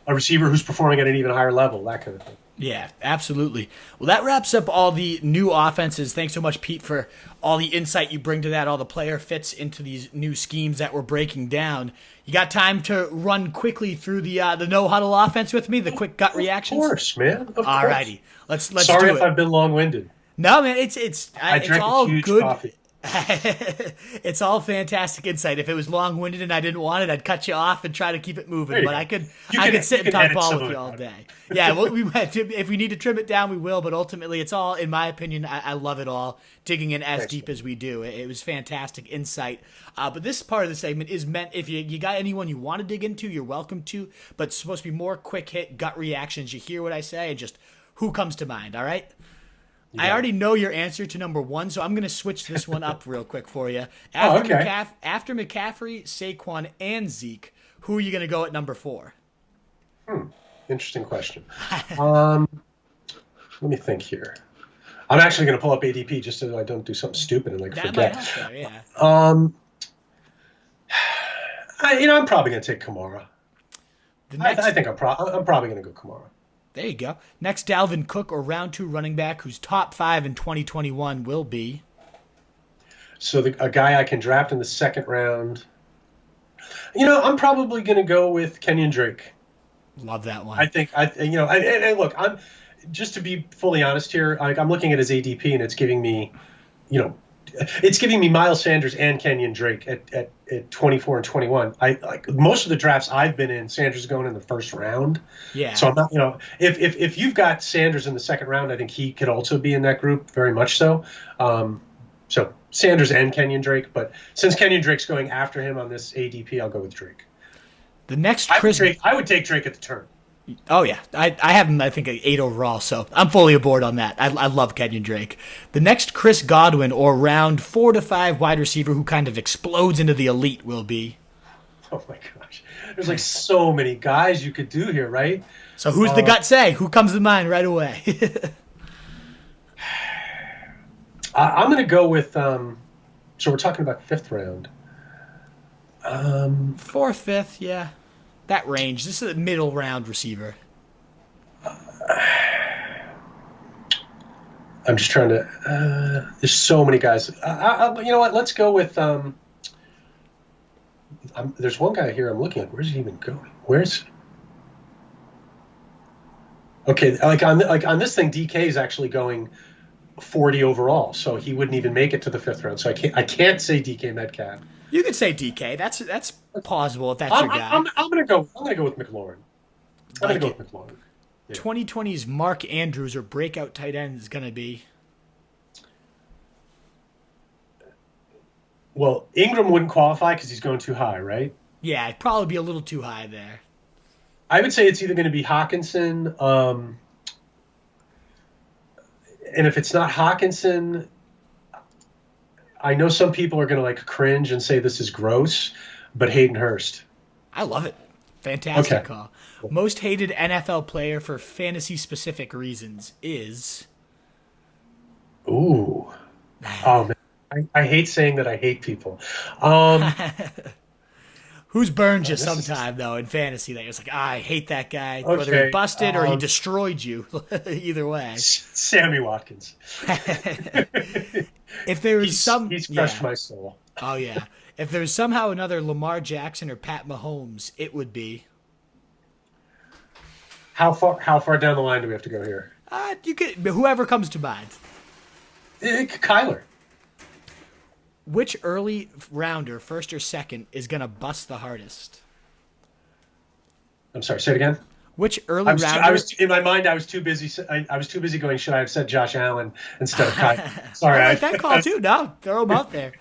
a receiver who's performing at an even higher level, that kind of thing. Yeah, absolutely. Well, that wraps up all the new offenses. Thanks so much, Pete, for all the insight you bring to that, all the player fits into these new schemes that we're breaking down. You got time to run quickly through the No Huddle offense with me, the quick gut reactions? Of course, man. Of course. All righty. Let's Sorry do it. if I've been long-winded. No, man, it's all a huge good. coffee. It's all fantastic insight. If it was long-winded and I didn't want it, I'd cut you off and try to keep it moving. But I could sit and talk ball with you all day. Yeah, well, if we need to trim it down, we will. But ultimately, it's all, in my opinion, I love it all. Digging in as deep as we do, it was fantastic insight. But this part of the segment is meant if you got anyone you want to dig into, you're welcome to. But it's supposed to be more quick hit gut reactions. You hear what I say and just who comes to mind. All right. Yeah. I already know your answer to number one, so I'm going to switch this one up real quick for you. After McCaffrey, Saquon, and Zeke, who are you going to go at number 4? Interesting question. Let me think here. I'm actually going to pull up ADP just so I don't do something stupid and forget. Might help there, yeah. I'm probably going to take Kamara. I think I'm probably going to go Kamara. There you go. Next, Dalvin Cook, or round 2 running back, who's top 5 in 2021 will be. So a guy I can draft in the second round. I'm probably going to go with Kenyon Drake. Love that one. I think and look, I'm just to be fully honest here. I'm looking at his ADP and it's giving me, Miles Sanders and Kenyon Drake at 24 and 21. Most of the drafts I've been in, Sanders is going in the first round. Yeah. So I'm not, if you've got Sanders in the second round, I think he could also be in that group, very much so. So Sanders and Kenyon Drake, but since Kenyon Drake's going after him on this ADP, I'll go with Drake. The next I would take Drake at the turn. Oh, yeah. I have him, I think, at 8 overall, so I'm fully aboard on that. I love Kenyon Drake. The next Chris Godwin, or round 4 to 5 wide receiver who kind of explodes into the elite, will be. Oh, my gosh. There's so many guys you could do here, right? So who's the gut say? Who comes to mind right away? I'm going to go with, so we're talking about 5th round. 4th, 5th, yeah. That range. This is a middle round receiver. I'm just trying to. There's so many guys. You know what? Let's go with. There's one guy here I'm looking at. Where's he even going? Okay, on this thing, DK is actually going 40 overall, so he wouldn't even make it to the 5th round. So I can't say DK Metcalf. You could say DK. That's plausible if that's your guy. I'm gonna go with McLaurin. I'm gonna go with McLaurin. Yeah. 2020's Mark Andrews, or breakout tight end, is gonna be. Well, Ingram wouldn't qualify because he's going too high, right? Yeah, it'd probably be a little too high there. I would say it's either going to be Hawkinson, and if it's not Hawkinson, I know some people are going to cringe and say this is gross, but Hayden Hurst. I love it. Fantastic call. Most hated NFL player for fantasy-specific reasons is... Ooh. Oh, man. I hate saying that I hate people. Who's burned you sometime, though, in fantasy that you're just I hate that guy, whether he busted or he destroyed you. Either way. Sammy Watkins. If there was he's crushed my soul. Oh, yeah. If there was somehow another Lamar Jackson or Pat Mahomes, it would be. How far down the line do we have to go here? You could, whoever comes to mind. Kyler. Which early rounder, first or second, is going to bust the hardest? I'm sorry, say it again. Which early rounder? I was in my mind. I was too busy. I was too busy going. Should I have said Josh Allen instead of Kai? Sorry, I like that call too. No, throw him out there.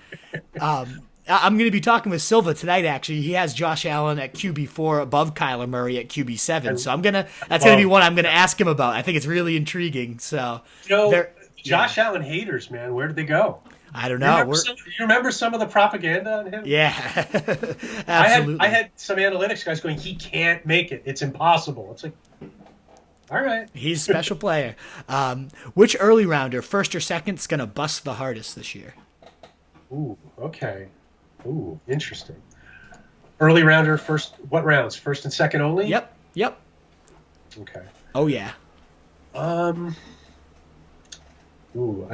I'm going to be talking with Silva tonight. Actually, he has Josh Allen at QB4 above Kyler Murray at QB7. So that's going to be one I'm going to ask him about. I think it's really intriguing. So Josh Allen haters, man, where did they go? I don't know. You remember some of the propaganda on him? Yeah, absolutely. I had some analytics guys going, he can't make it. It's impossible. It's like, all right. He's a special player. Which early rounder, first or second, is going to bust the hardest this year? Ooh, okay. Ooh, interesting. Early rounder, first. What rounds? First and second only? Yep. Okay. Oh, yeah. Ooh,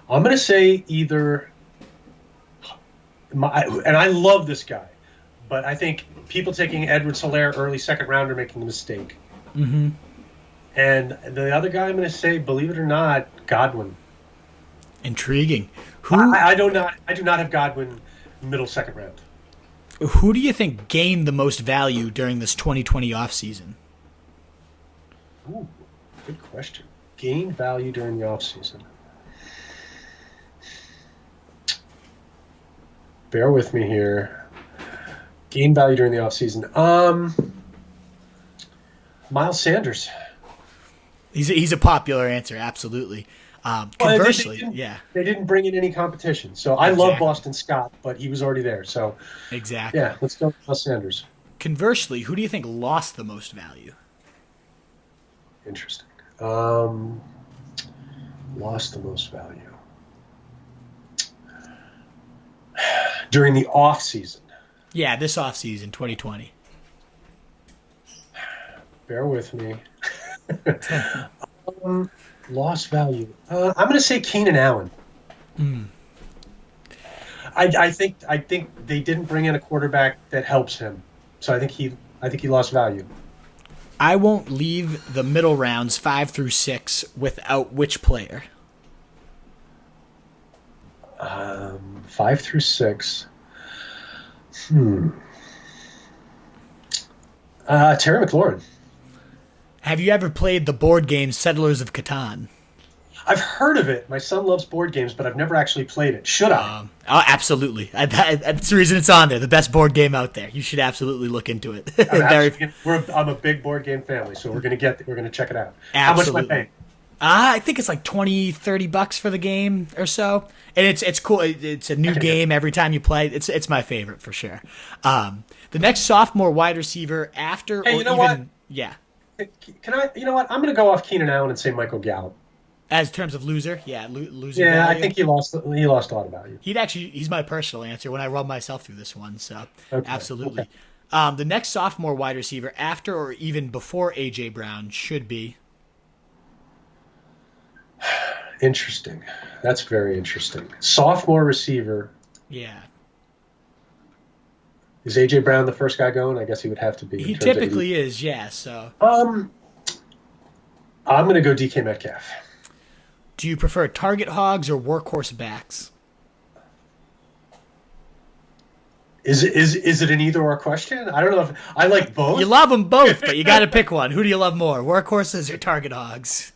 I'm going to say either, and I love this guy, but I think people taking Edwards-Helaire early second round are making a mistake. Mm-hmm. And the other guy I'm going to say, believe it or not, Godwin. Intriguing. I do not have Godwin middle second round. Who do you think gained the most value during this 2020 offseason? Ooh, good question. Gained value during the offseason. Bear with me here. Gain value during the offseason. Miles Sanders. He's a popular answer, absolutely. Conversely, they didn't bring in any competition. So I love Boston Scott, but he was already there. So exactly. Yeah, let's go with Miles Sanders. Conversely, who do you think lost the most value? Interesting. Lost the most value. During the off season. Yeah, this off season, 2020. Bear with me. Lost value. I'm going to say Keenan Allen. I think they didn't bring in a quarterback that helps him, so I think he lost value. I won't leave the middle rounds 5 through 6 without which player? 5 through 6. Terry McLaurin. Have you ever played the board game Settlers of Catan? I've heard of it. My son loves board games, but I've never actually played it. Should I? Absolutely. That's the reason it's on there. The best board game out there. You should absolutely look into it. I'm a big board game family, so we're gonna check it out. Absolutely. How much am I paying? I think it's like $20-$30 for the game or so, and it's cool. It's a new game every time you play. It's my favorite for sure. The next sophomore wide receiver after, hey, you know what? Yeah. Can I? You know what? I'm going to go off Keenan Allen and say Michael Gallup. As terms of loser, loser. Yeah, value. I think he lost a lot of value. He's my personal answer when I rub myself through this one. So absolutely. Okay. The next sophomore wide receiver after or even before AJ Brown should be. Interesting. That's very interesting. Sophomore receiver. Yeah. Is AJ Brown the first guy going? I guess he would have to be. He typically is, yeah. So. I'm going to go DK Metcalf. Do you prefer target hogs or workhorse backs? Is it an either or question? I don't know if I like both. You love them both, but you got to pick one. Who do you love more, workhorses or target hogs?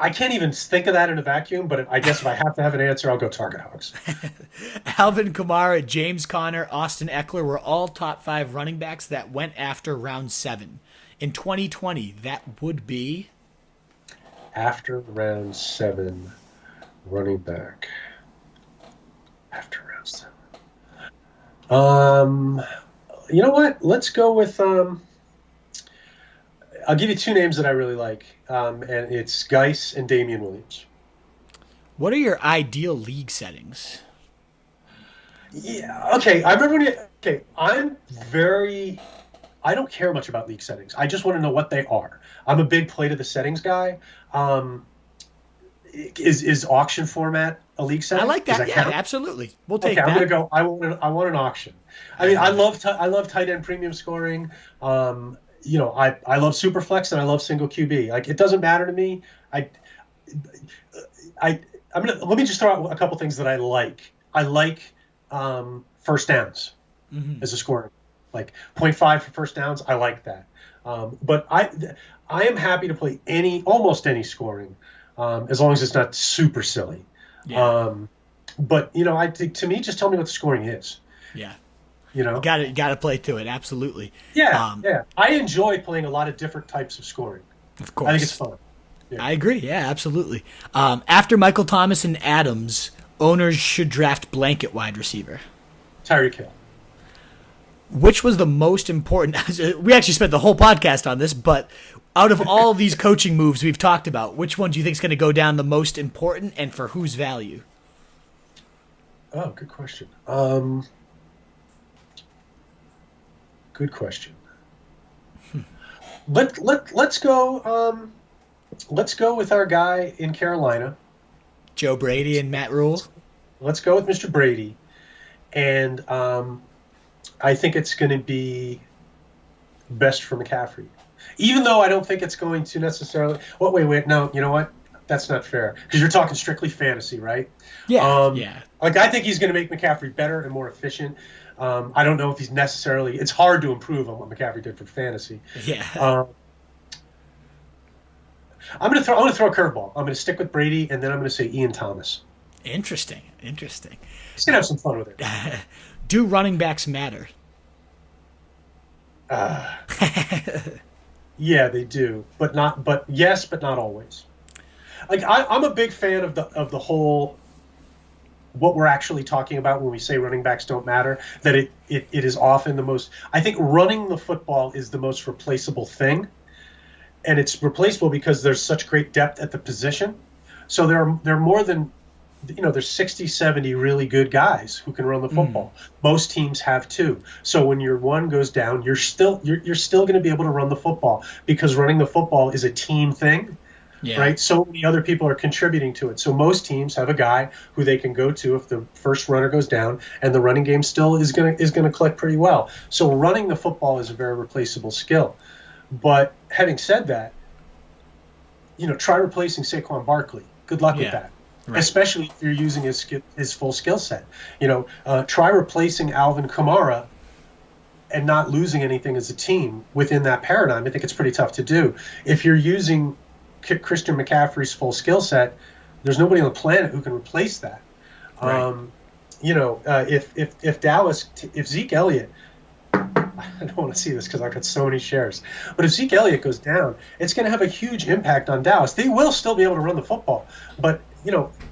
I can't even think of that in a vacuum, but I guess if I have to have an answer, I'll go target hogs. Alvin Kamara, James Conner, Austin Eckler were all top 5 running backs that went after round 7. In 2020, that would be? After round 7, running back. After round 7. You know what? Let's go with... I'll give you 2 names that I really like, and it's Geis and Damian Williams. What are your ideal league settings? Yeah, okay. I remember I don't care much about league settings. I just want to know what they are. I'm a big play to the settings guy. Is auction format a league setting? I like that. Yeah, absolutely. We'll take that. I'm gonna go. I want an auction. I mean, I love tight end premium scoring. I love Superflex and I love single QB. Like, it doesn't matter to me. Let me just throw out a couple things that I like. I like first downs as a scoring. Like 0.5 for first downs, I like that. But I am happy to play almost any scoring, as long as it's not super silly. Yeah. But I think, to me, just tell me what the scoring is. Yeah. You know, Got to play to it. Absolutely. yeah. I enjoy playing a lot of different types of scoring. Of course. I think it's fun. Yeah. I agree. Yeah, absolutely. After Michael Thomas and Adams, owners should draft blanket wide receiver. Tyreek Hill. Which was the most important? We actually spent the whole podcast on this, but out of all these coaching moves we've talked about, which one do you think is going to go down the most important, and for whose value? Oh, good question. Good question. Let's go. Let's go with our guy in Carolina, Joe Brady and Matt Rule. Let's go with Mr. Brady, and I think it's going to be best for McCaffrey. Even though I don't think it's going to necessarily. Wait. No, you know what? That's not fair, because you're talking strictly fantasy, right? Yeah. Yeah. Like, I think he's going to make McCaffrey better and more efficient. I don't know if he's necessarily. It's hard to improve on what McCaffrey did for fantasy. Yeah. I'm going to throw a curveball. I'm going to stick with Brady, and then I'm going to say Ian Thomas. Interesting. He's going to have some fun with it. Do running backs matter? Yeah, they do, but yes, but not always. Like, I'm a big fan of the whole, what we're actually talking about when we say running backs don't matter, that it is often the most. I think running the football is the most replaceable thing, and it's replaceable because there's such great depth at the position. So there are more than, there's 60, 70 really good guys who can run the football. Most teams have two. So when your one goes down, you're still going to be able to run the football, because running the football is a team thing. Yeah. Right? So many other people are contributing to it. So most teams have a guy who they can go to if the first runner goes down, and the running game still is going to click pretty well. So running the football is a very replaceable skill. But having said that, try replacing Saquon Barkley. Good luck with that. Right. Especially if you're using his full skill set. Try replacing Alvin Kamara and not losing anything as a team within that paradigm. I think it's pretty tough to do. If you're using Christian McCaffrey's full skill set, there's nobody on the planet who can replace that. Right. If Zeke Elliott, I don't want to see this because I've got so many shares, but if Zeke Elliott goes down, it's going to have a huge impact on Dallas. They will still be able to run the football, but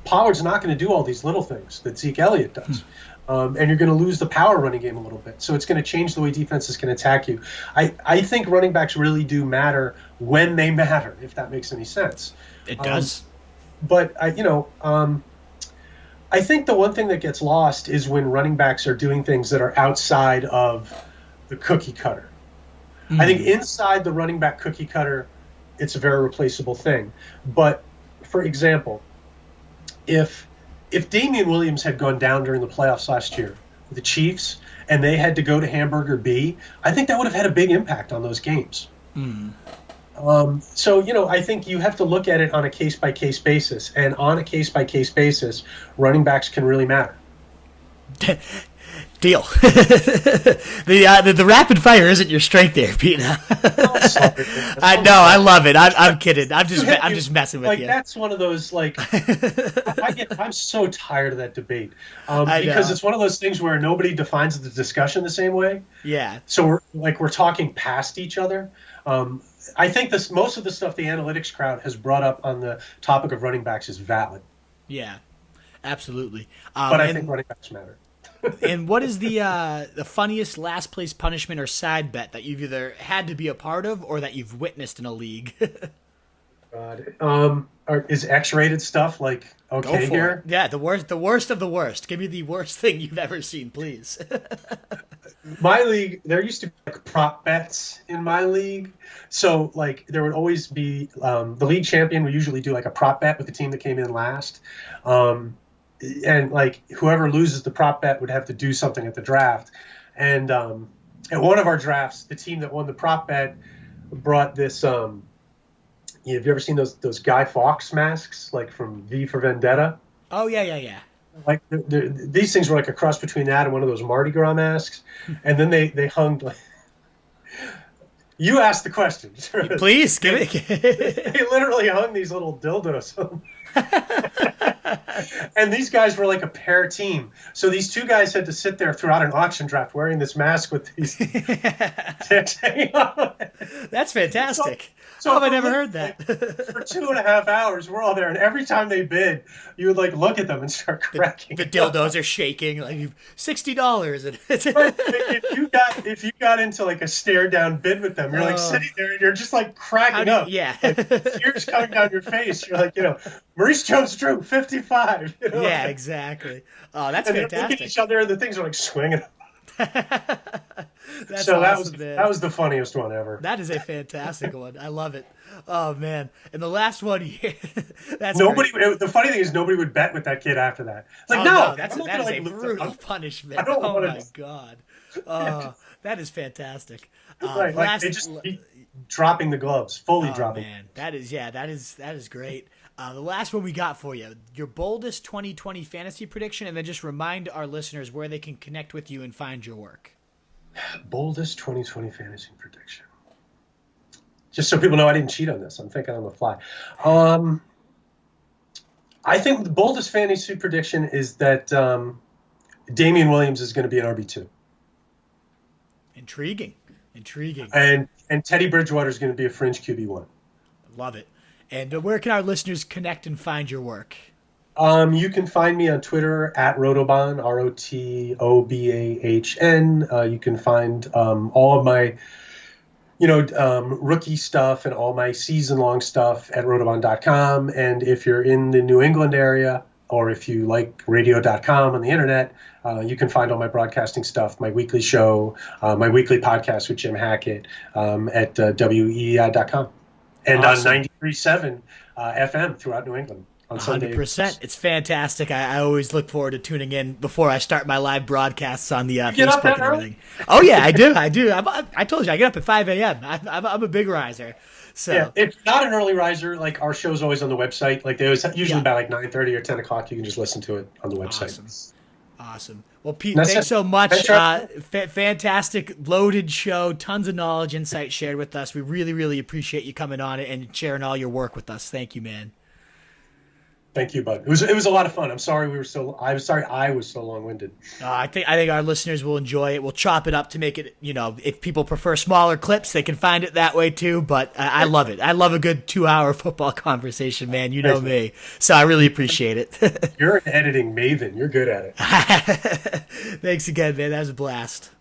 Pollard's not going to do all these little things that Zeke Elliott does. And you're going to lose the power running game a little bit. So it's going to change the way defenses can attack you. I think running backs really do matter when they matter, if that makes any sense. It does. But I think the one thing that gets lost is when running backs are doing things that are outside of the cookie cutter. I think inside the running back cookie cutter, it's a very replaceable thing. But, for example, if Damian Williams had gone down during the playoffs last year with the Chiefs and they had to go to Hamburger B, I think that would have had a big impact on those games. So, I think you have to look at it on a case-by-case basis. And on a case-by-case basis, running backs can really matter. Deal. The rapid fire isn't your strength there, Pete. I know. I love it. I'm kidding. I'm just messing with you. That's one of those, I'm so tired of that debate because it's one of those things where nobody defines the discussion the same way. Yeah. So we're talking past each other. I think most of the stuff the analytics crowd has brought up on the topic of running backs is valid. Yeah, absolutely. But I think running backs matter. And what is the funniest last place punishment or side bet that you've either had to be a part of or that you've witnessed in a league? God, is X-rated stuff okay here? Yeah, the worst of the worst. Give me the worst thing you've ever seen, please. My league, there used to be prop bets in my league. So there would always be the league champion would usually do a prop bet with the team that came in last. And whoever loses the prop bet would have to do something at the draft. And at one of our drafts, the team that won the prop bet brought this. Have you ever seen those Guy Fawkes masks from V for Vendetta? Oh yeah. like these things were like a cross between that and one of those Mardi Gras masks, and then they hung. Like, you asked the question. Please give it. They literally hung these little dildos. And these guys were like a pair team. So these two guys had to sit there throughout an auction draft wearing this mask with these dicks hanging on. That's fantastic. So I've never heard that. For 2.5 hours, we're all there, and every time they bid, you would like look at them and start cracking. The dildos are shaking, like $60, and if you got into like a stare down bid with them, you're like sitting there and you're just like cracking up. Yeah, like, tears coming down your face. You're like, Maurice Jones-Drew, 55. Yeah, exactly. Oh, that's and fantastic. They're looking at each other, and the things are like swinging. That's so awesome, that was the funniest one ever. That is a fantastic one. I love it. Oh man! And the last one here, that's nobody. Great. The funny thing is, nobody would bet with that kid after that. It's like, that is a brutal punishment. Oh my god! That is fantastic. Right, like they just keep dropping the gloves, fully dropping. Man, that is great. The last one we got for you, your boldest 2020 fantasy prediction, and then just remind our listeners where they can connect with you and find your work. Boldest 2020 fantasy prediction. Just so people know I didn't cheat on this. I'm thinking on the fly. I think the boldest fantasy prediction is that Damian Williams is going to be an RB2. Intriguing. And Teddy Bridgewater is going to be a fringe QB1. Love it. And where can our listeners connect and find your work? You can find me on Twitter at Rotobahn, ROTOBAHN. You can find all of my, rookie stuff and all my season-long stuff at Rotobahn.com. And if you're in the New England area, or if you like radio.com on the internet, you can find all my broadcasting stuff, my weekly show, my weekly podcast with Jim Hackett at WEEI.com. And awesome. On 93.7 FM throughout New England. 100%. It's fantastic. I always look forward to tuning in before I start my live broadcasts on the Facebook and everything. Oh, yeah, I do. I told you, I get up at 5 a.m. I'm a big riser. So. Yeah, if not an early riser, like our show's always on the website. Like they always usually about like 9:30 or 10 o'clock. You can just listen to it on the website. Awesome. Well, Pete, thanks so much. Fantastic, loaded show. Tons of knowledge, insight shared with us. We really, really appreciate you coming on and sharing all your work with us. Thank you, man. Thank you, bud. It was a lot of fun. I'm sorry I was so long-winded. I think our listeners will enjoy it. We'll chop it up to make it, if people prefer smaller clips, they can find it that way too. But I love it. I love a good 2-hour football conversation, man. You know me. So I really appreciate it. You're an editing maven. You're good at it. Thanks again, man. That was a blast.